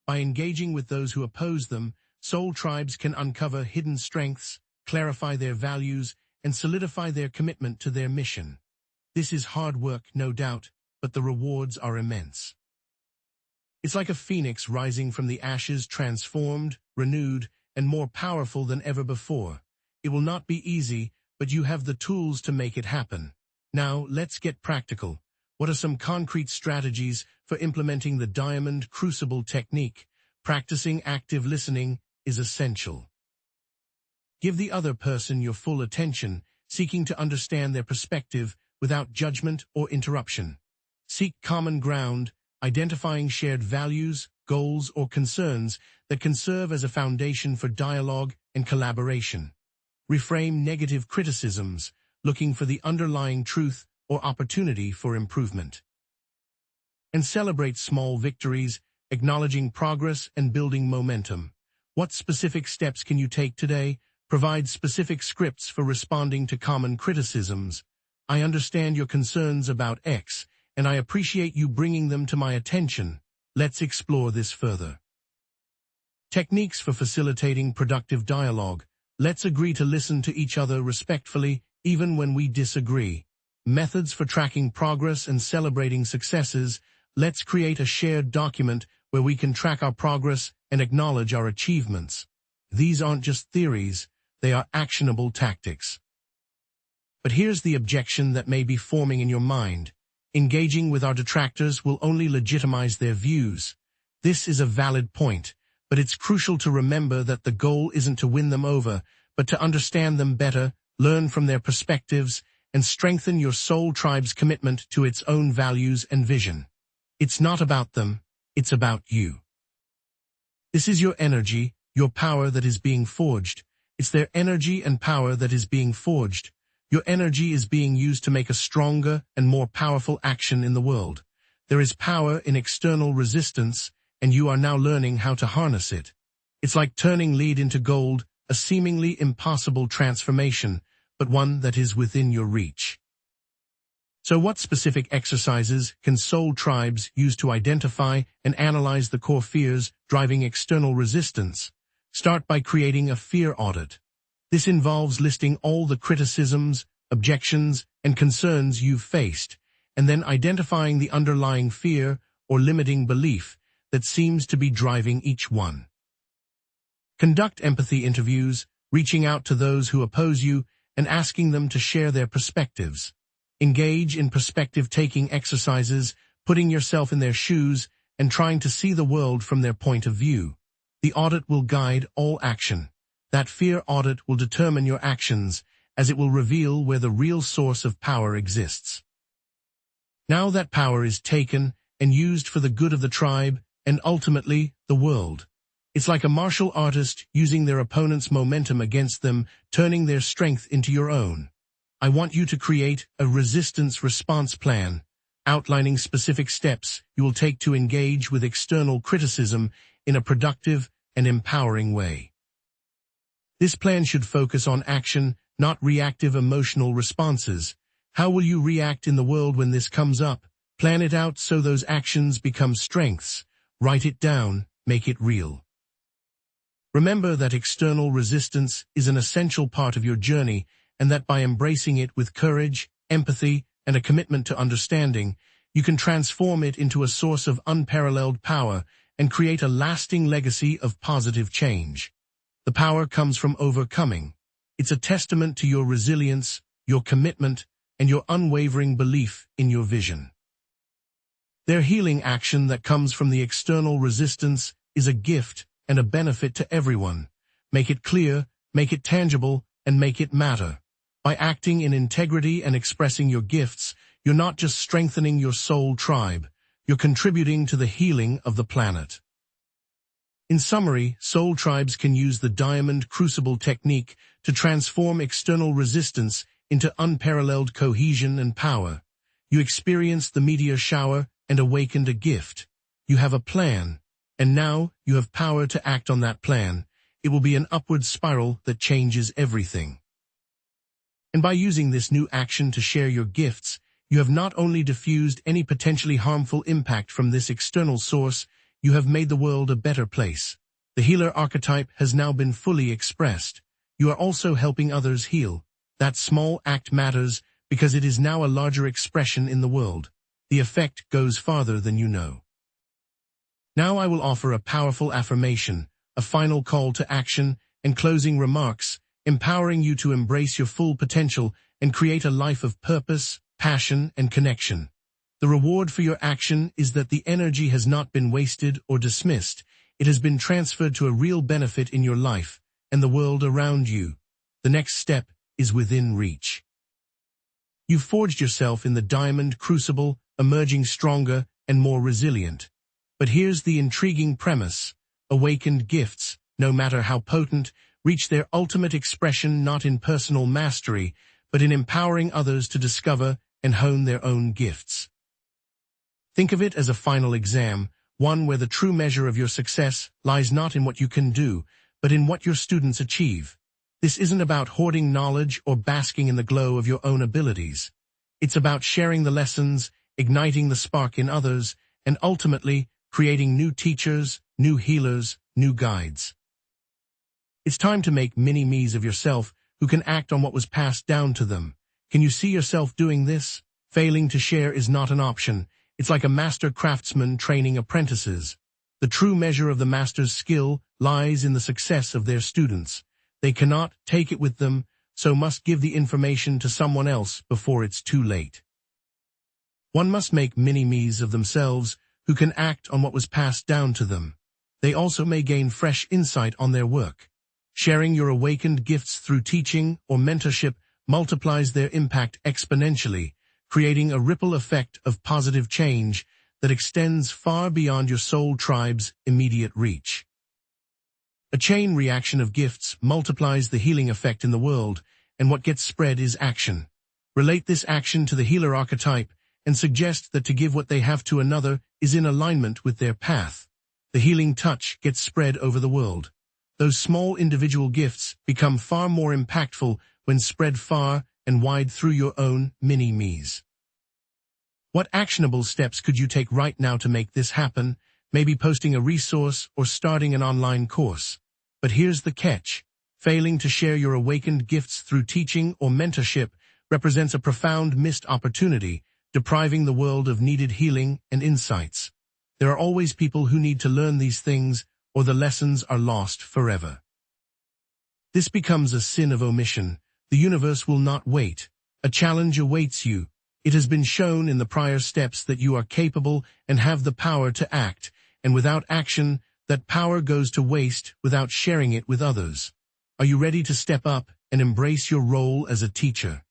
By engaging with those who oppose them, soul tribes can uncover hidden strengths, clarify their values, and solidify their commitment to their mission. This is hard work, no doubt, but the rewards are immense. It's like a phoenix rising from the ashes, transformed, renewed, and more powerful than ever before. It will not be easy, but you have the tools to make it happen. Now, let's get practical. What are some concrete strategies for implementing the diamond crucible technique? Practicing active listening is essential. Give the other person your full attention, seeking to understand their perspective without judgment or interruption. Seek common ground, identifying shared values, goals, or concerns that can serve as a foundation for dialogue and collaboration. Reframe negative criticisms, looking for the underlying truth or opportunity for improvement. And celebrate small victories, acknowledging progress and building momentum. What specific steps can you take today? Provide specific scripts for responding to common criticisms. I understand your concerns about X, and I appreciate you bringing them to my attention. Let's explore this further. Techniques for facilitating productive dialogue. Let's agree to listen to each other respectfully, even when we disagree. Methods for tracking progress and celebrating successes. Let's create a shared document where we can track our progress and acknowledge our achievements. These aren't just theories, they are actionable tactics. But here's the objection that may be forming in your mind. Engaging with our detractors will only legitimize their views. This is a valid point, but it's crucial to remember that the goal isn't to win them over, but to understand them better, learn from their perspectives, and strengthen your soul tribe's commitment to its own values and vision. It's not about them, it's about you. This is your energy, your power that is being forged. It's their energy and power that is being forged. Your energy is being used to make a stronger and more powerful action in the world. There is power in external resistance, and you are now learning how to harness it. It's like turning lead into gold, a seemingly impossible transformation, but one that is within your reach. So what specific exercises can soul tribes use to identify and analyze the core fears driving external resistance? Start by creating a fear audit. This involves listing all the criticisms, objections, and concerns you've faced, and then identifying the underlying fear or limiting belief that seems to be driving each one. Conduct empathy interviews, reaching out to those who oppose you and asking them to share their perspectives. Engage in perspective-taking exercises, putting yourself in their shoes and trying to see the world from their point of view. The audit will guide all action. That fear audit will determine your actions, as it will reveal where the real source of power exists. Now that power is taken and used for the good of the tribe and ultimately the world. It's like a martial artist using their opponent's momentum against them, turning their strength into your own. I want you to create a resistance response plan, outlining specific steps you will take to engage with external criticism in a productive and empowering way. This plan should focus on action, not reactive emotional responses. How will you react in the world when this comes up? Plan it out so those actions become strengths. Write it down, make it real. Remember that external resistance is an essential part of your journey, and that by embracing it with courage, empathy, and a commitment to understanding, you can transform it into a source of unparalleled power and create a lasting legacy of positive change. The power comes from overcoming. It's a testament to your resilience, your commitment, and your unwavering belief in your vision. Their healing action that comes from the external resistance is a gift and a benefit to everyone. Make it clear, make it tangible, and make it matter. By acting in integrity and expressing your gifts, you're not just strengthening your soul tribe, you're contributing to the healing of the planet. In summary, soul tribes can use the diamond crucible technique to transform external resistance into unparalleled cohesion and power. You experienced the meteor shower and awakened a gift. You have a plan, and now you have power to act on that plan. It will be an upward spiral that changes everything. And by using this new action to share your gifts, you have not only diffused any potentially harmful impact from this external source, you have made the world a better place. The healer archetype has now been fully expressed. You are also helping others heal. That small act matters because it is now a larger expression in the world. The effect goes farther than you know. Now I will offer a powerful affirmation, a final call to action, and closing remarks, empowering you to embrace your full potential and create a life of purpose, passion, and connection. The reward for your action is that the energy has not been wasted or dismissed. It has been transferred to a real benefit in your life and the world around you. The next step is within reach. You've forged yourself in the diamond crucible, emerging stronger and more resilient. But here's the intriguing premise. Awakened gifts, no matter how potent, reach their ultimate expression not in personal mastery, but in empowering others to discover and hone their own gifts. Think of it as a final exam, one where the true measure of your success lies not in what you can do, but in what your students achieve. This isn't about hoarding knowledge or basking in the glow of your own abilities. It's about sharing the lessons, igniting the spark in others, and ultimately creating new teachers, new healers, new guides. It's time to make mini-me's of yourself who can act on what was passed down to them. Can you see yourself doing this? Failing to share is not an option. It's like a master craftsman training apprentices. The true measure of the master's skill lies in the success of their students. They cannot take it with them, so must give the information to someone else before it's too late. One must make mini-me's of themselves who can act on what was passed down to them. They also may gain fresh insight on their work. Sharing your awakened gifts through teaching or mentorship multiplies their impact exponentially, creating a ripple effect of positive change that extends far beyond your soul tribe's immediate reach. A chain reaction of gifts multiplies the healing effect in the world, and what gets spread is action. Relate this action to the healer archetype and suggest that to give what they have to another is in alignment with their path. The healing touch gets spread over the world. Those small individual gifts become far more impactful when spread far and wide through your own mini-me's. What actionable steps could you take right now to make this happen? Maybe posting a resource or starting an online course. But here's the catch. Failing to share your awakened gifts through teaching or mentorship represents a profound missed opportunity, depriving the world of needed healing and insights. There are always people who need to learn these things, or the lessons are lost forever. This becomes a sin of omission. The universe will not wait. A challenge awaits you. It has been shown in the prior steps that you are capable and have the power to act, and without action, that power goes to waste without sharing it with others. Are you ready to step up and embrace your role as a teacher?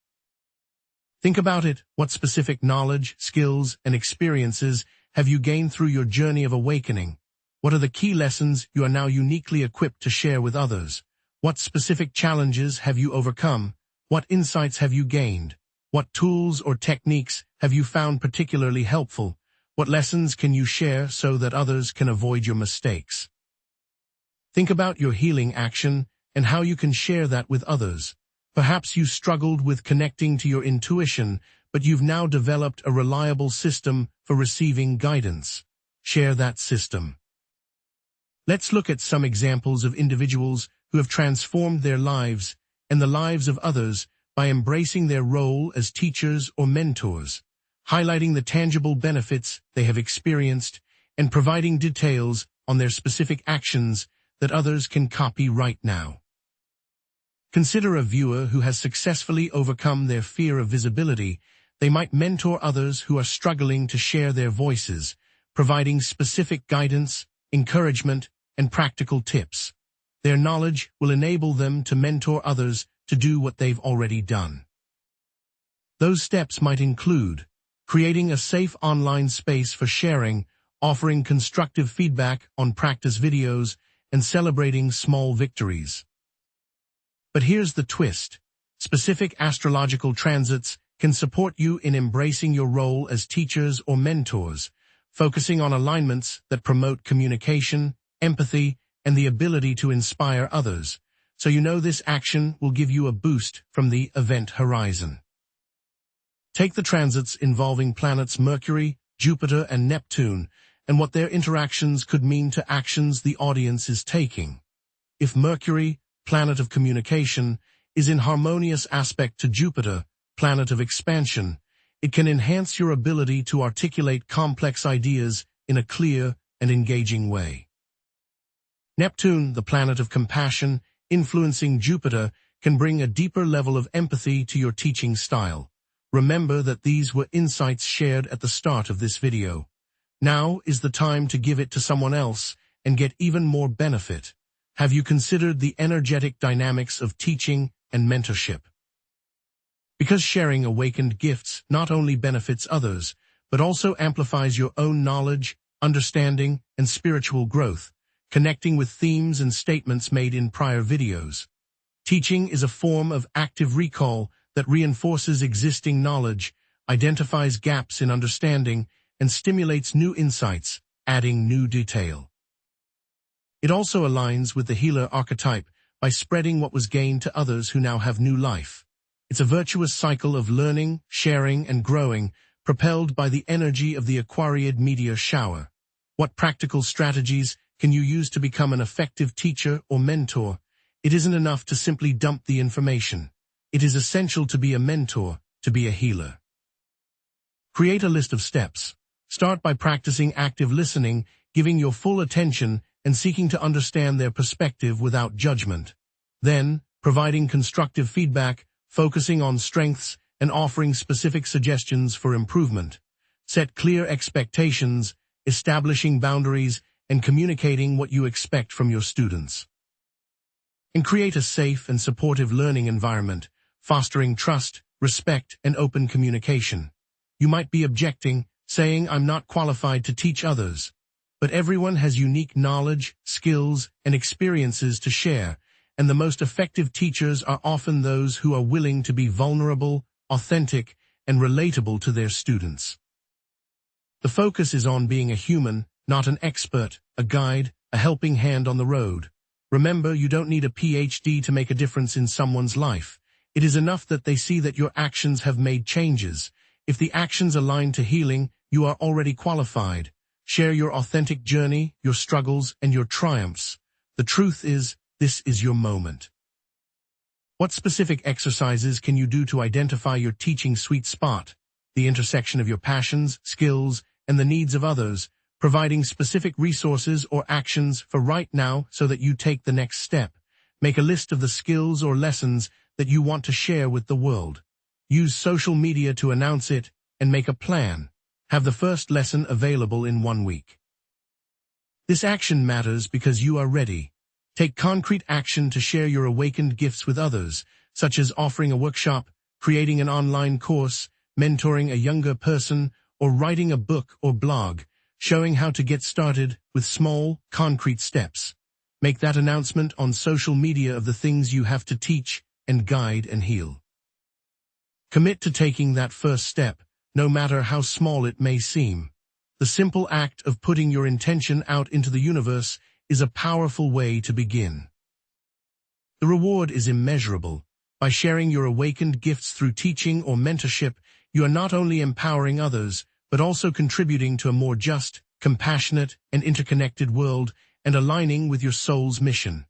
Think about it. What specific knowledge, skills, and experiences have you gained through your journey of awakening? What are the key lessons you are now uniquely equipped to share with others? What specific challenges have you overcome? What insights have you gained? What tools or techniques have you found particularly helpful? What lessons can you share so that others can avoid your mistakes? Think about your healing action and how you can share that with others. Perhaps you struggled with connecting to your intuition, but you've now developed a reliable system for receiving guidance. Share that system. Let's look at some examples of individuals who have transformed their lives and the lives of others by embracing their role as teachers or mentors, highlighting the tangible benefits they have experienced and providing details on their specific actions that others can copy right now. Consider a viewer who has successfully overcome their fear of visibility. They might mentor others who are struggling to share their voices, providing specific guidance, encouragement, and practical tips. Their knowledge will enable them to mentor others to do what they've already done. Those steps might include creating a safe online space for sharing, offering constructive feedback on practice videos, and celebrating small victories. But here's the twist. Specific astrological transits can support you in embracing your role as teachers or mentors, focusing on alignments that promote communication, empathy, and the ability to inspire others, so you know this action will give you a boost from the event horizon. Take the transits involving planets Mercury, Jupiter, and Neptune, and what their interactions could mean to actions the audience is taking. If Mercury, planet of communication, is in harmonious aspect to Jupiter, planet of expansion, it can enhance your ability to articulate complex ideas in a clear and engaging way. Neptune, the planet of compassion, influencing Jupiter, can bring a deeper level of empathy to your teaching style. Remember that these were insights shared at the start of this video. Now is the time to give it to someone else and get even more benefit. Have you considered the energetic dynamics of teaching and mentorship? Because sharing awakened gifts not only benefits others, but also amplifies your own knowledge, understanding, and spiritual growth, connecting with themes and statements made in prior videos. Teaching is a form of active recall that reinforces existing knowledge, identifies gaps in understanding, and stimulates new insights, adding new detail. It also aligns with the healer archetype by spreading what was gained to others who now have new life. It's a virtuous cycle of learning, sharing, and growing, propelled by the energy of the AQUARIID meteor shower. What practical strategies can you use to become an effective teacher or mentor? It isn't enough to simply dump the information. It is essential to be a mentor, to be a healer. Create a list of steps. Start by practicing active listening, giving your full attention, and seeking to understand their perspective without judgment. Then, providing constructive feedback, focusing on strengths, and offering specific suggestions for improvement. Set clear expectations, establishing boundaries, and communicating what you expect from your students. And create a safe and supportive learning environment, fostering trust, respect, and open communication. You might be objecting, saying, "I'm not qualified to teach others." But everyone has unique knowledge, skills, and experiences to share, and the most effective teachers are often those who are willing to be vulnerable, authentic, and relatable to their students. The focus is on being a human, not an expert, a guide, a helping hand on the road. Remember, you don't need a PhD to make a difference in someone's life. It is enough that they see that your actions have made changes. If the actions align to healing, you are already qualified. Share your authentic journey, your struggles, and your triumphs. The truth is, this is your moment. What specific exercises can you do to identify your teaching sweet spot, the intersection of your passions, skills, and the needs of others, providing specific resources or actions for right now so that you take the next step? Make a list of the skills or lessons that you want to share with the world. Use social media to announce it, and make a plan. Have the first lesson available in 1 week. This action matters because you are ready. Take concrete action to share your awakened gifts with others, such as offering a workshop, creating an online course, mentoring a younger person, or writing a book or blog, showing how to get started with small, concrete steps. Make that announcement on social media of the things you have to teach and guide and heal. Commit to taking that first step, no matter how small it may seem. The simple act of putting your intention out into the universe is a powerful way to begin. The reward is immeasurable. By sharing your awakened gifts through teaching or mentorship, you are not only empowering others, but also contributing to a more just, compassionate, and interconnected world, and aligning with your soul's mission.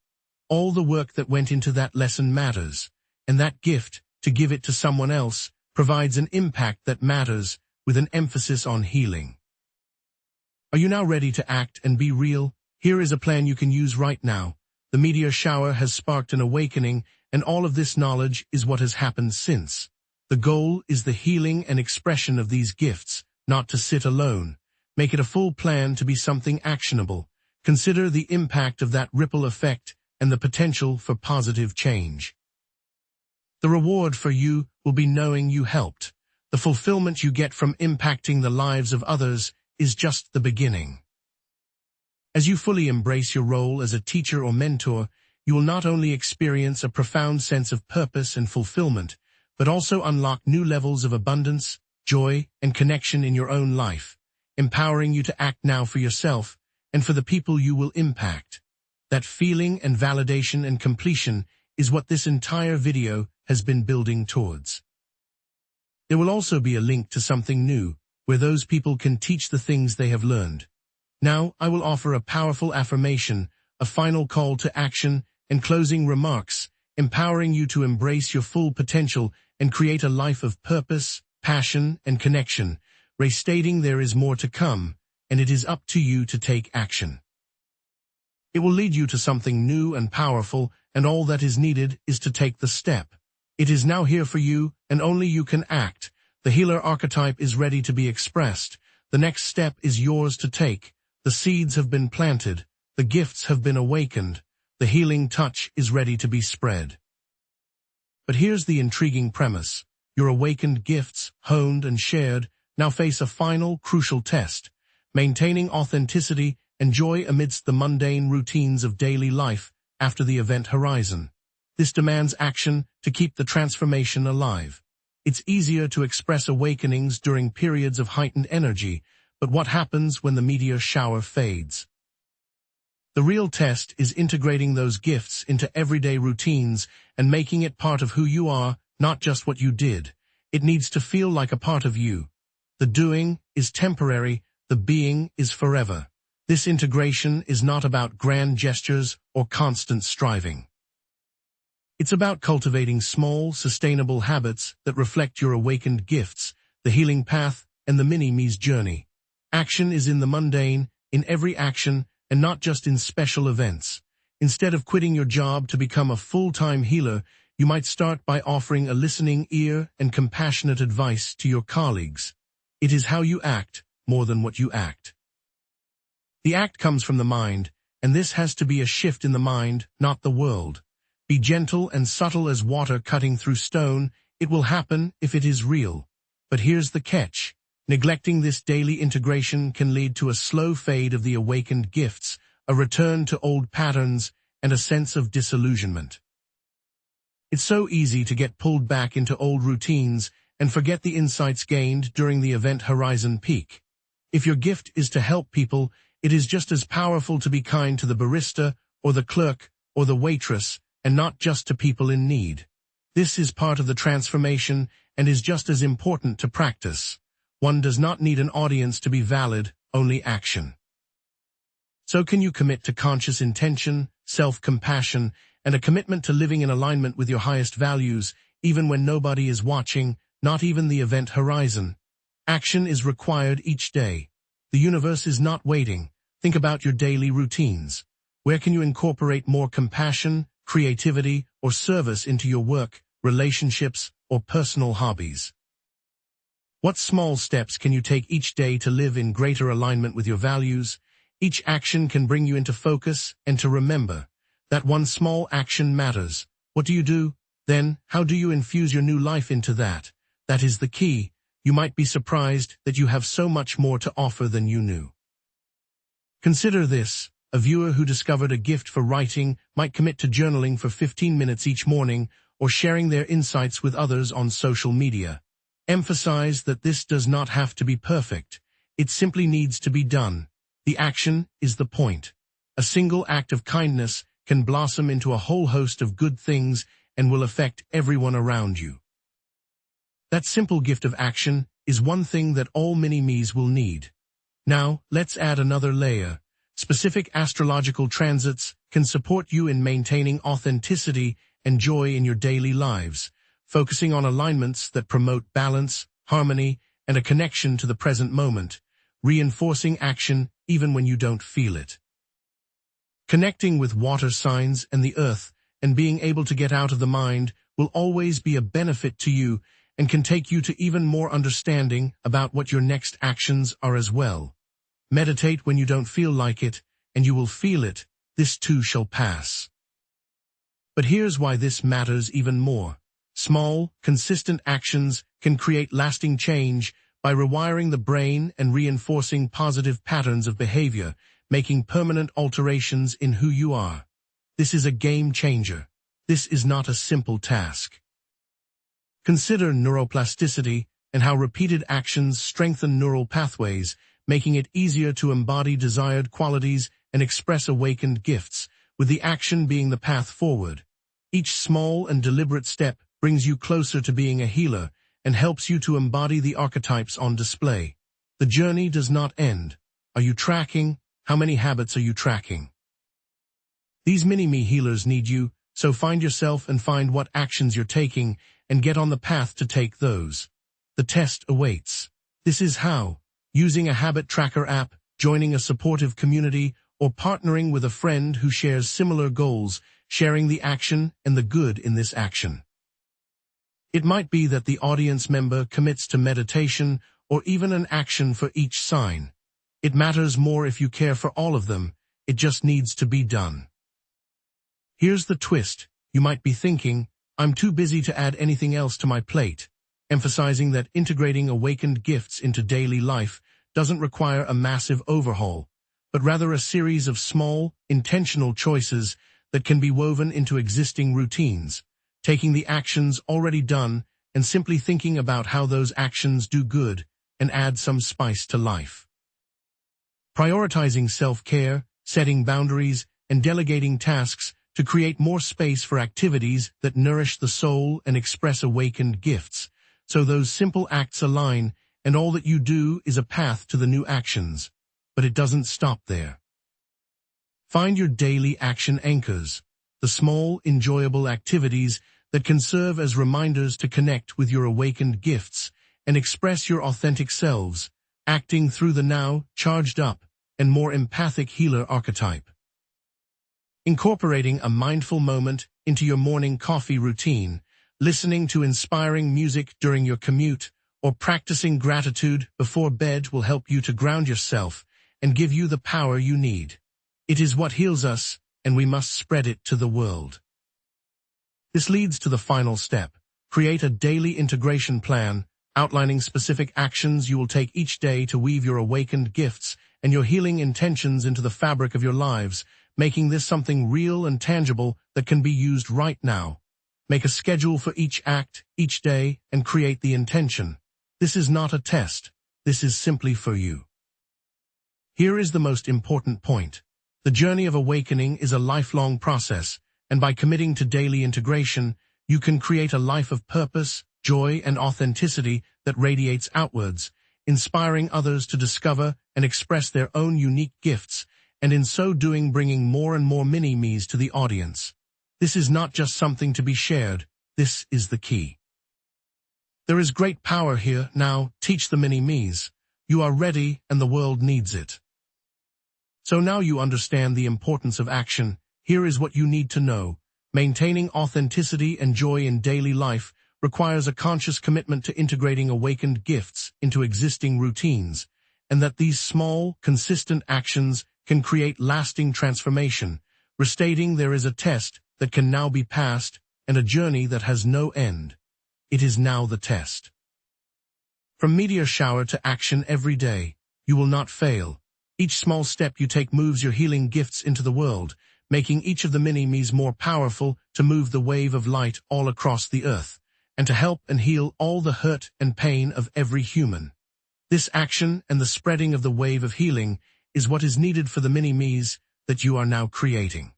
All the work that went into that lesson matters, and that gift, to give it to someone else, provides an impact that matters, with an emphasis on healing. Are you now ready to act and be real? Here is a plan you can use right now. The meteor shower has sparked an awakening, and all of this knowledge is what has happened since. The goal is the healing and expression of these gifts, not to sit alone. Make it a full plan to be something actionable. Consider the impact of that ripple effect and the potential for positive change. The reward for you will be knowing you helped. The fulfillment you get from impacting the lives of others is just the beginning. As you fully embrace your role as a teacher or mentor, you will not only experience a profound sense of purpose and fulfillment, but also unlock new levels of abundance, joy, and connection in your own life, empowering you to act now for yourself and for the people you will impact. That feeling and validation and completion is what this entire video has been building towards. There will also be a link to something new, where those people can teach the things they have learned. Now, I will offer a powerful affirmation, a final call to action, and closing remarks, empowering you to embrace your full potential and create a life of purpose, passion, and connection, restating there is more to come, and it is up to you to take action. It will lead you to something new and powerful, and all that is needed is to take the step. It is now here for you, and only you can act. The healer archetype is ready to be expressed. The next step is yours to take. The seeds have been planted. The gifts have been awakened. The healing touch is ready to be spread. But here's the intriguing premise. Your awakened gifts, honed and shared, now face a final, crucial test. maintaining authenticity and joy amidst the mundane routines of daily life after the event horizon. This demands action to keep the transformation alive. It's easier to express awakenings during periods of heightened energy, but what happens when the meteor shower fades? The real test is integrating those gifts into everyday routines and making it part of who you are, not just what you did. It needs to feel like a part of you. The doing is temporary, the being is forever. This integration is not about grand gestures or constant striving. It's about cultivating small, sustainable habits that reflect your awakened gifts, the healing path, and the mini-me's journey. Action is in the mundane, in every action, and not just in special events. Instead of quitting your job to become a full-time healer, you might start by offering a listening ear and compassionate advice to your colleagues. It is how you act, more than what you act. The act comes from the mind, and this has to be a shift in the mind, not the world. Be gentle and subtle as water cutting through stone. It will happen if it is real. But here's the catch. Neglecting this daily integration can lead to a slow fade of the awakened gifts, a return to old patterns, and a sense of disillusionment. It's so easy to get pulled back into old routines and forget the insights gained during the event horizon peak. If your gift is to help people, it is just as powerful to be kind to the barista or the clerk or the waitress, and not just to people in need. This is part of the transformation and is just as important to practice. One does not need an audience to be valid, only action. So can you commit to conscious intention, self-compassion, and a commitment to living in alignment with your highest values, even when nobody is watching, not even the event horizon? Action is required each day. The universe is not waiting. Think about your daily routines. Where can you incorporate more compassion, creativity, or service into your work, relationships, or personal hobbies? What small steps can you take each day to live in greater alignment with your values? Each action can bring you into focus, and to remember that one small action matters. What do you do? Then, how do you infuse your new life into that? That is the key. You might be surprised that you have so much more to offer than you knew. Consider this. A viewer who discovered a gift for writing might commit to journaling for 15 minutes each morning or sharing their insights with others on social media. Emphasize that this does not have to be perfect. It simply needs to be done. The action is the point. A single act of kindness can blossom into a whole host of good things and will affect everyone around you. That simple gift of action is one thing that all mini-me's will need. Now, let's add another layer. Specific astrological transits can support you in maintaining authenticity and joy in your daily lives, focusing on alignments that promote balance, harmony, and a connection to the present moment, reinforcing action even when you don't feel it. Connecting with water signs and the earth and being able to get out of the mind will always be a benefit to you and can take you to even more understanding about what your next actions are as well. Meditate when you don't feel like it, and you will feel it. This too shall pass. But here's why this matters even more. Small, consistent actions can create lasting change by rewiring the brain and reinforcing positive patterns of behavior, making permanent alterations in who you are. This is a game changer. This is not a simple task. Consider neuroplasticity and how repeated actions strengthen neural pathways, making it easier to embody desired qualities and express awakened gifts, with the action being the path forward. Each small and deliberate step brings you closer to being a healer and helps you to embody the archetypes on display. The journey does not end. Are you tracking? How many habits are you tracking? These mini-me healers need you, so find yourself and find what actions you're taking and get on the path to take those. The test awaits. This is how. Using a habit tracker app, joining a supportive community, or partnering with a friend who shares similar goals, sharing the action and the good in this action. It might be that the audience member commits to meditation or even an action for each sign. It matters more if you care for all of them. It just needs to be done. Here's the twist. You might be thinking, I'm too busy to add anything else to my plate, emphasizing that integrating awakened gifts into daily life doesn't require a massive overhaul, but rather a series of small, intentional choices that can be woven into existing routines, taking the actions already done and simply thinking about how those actions do good and add some spice to life. Prioritizing self-care, setting boundaries, and delegating tasks to create more space for activities that nourish the soul and express awakened gifts, so those simple acts align and all that you do is a path to the new actions. But it doesn't stop there. Find your daily action anchors, the small, enjoyable activities that can serve as reminders to connect with your awakened gifts and express your authentic selves, acting through the now, charged up, and more empathic healer archetype. Incorporating a mindful moment into your morning coffee routine, listening to inspiring music during your commute, or practicing gratitude before bed will help you to ground yourself and give you the power you need. It is what heals us, and we must spread it to the world. This leads to the final step. Create a daily integration plan, outlining specific actions you will take each day to weave your awakened gifts and your healing intentions into the fabric of your lives, making this something real and tangible that can be used right now. Make a schedule for each act, each day, and create the intention. This is not a test. This is simply for you. Here is the most important point. The journey of awakening is a lifelong process, and by committing to daily integration, you can create a life of purpose, joy, and authenticity that radiates outwards, inspiring others to discover and express their own unique gifts, and in so doing bringing more and more mini-me's to the audience. This is not just something to be shared, this is the key. There is great power here. Now, teach the mini-me's. You are ready and the world needs it. So now you understand the importance of action. Here is what you need to know. Maintaining authenticity and joy in daily life requires a conscious commitment to integrating awakened gifts into existing routines, and that these small, consistent actions can create lasting transformation, restating there is a test that can now be passed and a journey that has no end. It is now the test. From meteor shower to action every day, you will not fail. Each small step you take moves your healing gifts into the world, making each of the mini-me's more powerful to move the wave of light all across the earth, and to help and heal all the hurt and pain of every human. This action and the spreading of the wave of healing is what is needed for the mini-me's that you are now creating.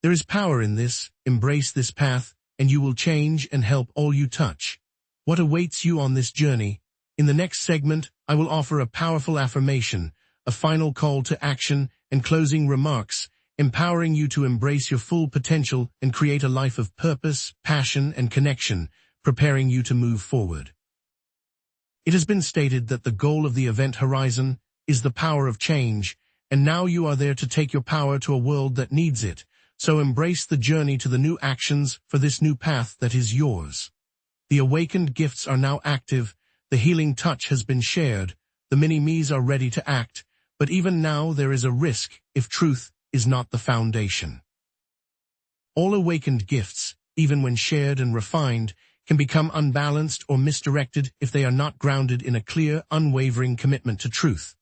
There is power in this. Embrace this path, and you will change and help all you touch. What awaits you on this journey? In the next segment, I will offer a powerful affirmation, a final call to action, and closing remarks, empowering you to embrace your full potential and create a life of purpose, passion, and connection, preparing you to move forward. It has been stated that the goal of the event horizon is the power of change, and now you are there to take your power to a world that needs it. So embrace the journey to the new actions for this new path that is yours. The awakened gifts are now active, the healing touch has been shared, the mini-me's are ready to act, but even now there is a risk if truth is not the foundation. All awakened gifts, even when shared and refined, can become unbalanced or misdirected if they are not grounded in a clear, unwavering commitment to truth.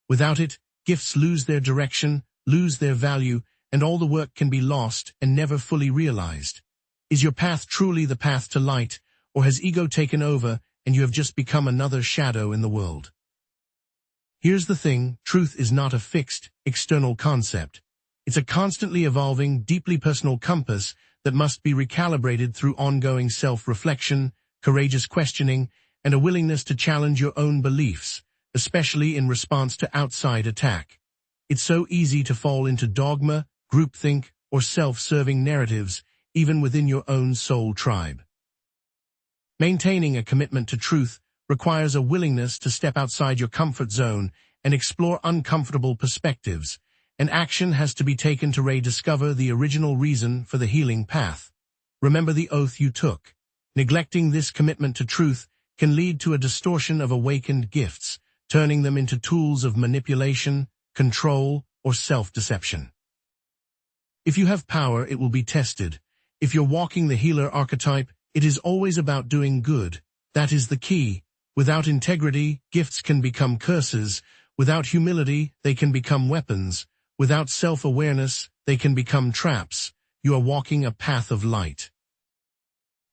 Without it, gifts lose their direction, lose their value, and all the work can be lost and never fully realized. Is your path truly the path to light, or has ego taken over and you have just become another shadow in the world? Here's the thing, truth is not a fixed, external concept. It's a constantly evolving, deeply personal compass that must be recalibrated through ongoing self-reflection, courageous questioning, and a willingness to challenge your own beliefs, especially in response to outside attack. It's so easy to fall into dogma, groupthink, or self-serving narratives, even within your own soul tribe. Maintaining a commitment to truth requires a willingness to step outside your comfort zone and explore uncomfortable perspectives, and action has to be taken to rediscover the original reason for the healing path. Remember the oath you took. Neglecting this commitment to truth can lead to a distortion of awakened gifts, turning them into tools of manipulation, control, or self-deception. If you have power, it will be tested. If you're walking the healer archetype, it is always about doing good. That is the key. Without integrity, gifts can become curses. Without humility, they can become weapons. Without self-awareness, they can become traps. You are walking a path of light.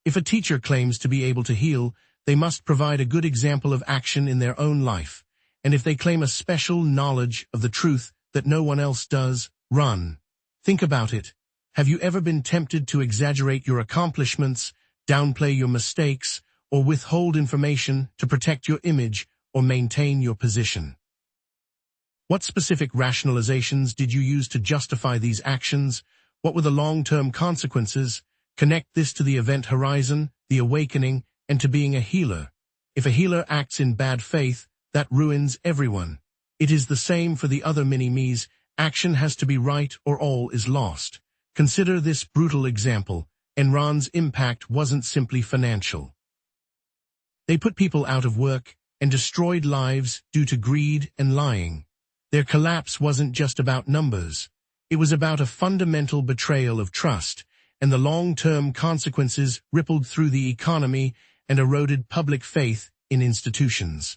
If a teacher claims to be able to heal, they must provide a good example of action in their own life. And if they claim a special knowledge of the truth that no one else does, run. Think about it. Have you ever been tempted to exaggerate your accomplishments, downplay your mistakes, or withhold information to protect your image or maintain your position? What specific rationalizations did you use to justify these actions? What were the long-term consequences? Connect this to the event horizon, the awakening, and to being a healer. If a healer acts in bad faith, that ruins everyone. It is the same for the other mini-me's. Action has to be right or all is lost. Consider this brutal example. Enron's impact wasn't simply financial. They put people out of work and destroyed lives due to greed and lying. Their collapse wasn't just about numbers. It was about a fundamental betrayal of trust, and the long-term consequences rippled through the economy and eroded public faith in institutions.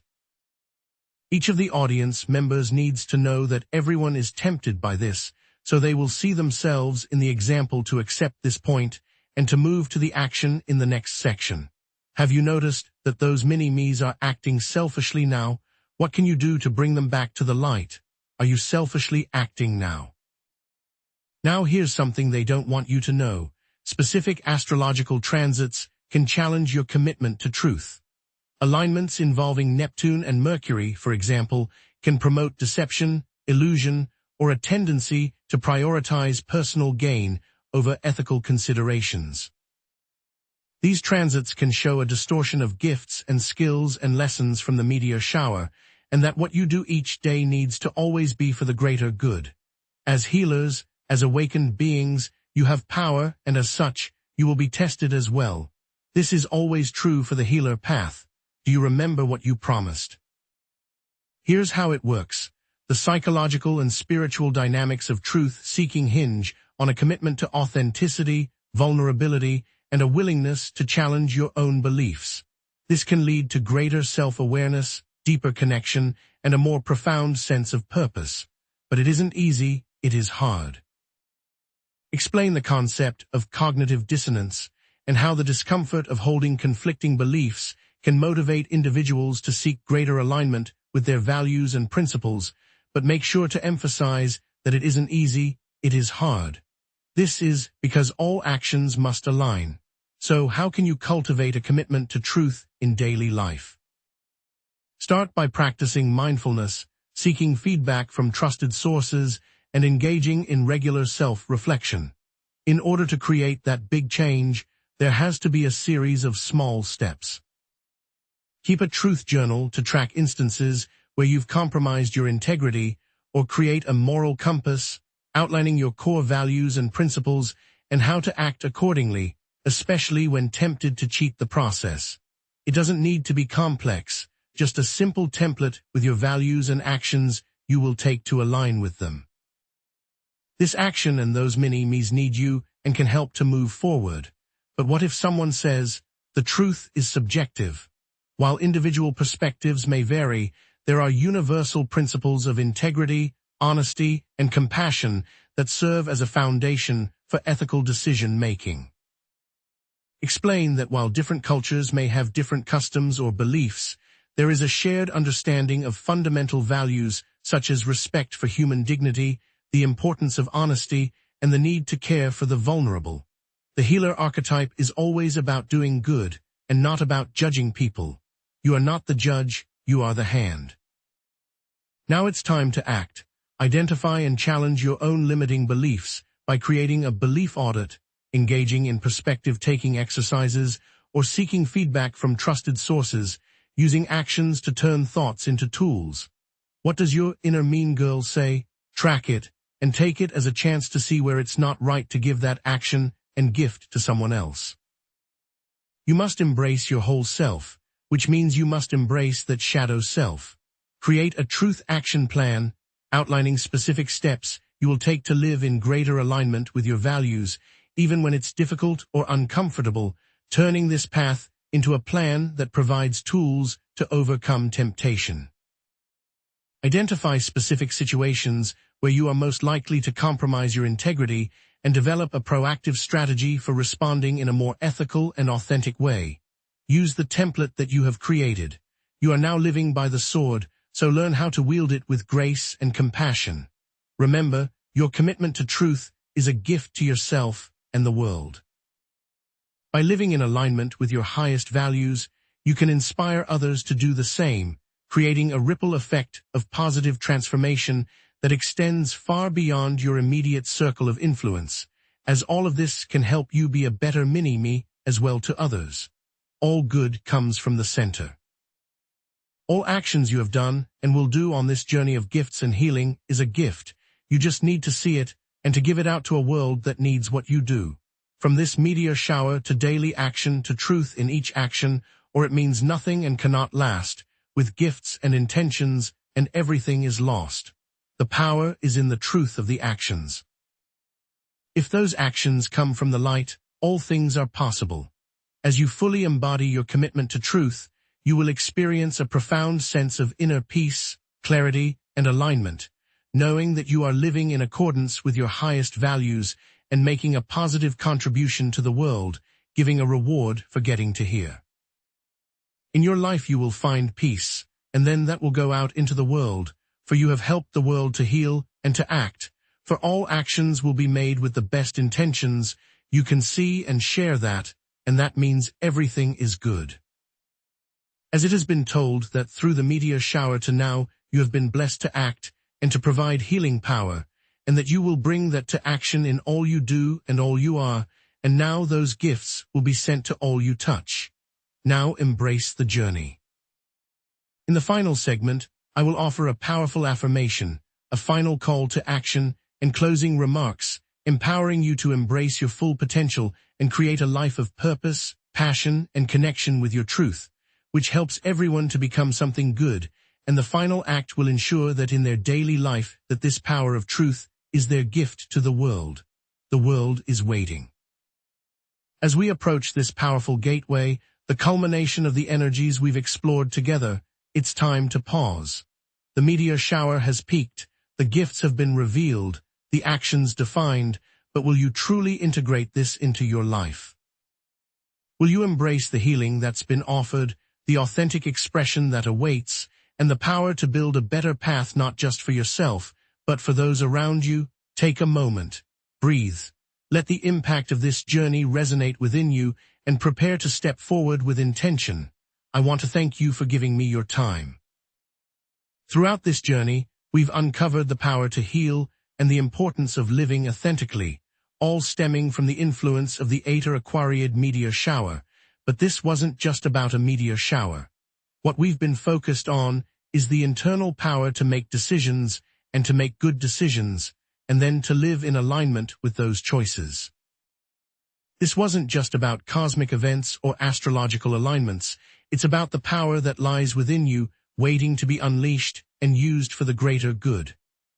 Each of the audience members needs to know that everyone is tempted by this, so they will see themselves in the example to accept this point and to move to the action in the next section. Have you noticed that those mini-me's are acting selfishly now? What can you do to bring them back to the light? Are you selfishly acting now? Now here's something they don't want you to know. Specific astrological transits can challenge your commitment to truth. Alignments involving Neptune and Mercury, for example, can promote deception, illusion, or a tendency to prioritize personal gain over ethical considerations. These transits can show a distortion of gifts and skills and lessons from the meteor shower, and that what you do each day needs to always be for the greater good. As healers, as awakened beings, you have power, and as such, you will be tested as well. This is always true for the healer path. Do you remember what you promised? Here's how it works. The psychological and spiritual dynamics of truth-seeking hinge on a commitment to authenticity, vulnerability, and a willingness to challenge your own beliefs. This can lead to greater self-awareness, deeper connection, and a more profound sense of purpose. But it isn't easy, it is hard. Explain the concept of cognitive dissonance and how the discomfort of holding conflicting beliefs can motivate individuals to seek greater alignment with their values and principles, but make sure to emphasize that it isn't easy, it is hard. This is because all actions must align. So how can you cultivate a commitment to truth in daily life? Start by practicing mindfulness, seeking feedback from trusted sources, and engaging in regular self-reflection. In order to create that big change, there has to be a series of small steps. Keep a truth journal to track instances where you've compromised your integrity, or create a moral compass, outlining your core values and principles and how to act accordingly, especially when tempted to cheat the process. It doesn't need to be complex, just a simple template with your values and actions you will take to align with them. This action and those mini-me's need you and can help to move forward. But what if someone says, the truth is subjective? While individual perspectives may vary, there are universal principles of integrity, honesty, and compassion that serve as a foundation for ethical decision-making. Explain that while different cultures may have different customs or beliefs, there is a shared understanding of fundamental values such as respect for human dignity, the importance of honesty, and the need to care for the vulnerable. The healer archetype is always about doing good and not about judging people. You are not the judge, you are the hand. Now it's time to act. Identify and challenge your own limiting beliefs by creating a belief audit, engaging in perspective-taking exercises, or seeking feedback from trusted sources, using actions to turn thoughts into tools. What does your inner mean girl say? Track it, and take it as a chance to see where it's not right to give that action and gift to someone else. You must embrace your whole self, which means you must embrace that shadow self. Create a truth action plan, outlining specific steps you will take to live in greater alignment with your values, even when it's difficult or uncomfortable, turning this path into a plan that provides tools to overcome temptation. Identify specific situations where you are most likely to compromise your integrity and develop a proactive strategy for responding in a more ethical and authentic way. Use the template that you have created. You are now living by the sword, so learn how to wield it with grace and compassion. Remember, your commitment to truth is a gift to yourself and the world. By living in alignment with your highest values, you can inspire others to do the same, creating a ripple effect of positive transformation that extends far beyond your immediate circle of influence, as all of this can help you be a better mini-me as well to others. All good comes from the center. All actions you have done and will do on this journey of gifts and healing is a gift. You just need to see it and to give it out to a world that needs what you do. From this meteor shower to daily action to truth in each action, or it means nothing and cannot last, with gifts and intentions, and everything is lost. The power is in the truth of the actions. If those actions come from the light, all things are possible. As you fully embody your commitment to truth, you will experience a profound sense of inner peace, clarity, and alignment, knowing that you are living in accordance with your highest values and making a positive contribution to the world, giving a reward for getting to here. In your life you will find peace, and then that will go out into the world, for you have helped the world to heal and to act, for all actions will be made with the best intentions. You can see and share that, and that means everything is good. As it has been told that through the meteor shower to now, you have been blessed to act and to provide healing power, and that you will bring that to action in all you do and all you are, and now those gifts will be sent to all you touch. Now embrace the journey. In the final segment, I will offer a powerful affirmation, a final call to action, and closing remarks, empowering you to embrace your full potential and create a life of purpose, passion, and connection with your truth, which helps everyone to become something good, and the final act will ensure that in their daily life that this power of truth is their gift to the world. The world is waiting. As we approach this powerful gateway, the culmination of the energies we've explored together, it's time to pause. The meteor shower has peaked, the gifts have been revealed, the actions defined, but will you truly integrate this into your life? Will you embrace the healing that's been offered, the authentic expression that awaits, and the power to build a better path not just for yourself, but for those around you? Take a moment, breathe, let the impact of this journey resonate within you, and prepare to step forward with intention. I want to thank you for giving me your time. Throughout this journey, we've uncovered the power to heal and the importance of living authentically, all stemming from the influence of the ETA AQUARIID meteor shower. But this wasn't just about a meteor shower. What we've been focused on is the internal power to make decisions and to make good decisions, and then to live in alignment with those choices. This wasn't just about cosmic events or astrological alignments. It's about the power that lies within you, waiting to be unleashed and used for the greater good.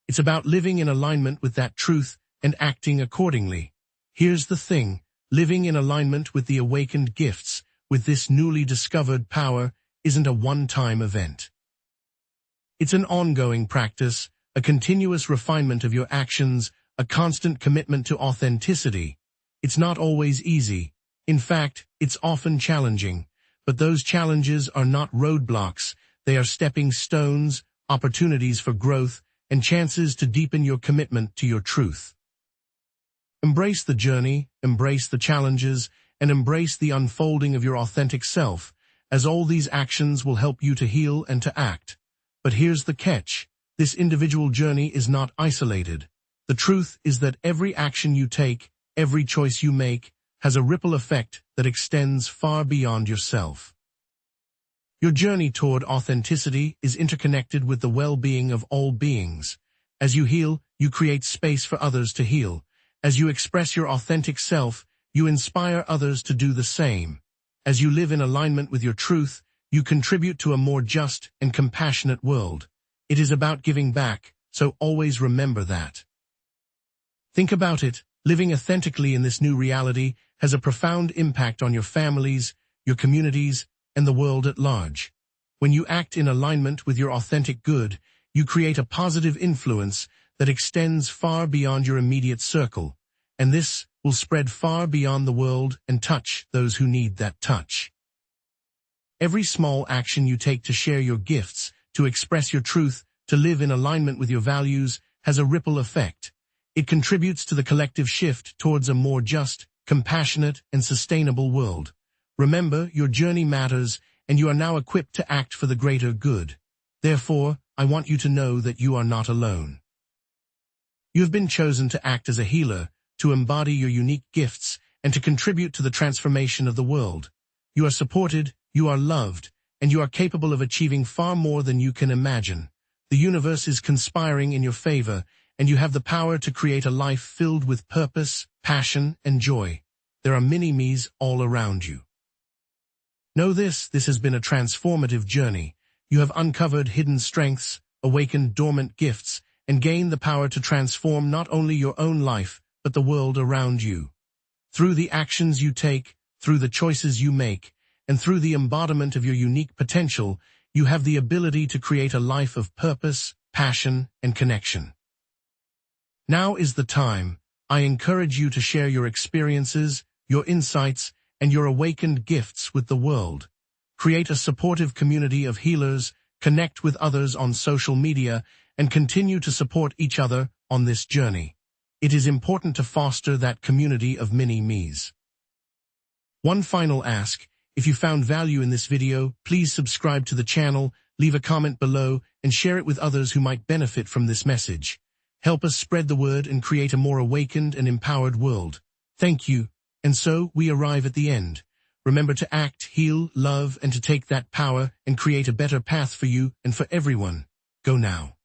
It's about living in alignment with that truth and acting accordingly. Here's the thing, living in alignment with the awakened gifts, with this newly discovered power, isn't a one-time event. It's an ongoing practice, a continuous refinement of your actions, a constant commitment to authenticity. It's not always easy. In fact, it's often challenging. But those challenges are not roadblocks. They are stepping stones, opportunities for growth, and chances to deepen your commitment to your truth. Embrace the journey, embrace the challenges, and embrace the unfolding of your authentic self, as all these actions will help you to heal and to act. But here's the catch. This individual journey is not isolated. The truth is that every action you take, every choice you make, has a ripple effect that extends far beyond yourself. Your journey toward authenticity is interconnected with the well-being of all beings. As you heal, you create space for others to heal. As you express your authentic self, you inspire others to do the same. As you live in alignment with your truth, you contribute to a more just and compassionate world. It is about giving back, so always remember that. Think about it. Living authentically in this new reality has a profound impact on your families, your communities, and the world at large. When you act in alignment with your authentic good, you create a positive influence that extends far beyond your immediate circle, and this will spread far beyond the world and touch those who need that touch. Every small action you take to share your gifts, to express your truth, to live in alignment with your values, has a ripple effect. It contributes to the collective shift towards a more just, compassionate, and sustainable world. Remember, your journey matters, and you are now equipped to act for the greater good. Therefore, I want you to know that you are not alone. You have been chosen to act as a healer, to embody your unique gifts, and to contribute to the transformation of the world. You are supported, you are loved, and you are capable of achieving far more than you can imagine. The universe is conspiring in your favor, and you have the power to create a life filled with purpose, passion, and joy. There are mini-me's all around you. Know this has been a transformative journey. You have uncovered hidden strengths, awakened dormant gifts, and gained the power to transform not only your own life, but the world around you. Through the actions you take, through the choices you make, and through the embodiment of your unique potential, you have the ability to create a life of purpose, passion, and connection. Now is the time. I encourage you to share your experiences, your insights, and your awakened gifts with the world. Create a supportive community of healers, connect with others on social media, and continue to support each other on this journey. It is important to foster that community of mini-me's. One final ask: if you found value in this video, please subscribe to the channel, leave a comment below, and share it with others who might benefit from this message. Help us spread the word and create a more awakened and empowered world. Thank you. And so, we arrive at the end. Remember to act, heal, love, and to take that power and create a better path for you and for everyone. Go now.